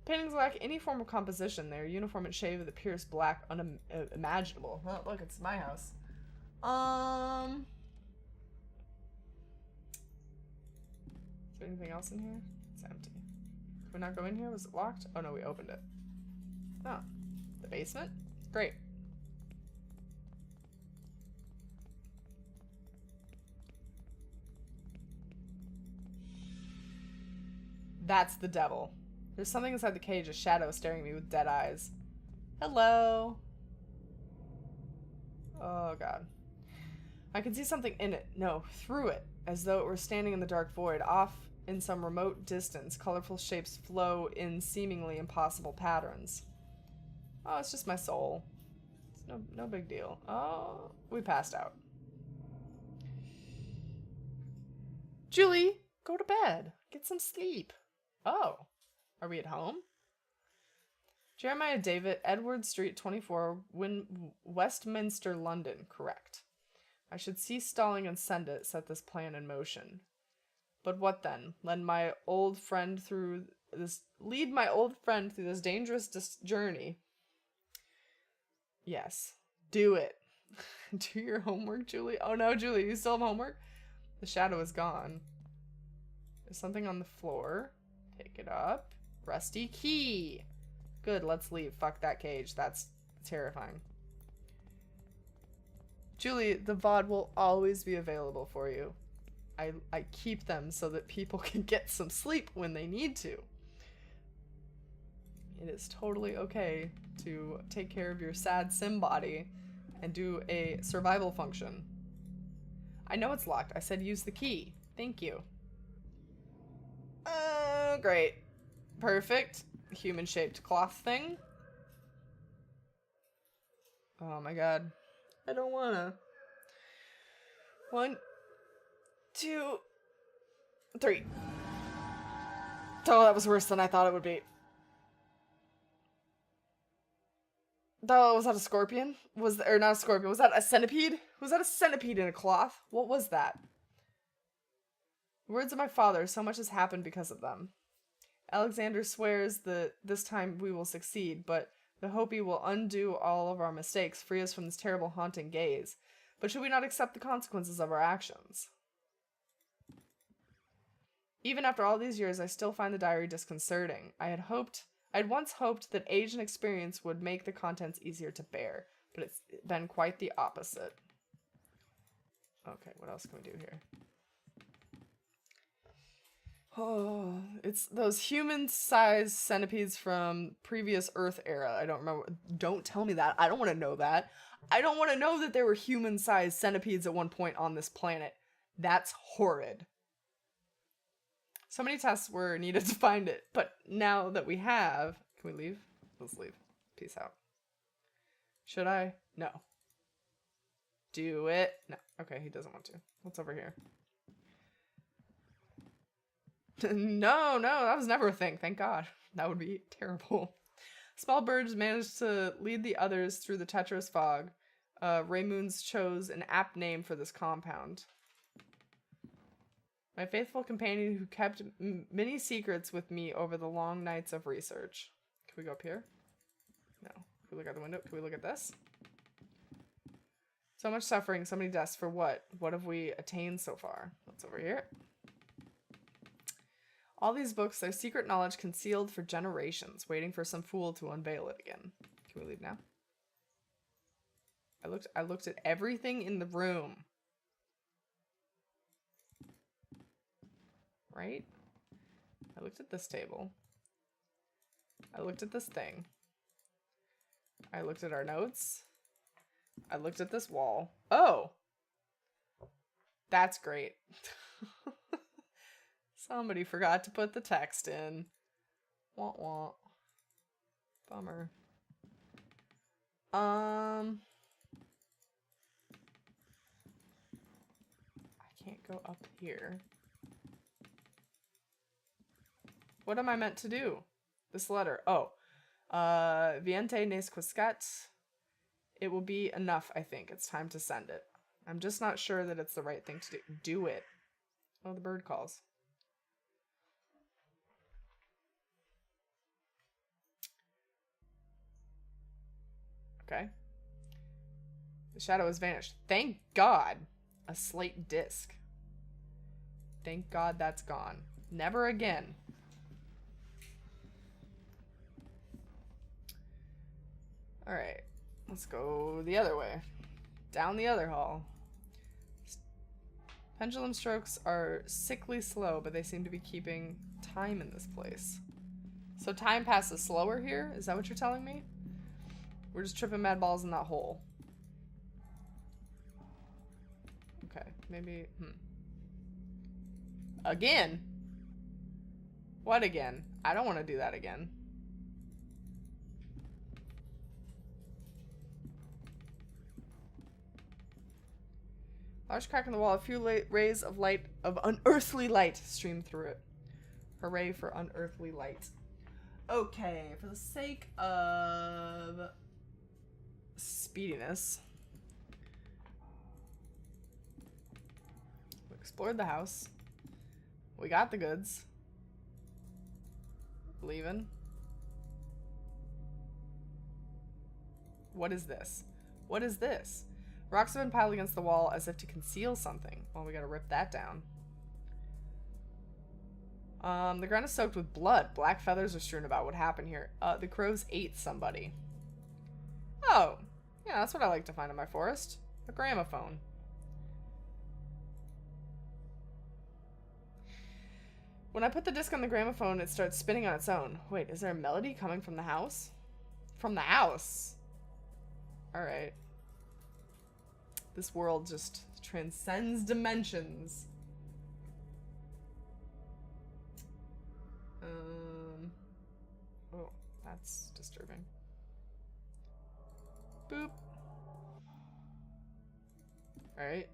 Paintings lack any form of composition. They are uniform and shade with a pierced black unimaginable. Oh, look, it's my house. Is there anything else in here? It's empty. Did we not go in here? Was it locked? Oh no, we opened it. Oh. The basement? Great. That's the devil. There's something inside the cage, a shadow staring at me with dead eyes. Hello. Oh, God. I can see something in it. No, through it. As though it were standing in the dark void. Off in some remote distance, colorful shapes flow in seemingly impossible patterns. Oh, it's just my soul. It's no big deal. Oh, we passed out. Julie, go to bed. Get some sleep. Oh, are we at home? Jeremiah Devitt, Edward Street, 24, Westminster, London. Correct. I should cease stalling and send it, set this plan in motion. But what then? Lead my old friend through this dangerous journey. Yes. Do it. Do your homework, Julie. Oh no, Julie, you still have homework? The shadow is gone. There's something on the floor. Pick it up. Rusty key. Good, let's leave. Fuck that cage. That's terrifying. Julie, the VOD will always be available for you. I keep them so that people can get some sleep when they need to. It is totally okay to take care of your sad sim body and do a survival function. I know it's locked. I said use the key. Thank you. Great. Perfect. Human-shaped cloth thing. Oh my god. I don't wanna. 1, 2, 3. Oh, that was worse than I thought it would be. Oh, was that a scorpion? Or not a scorpion. Was that a centipede? Was that a centipede in a cloth? What was that? Words of my father, so much has happened because of them. Alexander swears that this time we will succeed, but the hope he will undo all of our mistakes, free us from this terrible haunting gaze. But should we not accept the consequences of our actions? Even after all these years, I still find the diary disconcerting. I'd once hoped that age and experience would make the contents easier to bear, but it's been quite the opposite. Okay, what else can we do here? Oh, it's those human-sized centipedes from previous Earth era. I don't remember. Don't tell me that. I don't want to know that. I don't want to know that there were human-sized centipedes at one point on this planet. That's horrid. So many tests were needed to find it, but now that we have... Can we leave? Let's leave. Peace out. Should I? No. Do it. No. Okay, he doesn't want to. What's over here? No, that was never a thing. Thank God. That would be terrible. Small birds managed to lead the others through the treacherous fog. Raymoon's chose an apt name for this compound. My faithful companion who kept many secrets with me over the long nights of research. Can we go up here? No. Can we look out the window? Can we look at this? So much suffering, so many deaths for what? What have we attained so far? What's over here? All these books, their secret knowledge concealed for generations, waiting for some fool to unveil it again. Can we leave now? I looked at everything in the room. Right? I looked at this table. I looked at this thing. I looked at our notes. I looked at this wall. Oh! That's great. Somebody forgot to put the text in. Wah wah. Bummer. I can't go up here. What am I meant to do? This letter. Oh. Viente nes quiscat. It will be enough, I think. It's time to send it. I'm just not sure that it's the right thing to do. Do it. Oh, the bird calls. Okay. The shadow has vanished. Thank God. A slate disc. Thank God that's gone. Never again. Alright. Let's go the other way. Down the other hall. Pendulum strokes are sickly slow, but they seem to be keeping time in this place. So time passes slower here? Is that what you're telling me? We're just tripping mad balls in that hole. Okay, maybe... Again? What again? I don't want to do that again. Large crack in the wall. A few rays of light, of unearthly light, stream through it. Hooray for unearthly light. Okay, for the sake of speediness, we explored the house. We got the goods. Leaving. What is this? What is this? Rocks have been piled against the wall as if to conceal something. Well, we gotta rip that down. The ground is soaked with blood. Black feathers are strewn about. What happened here? The crows ate somebody. Oh. Yeah, that's what I like to find in my forest. A gramophone. When I put the disc on the gramophone, it starts spinning on its own. Wait, is there a melody coming from the house? From the house? Alright. This world just transcends dimensions. Oh, that's disturbing. Boop. Alright.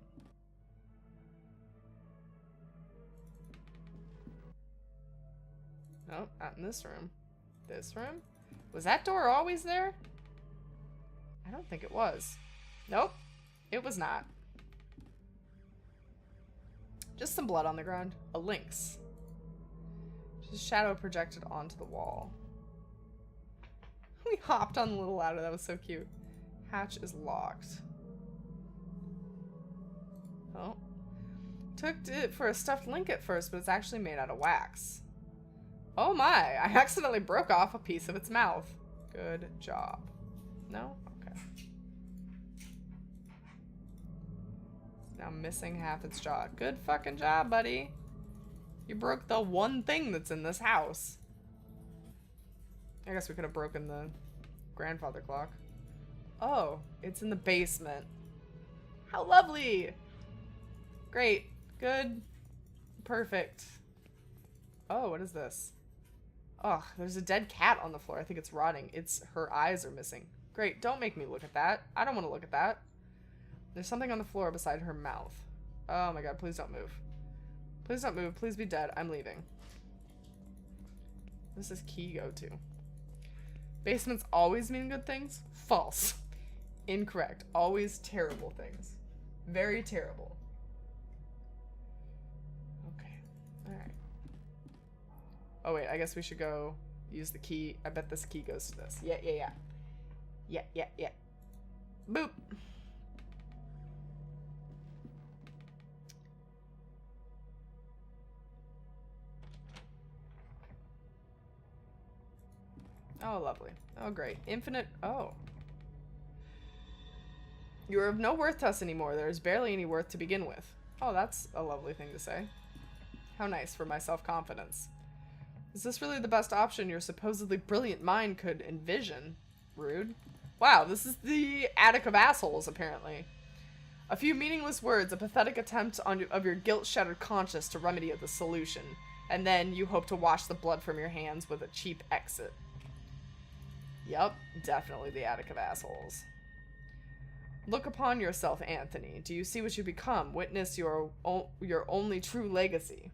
Nope, not in this room. This room? Was that door always there? I don't think it was. Nope, it was not. Just some blood on the ground. A lynx. Just shadow projected onto the wall. We hopped on the little ladder. That was so cute. Hatch is locked. Oh. Took it for a stuffed link at first, but it's actually made out of wax. Oh my! I accidentally broke off a piece of its mouth. Good job. No? Okay. Now missing half its jaw. Good fucking job, buddy. You broke the one thing that's in this house. I guess we could have broken the grandfather clock. Oh, it's in the basement. How lovely! Great. Good. Perfect. Oh, what is this? Oh, there's a dead cat on the floor. I think it's rotting. Her eyes are missing. Great. Don't make me look at that. I don't want to look at that. There's something on the floor beside her mouth. Oh my god, please don't move. Please don't move. Please be dead. I'm leaving. What does this key go to? Basements always mean good things? False. Incorrect. Always terrible things. Very terrible. Okay. Alright. Oh wait, I guess we should go use the key. I bet this key goes to this. Yeah. Yeah. Boop. Oh, lovely. Oh, great. Infinite. Oh. You are of no worth to us anymore. There is barely any worth to begin with. Oh, that's a lovely thing to say. How nice for my self-confidence. Is this really the best option your supposedly brilliant mind could envision? Rude. Wow, this is the attic of assholes, apparently. A few meaningless words, a pathetic attempt of your guilt-shattered conscience to remedy the solution. And then you hope to wash the blood from your hands with a cheap exit. Yup, definitely the attic of assholes. Look upon yourself, Anthony. Do you see what you become? Witness your only true legacy.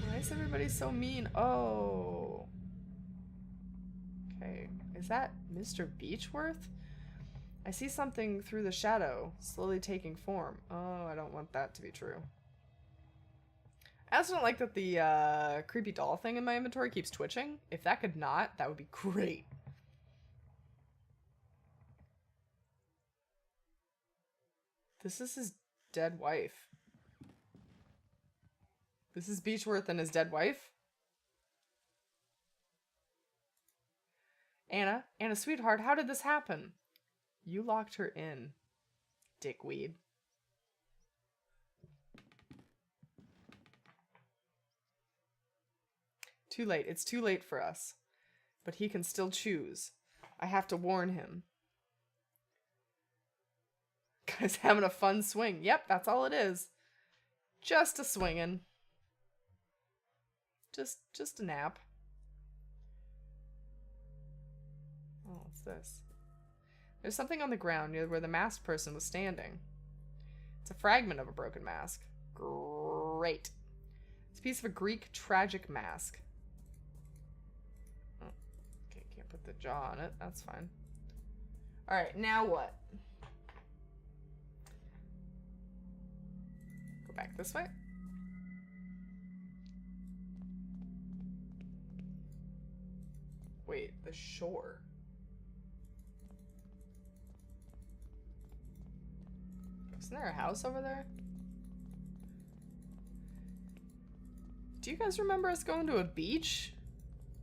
Why is everybody so mean? Oh. Okay. Is that Mr. Beechworth? I see something through the shadow, slowly taking form. Oh, I don't want that to be true. I also don't like that the creepy doll thing in my inventory keeps twitching. If that could not, that would be great. This is his dead wife. This is Beechworth and his dead wife? Anna, sweetheart, how did this happen? You locked her in, dickweed. Too late. It's too late for us. But he can still choose. I have to warn him. Guys having a fun swing. Yep, that's all it is. Just a swinging. Just a nap. Oh, what's this? There's something on the ground near where the masked person was standing. It's a fragment of a broken mask. Great. It's a piece of a Greek tragic mask. Oh, okay, can't put the jaw on it. That's fine. Alright, now what? Go back this way. Wait, the shore. Isn't there a house over there? Do you guys remember us going to a beach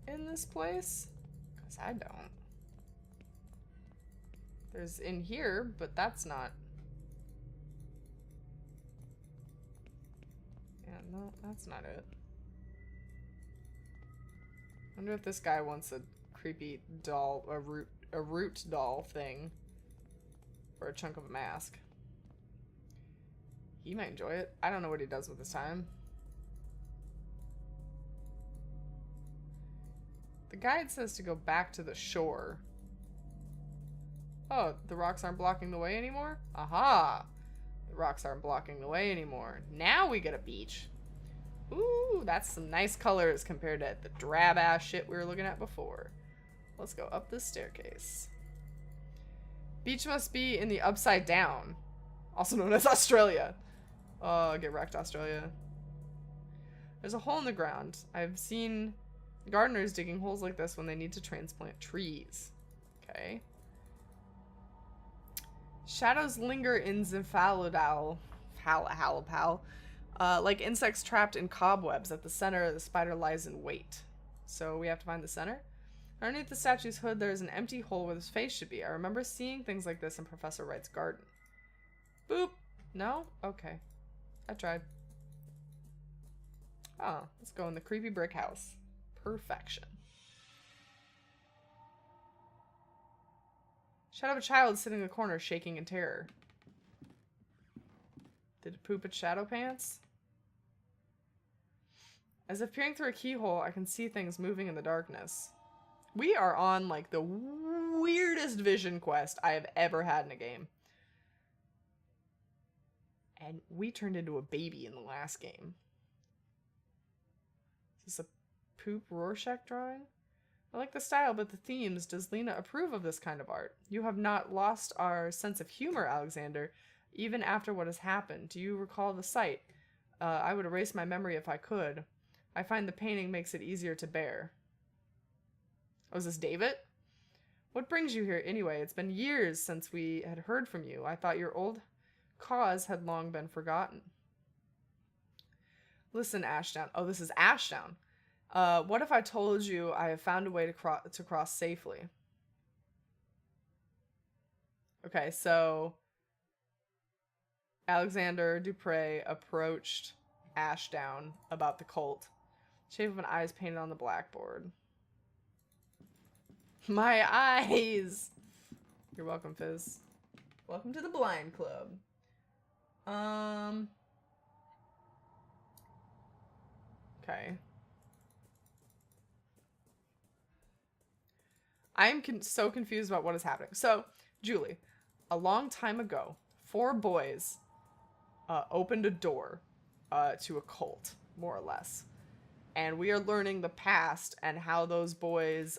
in this place? Because I don't. There's in here, but that's not. Yeah, no, that's not it. I wonder if this guy wants a creepy doll, a root doll thing. Or a chunk of a mask. He might enjoy it. I don't know what he does with his time. The guide says to go back to the shore. Oh, the rocks aren't blocking the way anymore? Aha! The rocks aren't blocking the way anymore. Now we get a beach. Ooh, that's some nice colors compared to the drab-ass shit we were looking at before. Let's go up this staircase. Beach must be in the upside down. Also known as Australia. Oh, get wrecked, Australia. There's a hole in the ground. I've seen gardeners digging holes like this when they need to transplant trees. Okay. Shadows linger in Zinfaludal, like insects trapped in cobwebs. At the center, the spider lies in wait. So we have to find the center. Underneath the statue's hood, there is an empty hole where his face should be. I remember seeing things like this in Professor Wright's garden. Boop. No? Okay. I tried. Oh, let's go in the creepy brick house. Perfection. Shadow of a child sitting in the corner, shaking in terror. Did it poop its shadow pants? As if peering through a keyhole, I can see things moving in the darkness. We are on, like, the weirdest vision quest I have ever had in a game. And we turned into a baby in the last game. Is this a poop Rorschach drawing? I like the style, but the themes. Does Lena approve of this kind of art? You have not lost our sense of humor, Alexander, even after what has happened. Do you recall the sight? I would erase my memory if I could. I find the painting makes it easier to bear. Oh, is this Devitt? What brings you here anyway? It's been years since we had heard from you. I thought your old cause had long been forgotten. Listen, Ashdown. Oh, this is Ashdown. What if I told you I have found a way to cross safely? Okay, so Alexander Dupre approached Ashdown about the cult. Shape of an eye is painted on the blackboard. My eyes! You're welcome, Fizz. Welcome to the Blind Club. Okay. I'm so confused about what is happening. So, Julie, a long time ago, 4 boys opened a door to a cult, more or less. And we are learning the past and how those boys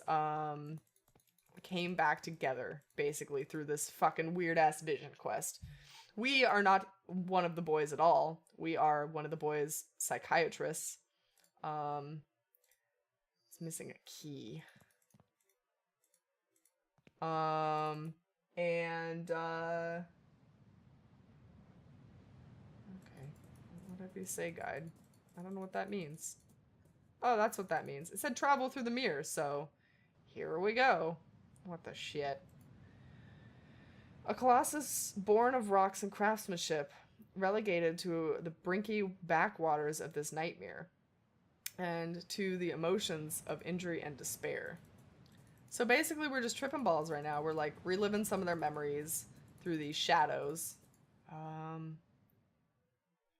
came back together, basically, through this fucking weird-ass vision quest. We are not one of the boys at all. We are one of the boys' psychiatrists. It's missing a key. Okay. What did he say, guide? I don't know what that means. Oh, that's what that means. It said travel through the mirror, so here we go. What the shit? A colossus born of rocks and craftsmanship, relegated to the brinky backwaters of this nightmare, and to the emotions of injury and despair. So basically we're just tripping balls right now. We're like reliving some of their memories through these shadows.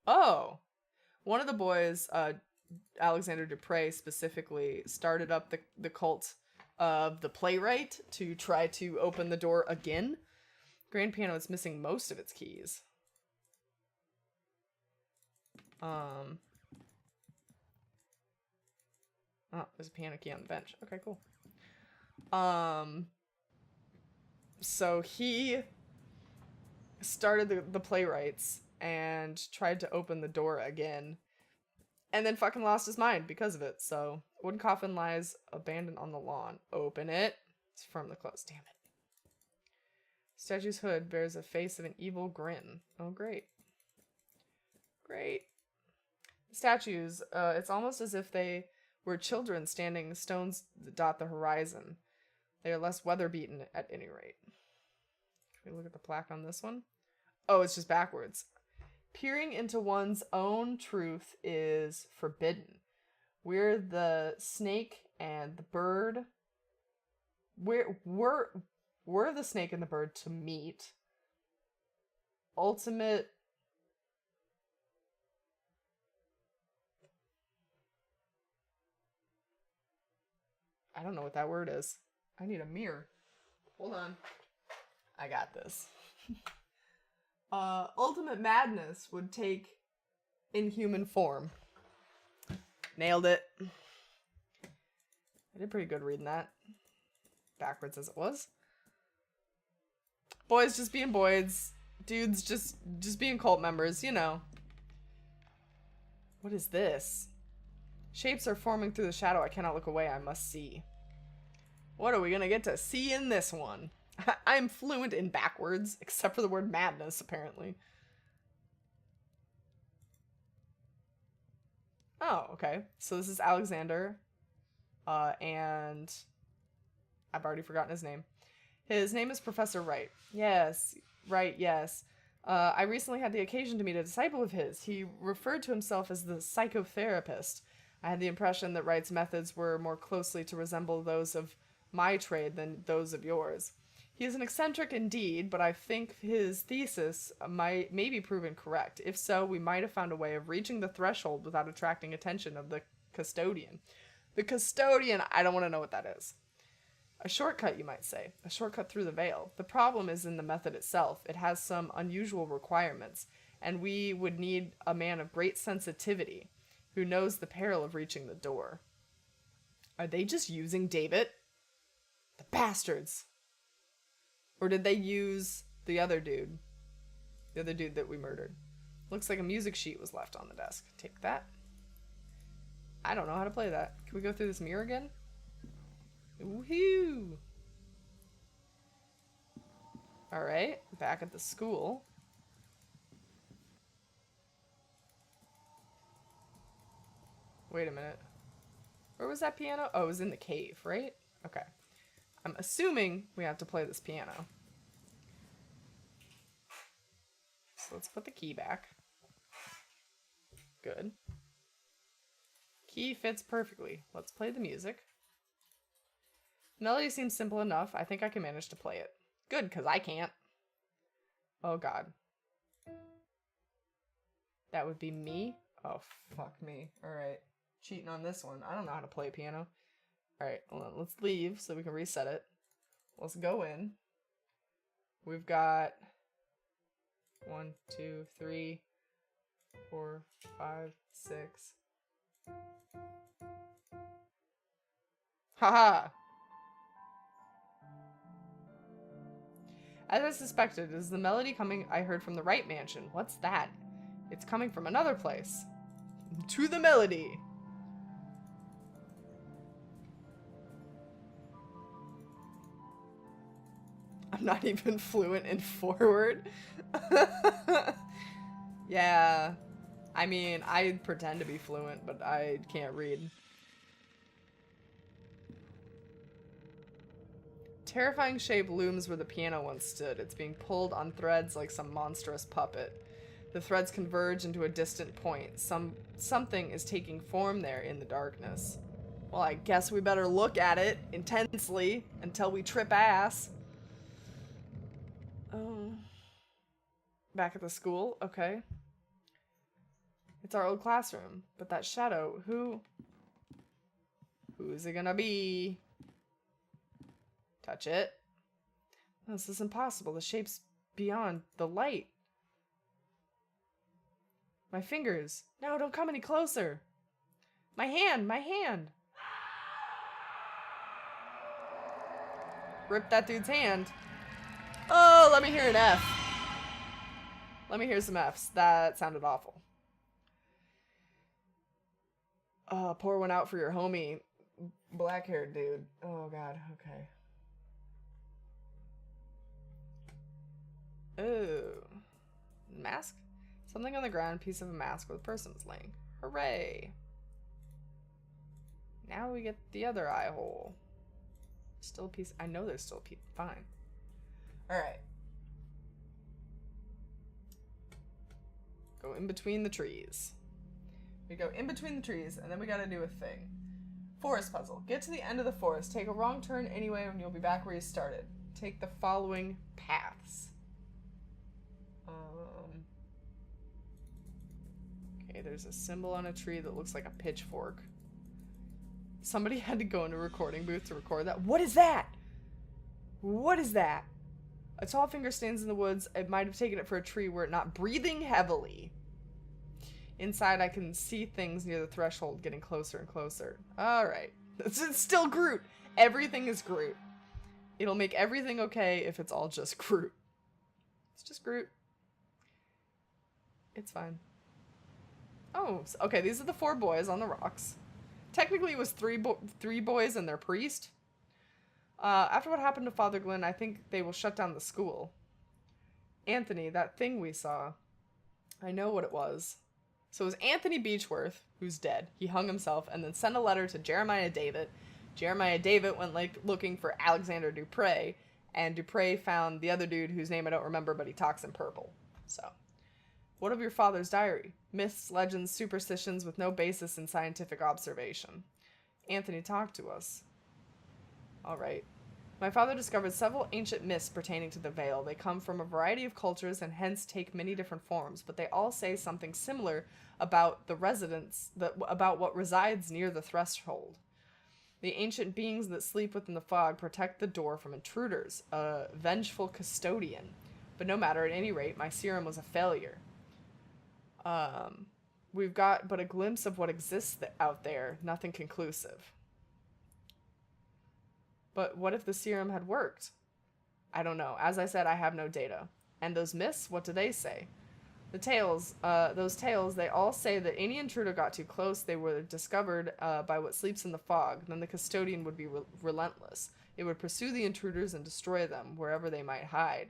Oh! One of the boys, Alexander Dupre specifically, started up the cult of the playwright to try to open the door again. Grand piano is missing most of its keys. Oh, there's a piano key on the bench. Okay, cool. So he started the playwrights and tried to open the door again, and then fucking lost his mind because of it. So, wooden coffin lies abandoned on the lawn. Open it. It's firmly closed. Damn it. Statue's hood bears a face of an evil grin. Oh, great. Great. Statues, it's almost as if they were children standing stones that dot the horizon. They are less weather-beaten at any rate. Can we look at the plaque on this one? Oh, it's just backwards. Peering into one's own truth is forbidden. We're the snake and the bird. We're the snake and the bird to meet. Ultimate. I don't know what that word is. I need a mirror. Hold on. I got this. Ultimate madness would take inhuman form. Nailed it. I did pretty good reading that. Backwards as it was. Boys just being boys. Dudes just being cult members, you know. What is this? Shapes are forming through the shadow. I cannot look away. I must see. What are we gonna get to see in this one? I'm fluent in backwards, except for the word madness, apparently. Oh, okay. So this is Alexander. And I've already forgotten his name. His name is Professor Wright. Yes, Wright, yes. I recently had the occasion to meet a disciple of his. He referred to himself as the psychotherapist. I had the impression that Wright's methods were more closely to resemble those of my trade than those of yours. He is an eccentric indeed, but I think his thesis may be proven correct. If so, we might have found a way of reaching the threshold without attracting attention of the custodian. The custodian, I don't want to know what that is. A shortcut, you might say. A shortcut through the veil. The problem is in the method itself. It has some unusual requirements, and we would need a man of great sensitivity who knows the peril of reaching the door. Are they just using Devitt? The bastards! Or did they use the other dude? The other dude that we murdered. Looks like a music sheet was left on the desk. Take that. I don't know how to play that. Can we go through this mirror again? Woohoo! Alright, back at the school. Wait a minute. Where was that piano? Oh, it was in the cave, right? Okay. I'm assuming we have to play this piano. So let's put the key back. Good. Key fits perfectly. Let's play the music. Melody seems simple enough. I think I can manage to play it. Good, because I can't. Oh, God. That would be me? Oh, fuck me. Alright. Cheating on this one. I don't know how to play piano. Alright, hold on. Let's leave so we can reset it. Let's go in. We've got 1, 2, 3, 4, 5, 6. Haha! As I suspected, is the melody coming I heard from the Wright mansion. What's that? It's coming from another place. To the melody! I'm not even fluent in forward. Yeah. I mean, I pretend to be fluent, but I can't read. Terrifying shape looms where the piano once stood. It's being pulled on threads like some monstrous puppet. The threads converge into a distant point. Something is taking form there in the darkness. Well, I guess we better look at it intensely until we trip ass. Back at the school? Okay. It's our old classroom. But that shadow, who's it gonna be? Touch it. This is impossible. The shape's beyond the light. My fingers. No, don't come any closer. My hand, my hand. Rip that dude's hand. Oh, let me hear an F. Let me hear some Fs. That sounded awful. Pour one out for your homie. Black-haired dude. Oh, God. Okay. Ooh. Mask? Something on the ground, piece of a mask where the person was laying. Hooray. Now we get the other eye hole. Still a piece. I know there's still a piece. Fine. Alright. Go in between the trees. We go in between the trees, and then we gotta do a thing. Forest puzzle. Get to the end of the forest. Take a wrong turn anyway, and you'll be back where you started. Take the following paths. Okay, there's a symbol on a tree that looks like a pitchfork. Somebody had to go into a recording booth to record that. What is that? What is that? A tall figure stands in the woods. I might have taken it for a tree were it not breathing heavily. Inside, I can see things near the threshold getting closer and closer. Alright. It's still Groot. Everything is Groot. It'll make everything okay if it's all just Groot. It's just Groot. It's fine. Oh, okay, these are the 4 boys on the rocks. Technically, it was three boys and their priest. After what happened to Father Glenn, I think they will shut down the school. Anthony, that thing we saw. I know what it was. So it was Anthony Beechworth, who's dead. He hung himself and then sent a letter to Jeremiah Devitt. Jeremiah Devitt went looking for Alexander Dupre, and Dupre found the other dude whose name I don't remember, but he talks in purple. So, what of your father's diary? Myths, legends, superstitions with no basis in scientific observation. Anthony talked to us. Alright. My father discovered several ancient myths pertaining to the Vale. They come from a variety of cultures and hence take many different forms, but they all say something similar about the residents, about what resides near the threshold. The ancient beings that sleep within the fog protect the door from intruders, a vengeful custodian. But no matter, at any rate, my serum was a failure. We've got but a glimpse of what exists out there, nothing conclusive. But what if the serum had worked? I don't know. As I said, I have no data. And those myths, what do they say? The tales, those tales, they all say that any intruder got too close, they were discovered by what sleeps in the fog. Then the custodian would be relentless. It would pursue the intruders and destroy them wherever they might hide.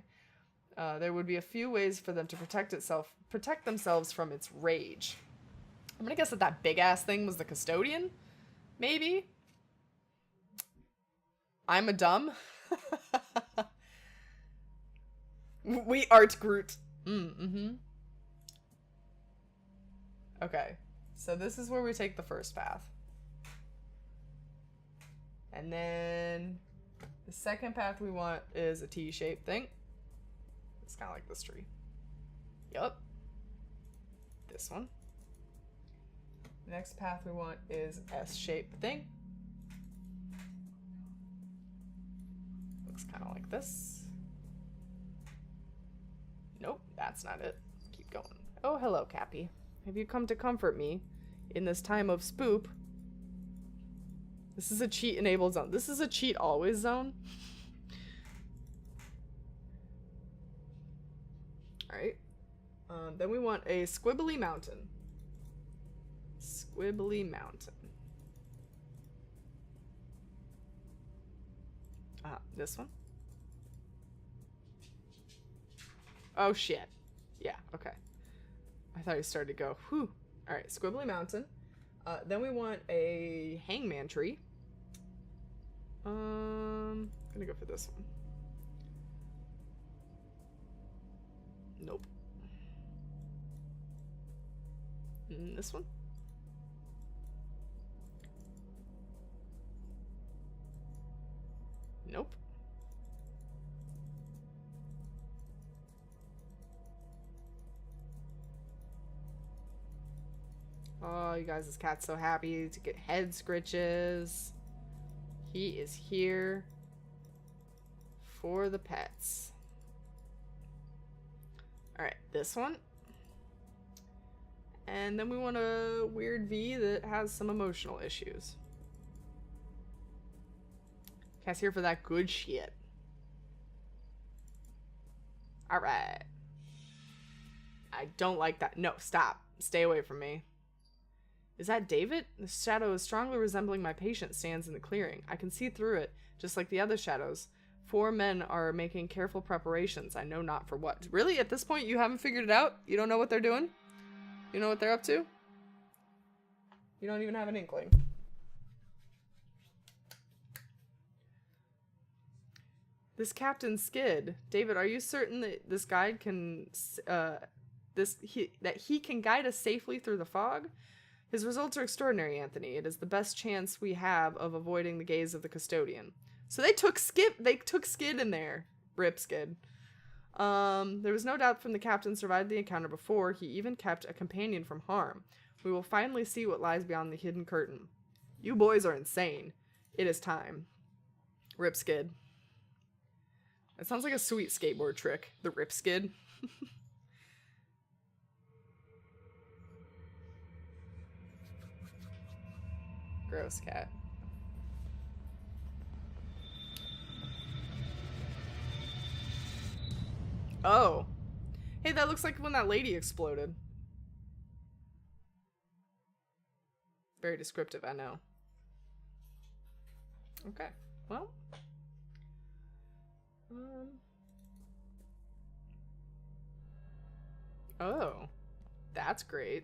There would be a few ways for them to protect themselves from its rage. I'm gonna guess that big ass thing was the custodian? Maybe? I'm a dumb. We art Groot. Okay, so this is where we take the first path. And then the second path we want is a T-shaped thing. It's kind of like this tree. Yup. This one. The next path we want is S-shaped thing. Looks kind of like this. Nope, that's not it. Keep going. Oh, hello, Cappy. Have you come to comfort me in this time of spoop? This is a cheat-enabled zone. This is a cheat-always zone. Alright. Then we want a squibbly mountain. Squibbly mountain. This one? Oh, shit. Yeah, okay. I thought he started to go, whew. Alright, squibbly mountain. Then we want a hangman tree. I'm gonna go for this one. Nope. This one? Nope. Oh, you guys, this cat's so happy to get head scritches. He is here for the pets. Alright, this one. And then we want a weird V that has some emotional issues. Cat's here for that good shit. Alright. I don't like that. No, stop. Stay away from me. Is that Devitt? The shadow is strongly resembling my patient stands in the clearing. I can see through it, just like the other shadows. 4 men are making careful preparations. I know not for what. Really? At this point, you haven't figured it out? You don't know what they're doing? You know what they're up to? You don't even have an inkling. This Captain Skid. David, are you certain that this guide can, that he can guide us safely through the fog? His results are extraordinary, Anthony. It is the best chance we have of avoiding the gaze of the custodian. So they took Skid in there. Rip Skid. There was no doubt from the captain survived the encounter before. He even kept a companion from harm. We will finally see what lies beyond the hidden curtain. You boys are insane. It is time. Rip Skid. It sounds like a sweet skateboard trick. The Rip Skid. Gross cat. Oh. Hey, that looks like when that lady exploded. Very descriptive, I know. Okay. Well. Oh. That's great.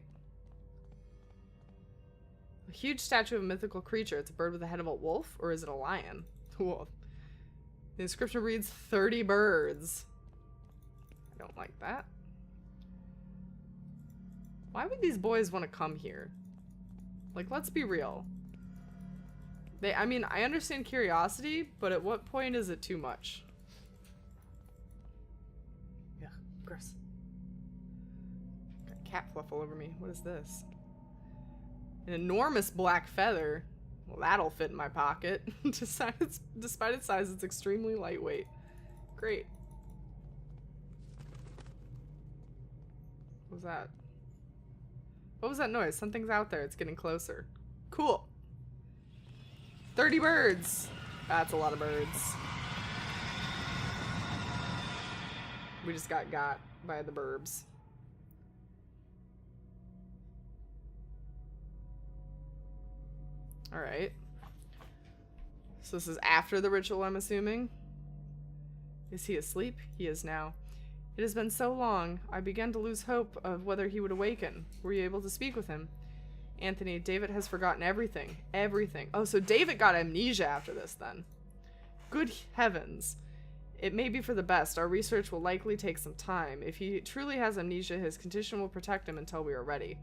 A huge statue of a mythical creature. It's a bird with the head of a wolf, or is it a lion? Wolf. The inscription reads 30 birds. I don't like that. Why would these boys want to come here? Like, let's be real. I mean, I understand curiosity, but at what point is it too much? Yeah, gross. Got cat fluff all over me. What is this? An enormous black feather. Well, that'll fit in my pocket. Despite its size, it's extremely lightweight. Great. What was that? What was that noise? Something's out there. It's getting closer. Cool. 30 birds. That's a lot of birds. We just got by the burbs. Alright. So this is after the ritual, I'm assuming. Is he asleep? He is now. It has been so long, I began to lose hope of whether he would awaken. Were you able to speak with him? Anthony, David has forgotten everything. Everything. Oh, so David got amnesia after this, then. Good heavens. It may be for the best. Our research will likely take some time. If he truly has amnesia, his condition will protect him until we are ready.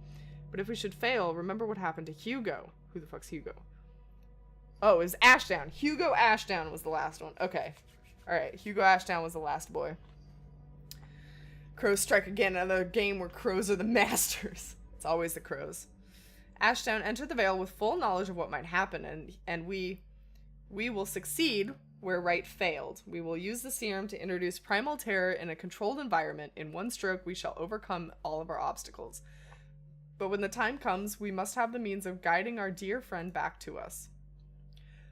But if we should fail, remember what happened to Hugo. Who the fuck's Hugo? Oh, it was Ashdown. Hugo Ashdown was the last one. Okay. Alright, Hugo Ashdown was the last boy. Crows strike again, another game where crows are the masters. It's always the crows. Ashdown entered the Vale with full knowledge of what might happen, and we will succeed where Wright failed. We will use the serum to introduce primal terror in a controlled environment. In one stroke, we shall overcome all of our obstacles. But when the time comes, we must have the means of guiding our dear friend back to us.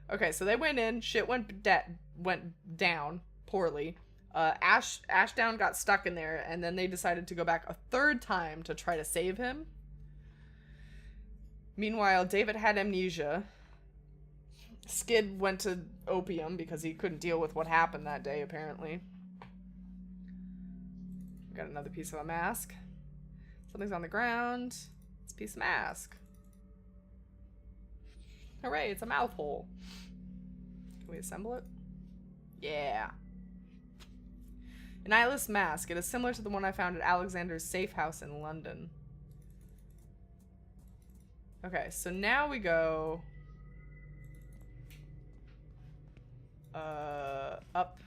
Okay, so they went in, shit went down poorly. Ashdown got stuck in there, and then they decided to go back a third time to try to save him. Meanwhile, David had amnesia. Skid went to opium because he couldn't deal with what happened that day, apparently. Got another piece of a mask. Something's on the ground. It's a piece of mask. Hooray, it's a mouth hole. Can we assemble it? Yeah. An eyeless mask. It is similar to the one I found at Alexander's safe house in London. Okay, so now we go up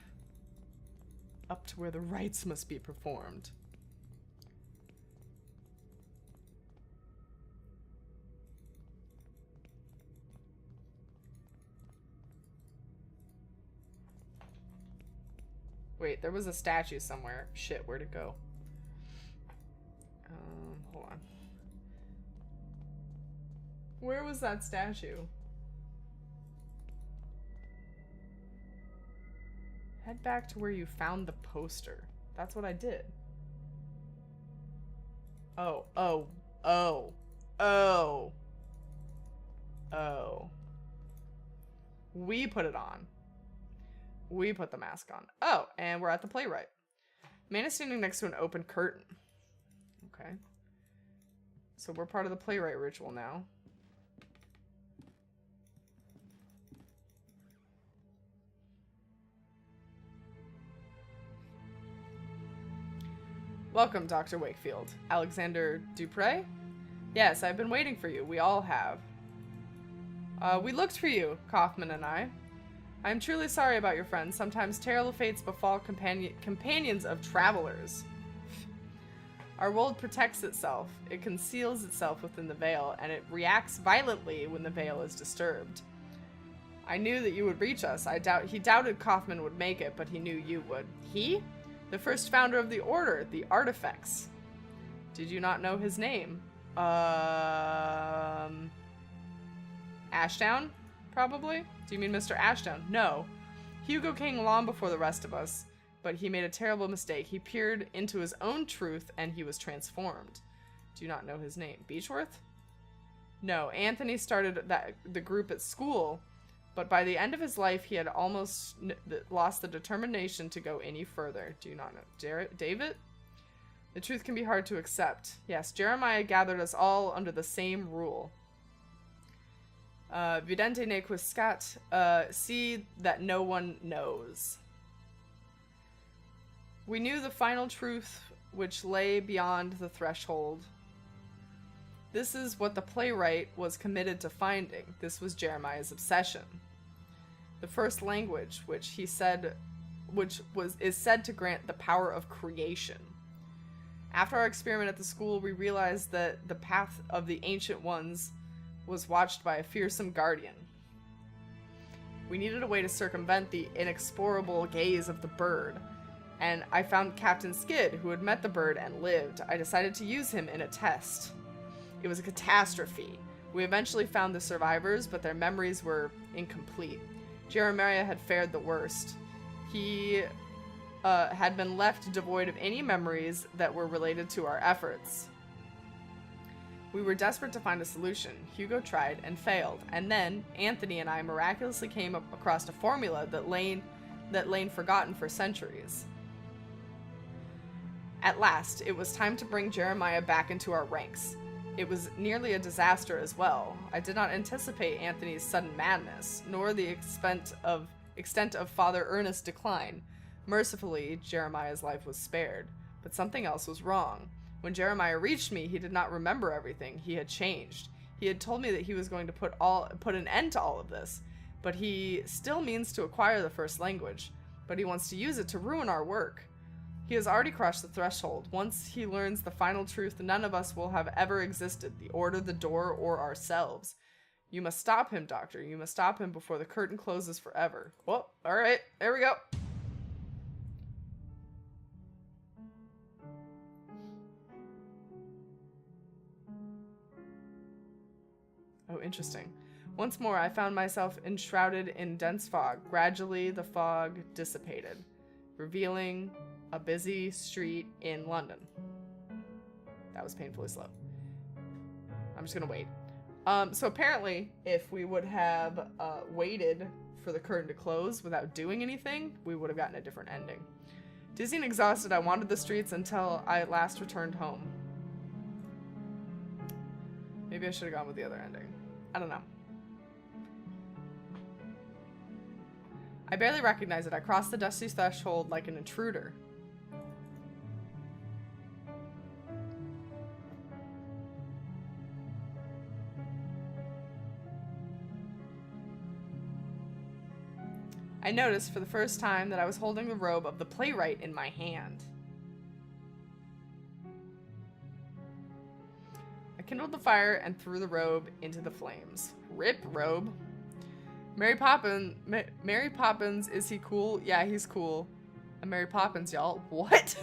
to where the rites must be performed. Wait, there was a statue somewhere. Shit, where'd it go? Hold on. Where was that statue? Head back to where you found the poster. That's what I did. Oh, oh, oh, oh, oh. We put it on. We put the mask on. Oh, and we're at the playwright. Man is standing next to an open curtain. Okay. So we're part of the playwright ritual now. Welcome, Dr. Wakefield. Alexander Dupre? Yes, I've been waiting for you. We all have. We looked for you, Kaufman and I. I'm truly sorry about your friends. Sometimes terrible fates befall companions of travelers. Our world protects itself. It conceals itself within the veil, and it reacts violently when the veil is disturbed. I knew that you would reach us. He doubted Kaufman would make it, but he knew you would. He? The first founder of the Order, the Artifacts. Did you not know his name? Ashdown? Probably? Do you mean Mr. Ashdown? No. Hugo came long before the rest of us, but he made a terrible mistake. He peered into his own truth, and he was transformed. Do you not know his name? Beechworth? No. Anthony started the group at school, but by the end of his life, he had almost lost the determination to go any further. Do you not know? Devitt? The truth can be hard to accept. Yes, Jeremiah gathered us all under the same rule. Vidente ne quiscat, see that no one knows. We knew the final truth which lay beyond the threshold. This is what the playwright was committed to finding. This was Jeremiah's obsession. The first language, which is said to grant the power of creation. After our experiment at the school, we realized that the path of the Ancient Ones was watched by a fearsome guardian. We needed a way to circumvent the inexplorable gaze of the bird, and I found Captain Skid, who had met the bird and lived. I decided to use him in a test. It was a catastrophe. We eventually found the survivors, but their memories were incomplete. Jeremiah had fared the worst. He had been left devoid of any memories that were related to our efforts. We were desperate to find a solution. Hugo tried and failed, and then Anthony and I miraculously came across a formula that lain forgotten for centuries. At last, it was time to bring Jeremiah back into our ranks. It was nearly a disaster as well. I did not anticipate Anthony's sudden madness, nor the extent of Father Ernest's decline. Mercifully, Jeremiah's life was spared, but something else was wrong. When Jeremiah reached me, he did not remember everything. He had changed. He had told me that he was going to put an end to all of this, but he still means to acquire the first language, but he wants to use it to ruin our work. He has already crossed the threshold. Once he learns the final truth, none of us will have ever existed, the Order, the Door, or ourselves. You must stop him, Doctor. You must stop him before the curtain closes forever. Well, all right, there we go. Oh, interesting. Once more, I found myself enshrouded in dense fog. Gradually, the fog dissipated, revealing a busy street in London. That was painfully slow. I'm just gonna wait. So apparently, if we would have waited for the curtain to close without doing anything, we would have gotten a different ending. Dizzy and exhausted, I wandered the streets until I at last returned home. Maybe I should have gone with the other ending. I don't know. I barely recognized it. I crossed the dusty threshold like an intruder. I noticed for the first time that I was holding the robe of the playwright in my hand. I kindled the fire and threw the robe into the flames. Rip, robe. Mary Poppins, is he cool? Yeah, he's cool. I'm Mary Poppins, y'all. What?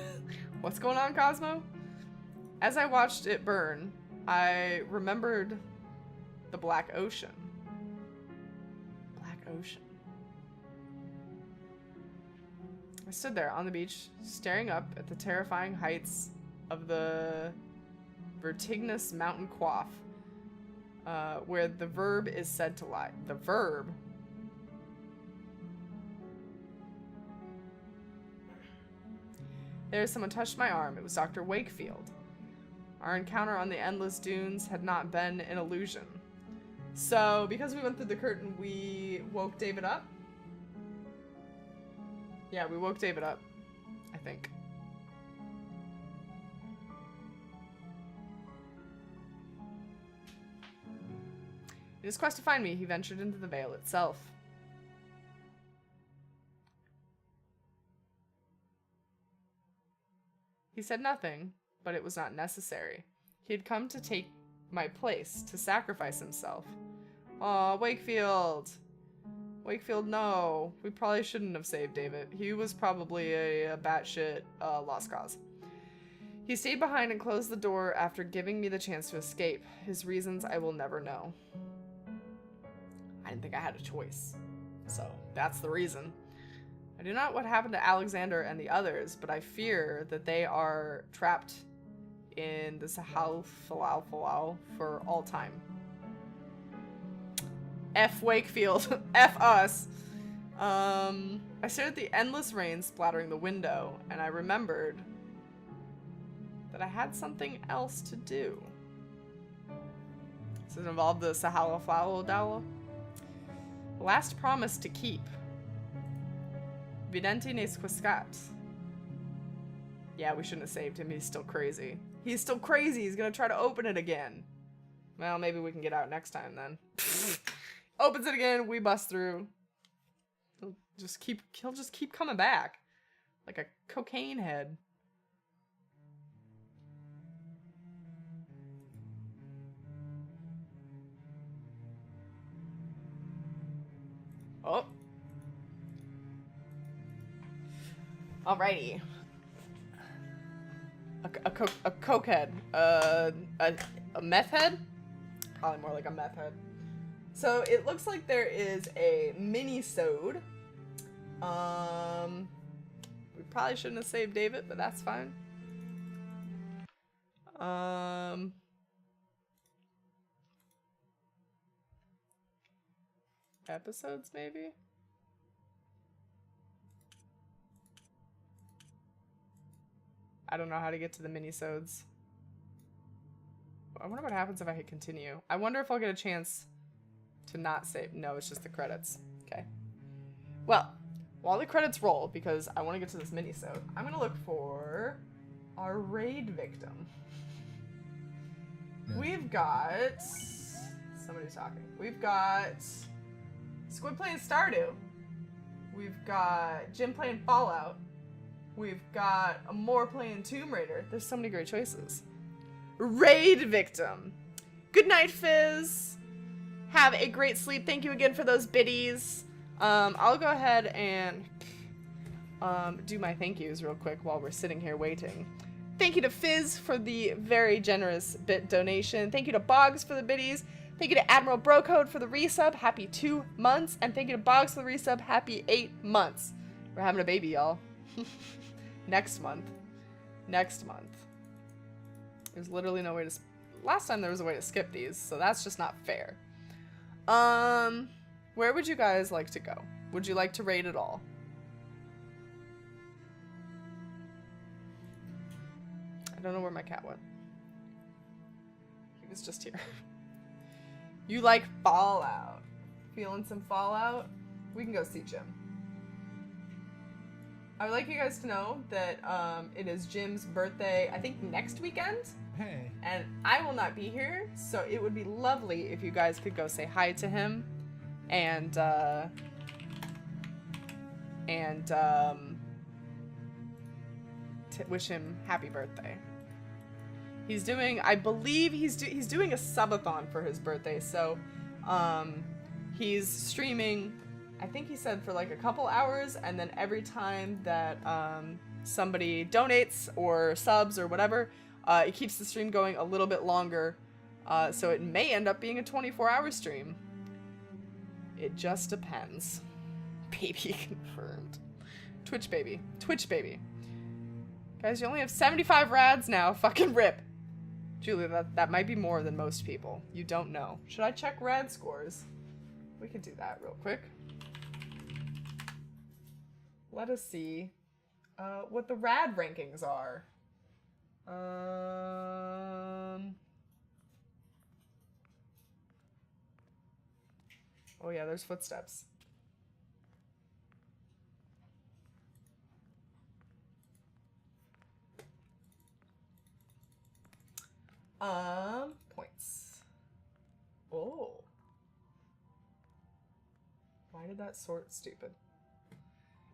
What's going on, Cosmo? As I watched it burn, I remembered the Black Ocean. Black Ocean. I stood there on the beach, staring up at the terrifying heights of the vertiginous mountain quaff, where the verb is said to lie. The verb? There, someone touched my arm. It was Dr. Wakefield. Our encounter on the endless dunes had not been an illusion. So, because we went through the curtain, we woke David up. Yeah, we woke David up, I think. In his quest to find me, he ventured into the veil itself. He said nothing, but it was not necessary. He had come to take my place, to sacrifice himself. Aw, Wakefield! Wakefield, no. We probably shouldn't have saved David. He was probably a batshit lost cause. He stayed behind and closed the door after giving me the chance to escape. His reasons I will never know. I didn't think I had a choice. So, that's the reason. I do not know what happened to Alexander and the others, but I fear that they are trapped in the Sahal Falal for all time. F Wakefield. F us. I stared at the endless rain splattering the window, and I remembered that I had something else to do. Does it involve the Sahal Falal? Last promise to keep. Vidente nes quiscat. Yeah, we shouldn't have saved him. He's still crazy. He's still crazy. He's gonna try to open it again. Well, maybe we can get out next time then. Opens it again. We bust through. He'll just keep coming back, like a cocaine head. Oh. Alrighty. A coke head. A meth head? Probably more like a meth head. So it looks like there is a mini-sode. We probably shouldn't have saved David, but that's fine. Episodes, maybe? I don't know how to get to the mini-sodes. I wonder what happens if I hit continue. I wonder if I'll get a chance to not save. No, it's just the credits. Okay. Well, while the credits roll, because I want to get to this mini-sode, I'm going to look for our raid victim. No. We've got... Somebody's talking. We've got Squid playing Stardew. We've got Jim playing Fallout. We've got Amore playing Tomb Raider. There's so many great choices. Raid victim. Good night, Fizz. Have a great sleep. Thank you again for those biddies. I'll go ahead and do my thank yous real quick while we're sitting here waiting. Thank you to Fizz for the very generous bit donation. Thank you to Boggs for the biddies. Thank you to Admiral Brocode for the resub. Happy 2 months. And thank you to Boggs for the resub. Happy 8 months. We're having a baby, y'all. Next month. There's literally no way to... Last time there was a way to skip these, so that's just not fair. Where would you guys like to go? Would you like to raid at all? I don't know where my cat went. He was just here. You like Fallout? Feeling some Fallout? We can go see Jim. I would like you guys to know that it is Jim's birthday, I think next weekend. Hey. And I will not be here, so it would be lovely if you guys could go say hi to him and wish him happy birthday. He's doing, I believe he's doing a subathon for his birthday, so he's streaming, I think he said for like a couple hours, and then every time that somebody donates or subs or whatever, it keeps the stream going a little bit longer So it may end up being a 24-hour stream. It just depends. Baby confirmed. Twitch baby. Twitch baby. Guys, you only have 75 rads now. Fucking rip. Julie, that might be more than most people. You don't know. Should I check rad scores? We could do that real quick. Let us see what the rad rankings are. Oh yeah, there's footsteps. Points. Oh. Why did that sort stupid?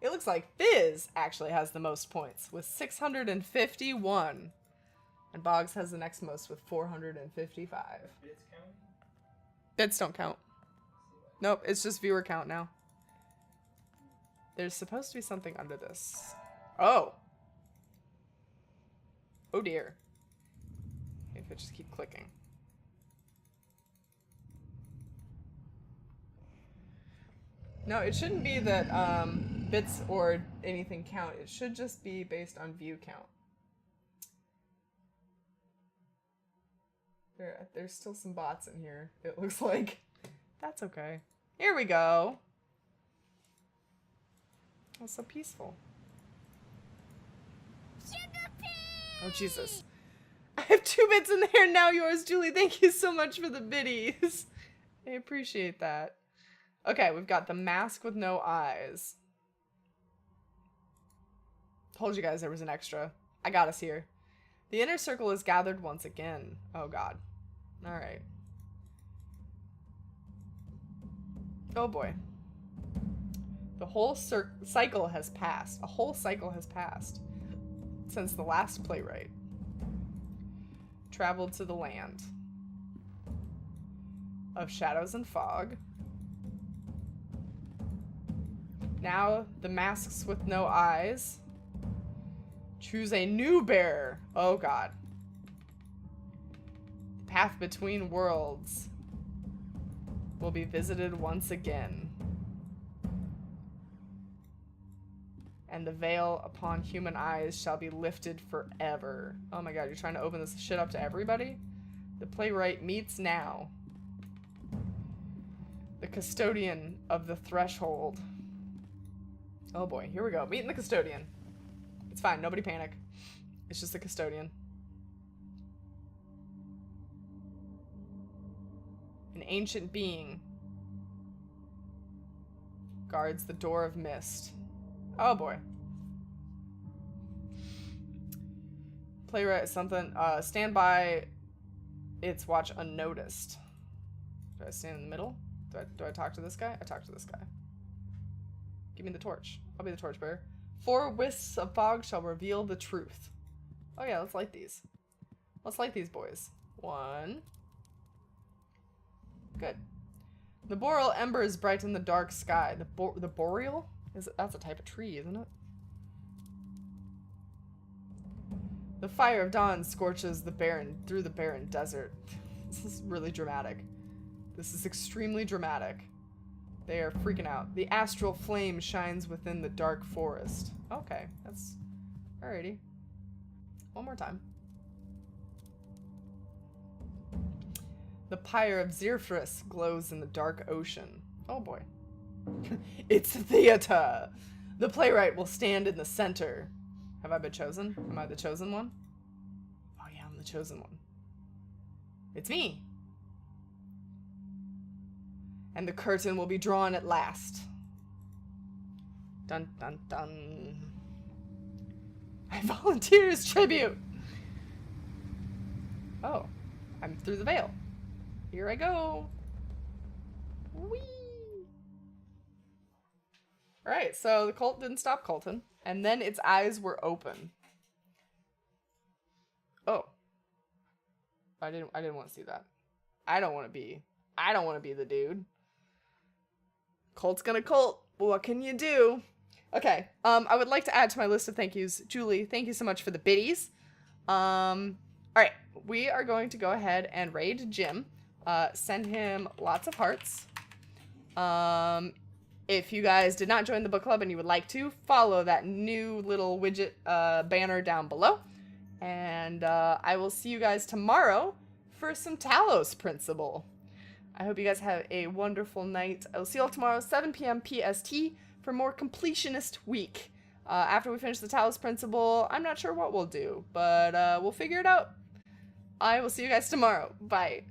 It looks like Fizz actually has the most points with 651. And Boggs has the next most with 455. Bits count? Bits don't count. Nope, it's just viewer count now. There's supposed to be something under this. Oh. Oh dear. If I just keep clicking. No, it shouldn't be that bits or anything count. It should just be based on view count. There's still some bots in here, it looks like. That's okay. Here we go. Oh, so peaceful. Oh, Jesus. I have 2 bits in there, now yours, Julie. Thank you so much for the biddies. I appreciate that. Okay, we've got the mask with no eyes. Told you guys there was an extra. I got us here. The inner circle is gathered once again. Oh, God. All right. Oh, boy. The whole cycle has passed. A whole cycle has passed since the last playwright traveled to the land of shadows and fog. Now the masks with no eyes choose a new bearer. Oh God. The path between worlds will be visited once again. And the veil upon human eyes shall be lifted forever. Oh my God, you're trying to open this shit up to everybody? The playwright meets now. The custodian of the threshold. Oh boy, here we go. Meeting the custodian. It's fine, nobody panic. It's just the custodian. An ancient being guards the door of mist. Oh boy. Playwright something. Stand by. It's watch unnoticed. Do I stand in the middle? Do I talk to this guy? I talk to this guy. Give me the torch. I'll be the torchbearer. 4 wisps of fog shall reveal the truth. Oh yeah, let's light these. Let's light these boys. 1. Good. The boreal embers brighten the dark sky. The boreal? That's a type of tree, isn't it? The fire of dawn scorches through the barren desert. This is really dramatic. This is extremely dramatic. They are freaking out. The astral flame shines within the dark forest. Okay, that's... Alrighty. One more time. The pyre of Zephrys glows in the dark ocean. Oh boy. It's theater! The playwright will stand in the center. Have I been chosen? Am I the chosen one? Oh yeah, I'm the chosen one. It's me! And the curtain will be drawn at last. Dun dun dun. I volunteer as tribute! Oh, I'm through the veil. Here I go. Whee! Alright, so the cult didn't stop culting. And then its eyes were open. Oh. I didn't want to see that. I don't want to be the dude. Cult's gonna cult. What can you do? Okay. I would like to add to my list of thank yous. Julie, thank you so much for the biddies. Alright. we are going to go ahead and raid Jim. Send him lots of hearts. If you guys did not join the book club and you would like to, follow that new little widget banner down below. And I will see you guys tomorrow for some Talos Principle. I hope you guys have a wonderful night. I will see you all tomorrow, 7 p.m. PST, for more Completionist Week. After we finish the Talos Principle, I'm not sure what we'll do, but we'll figure it out. I will see you guys tomorrow. Bye.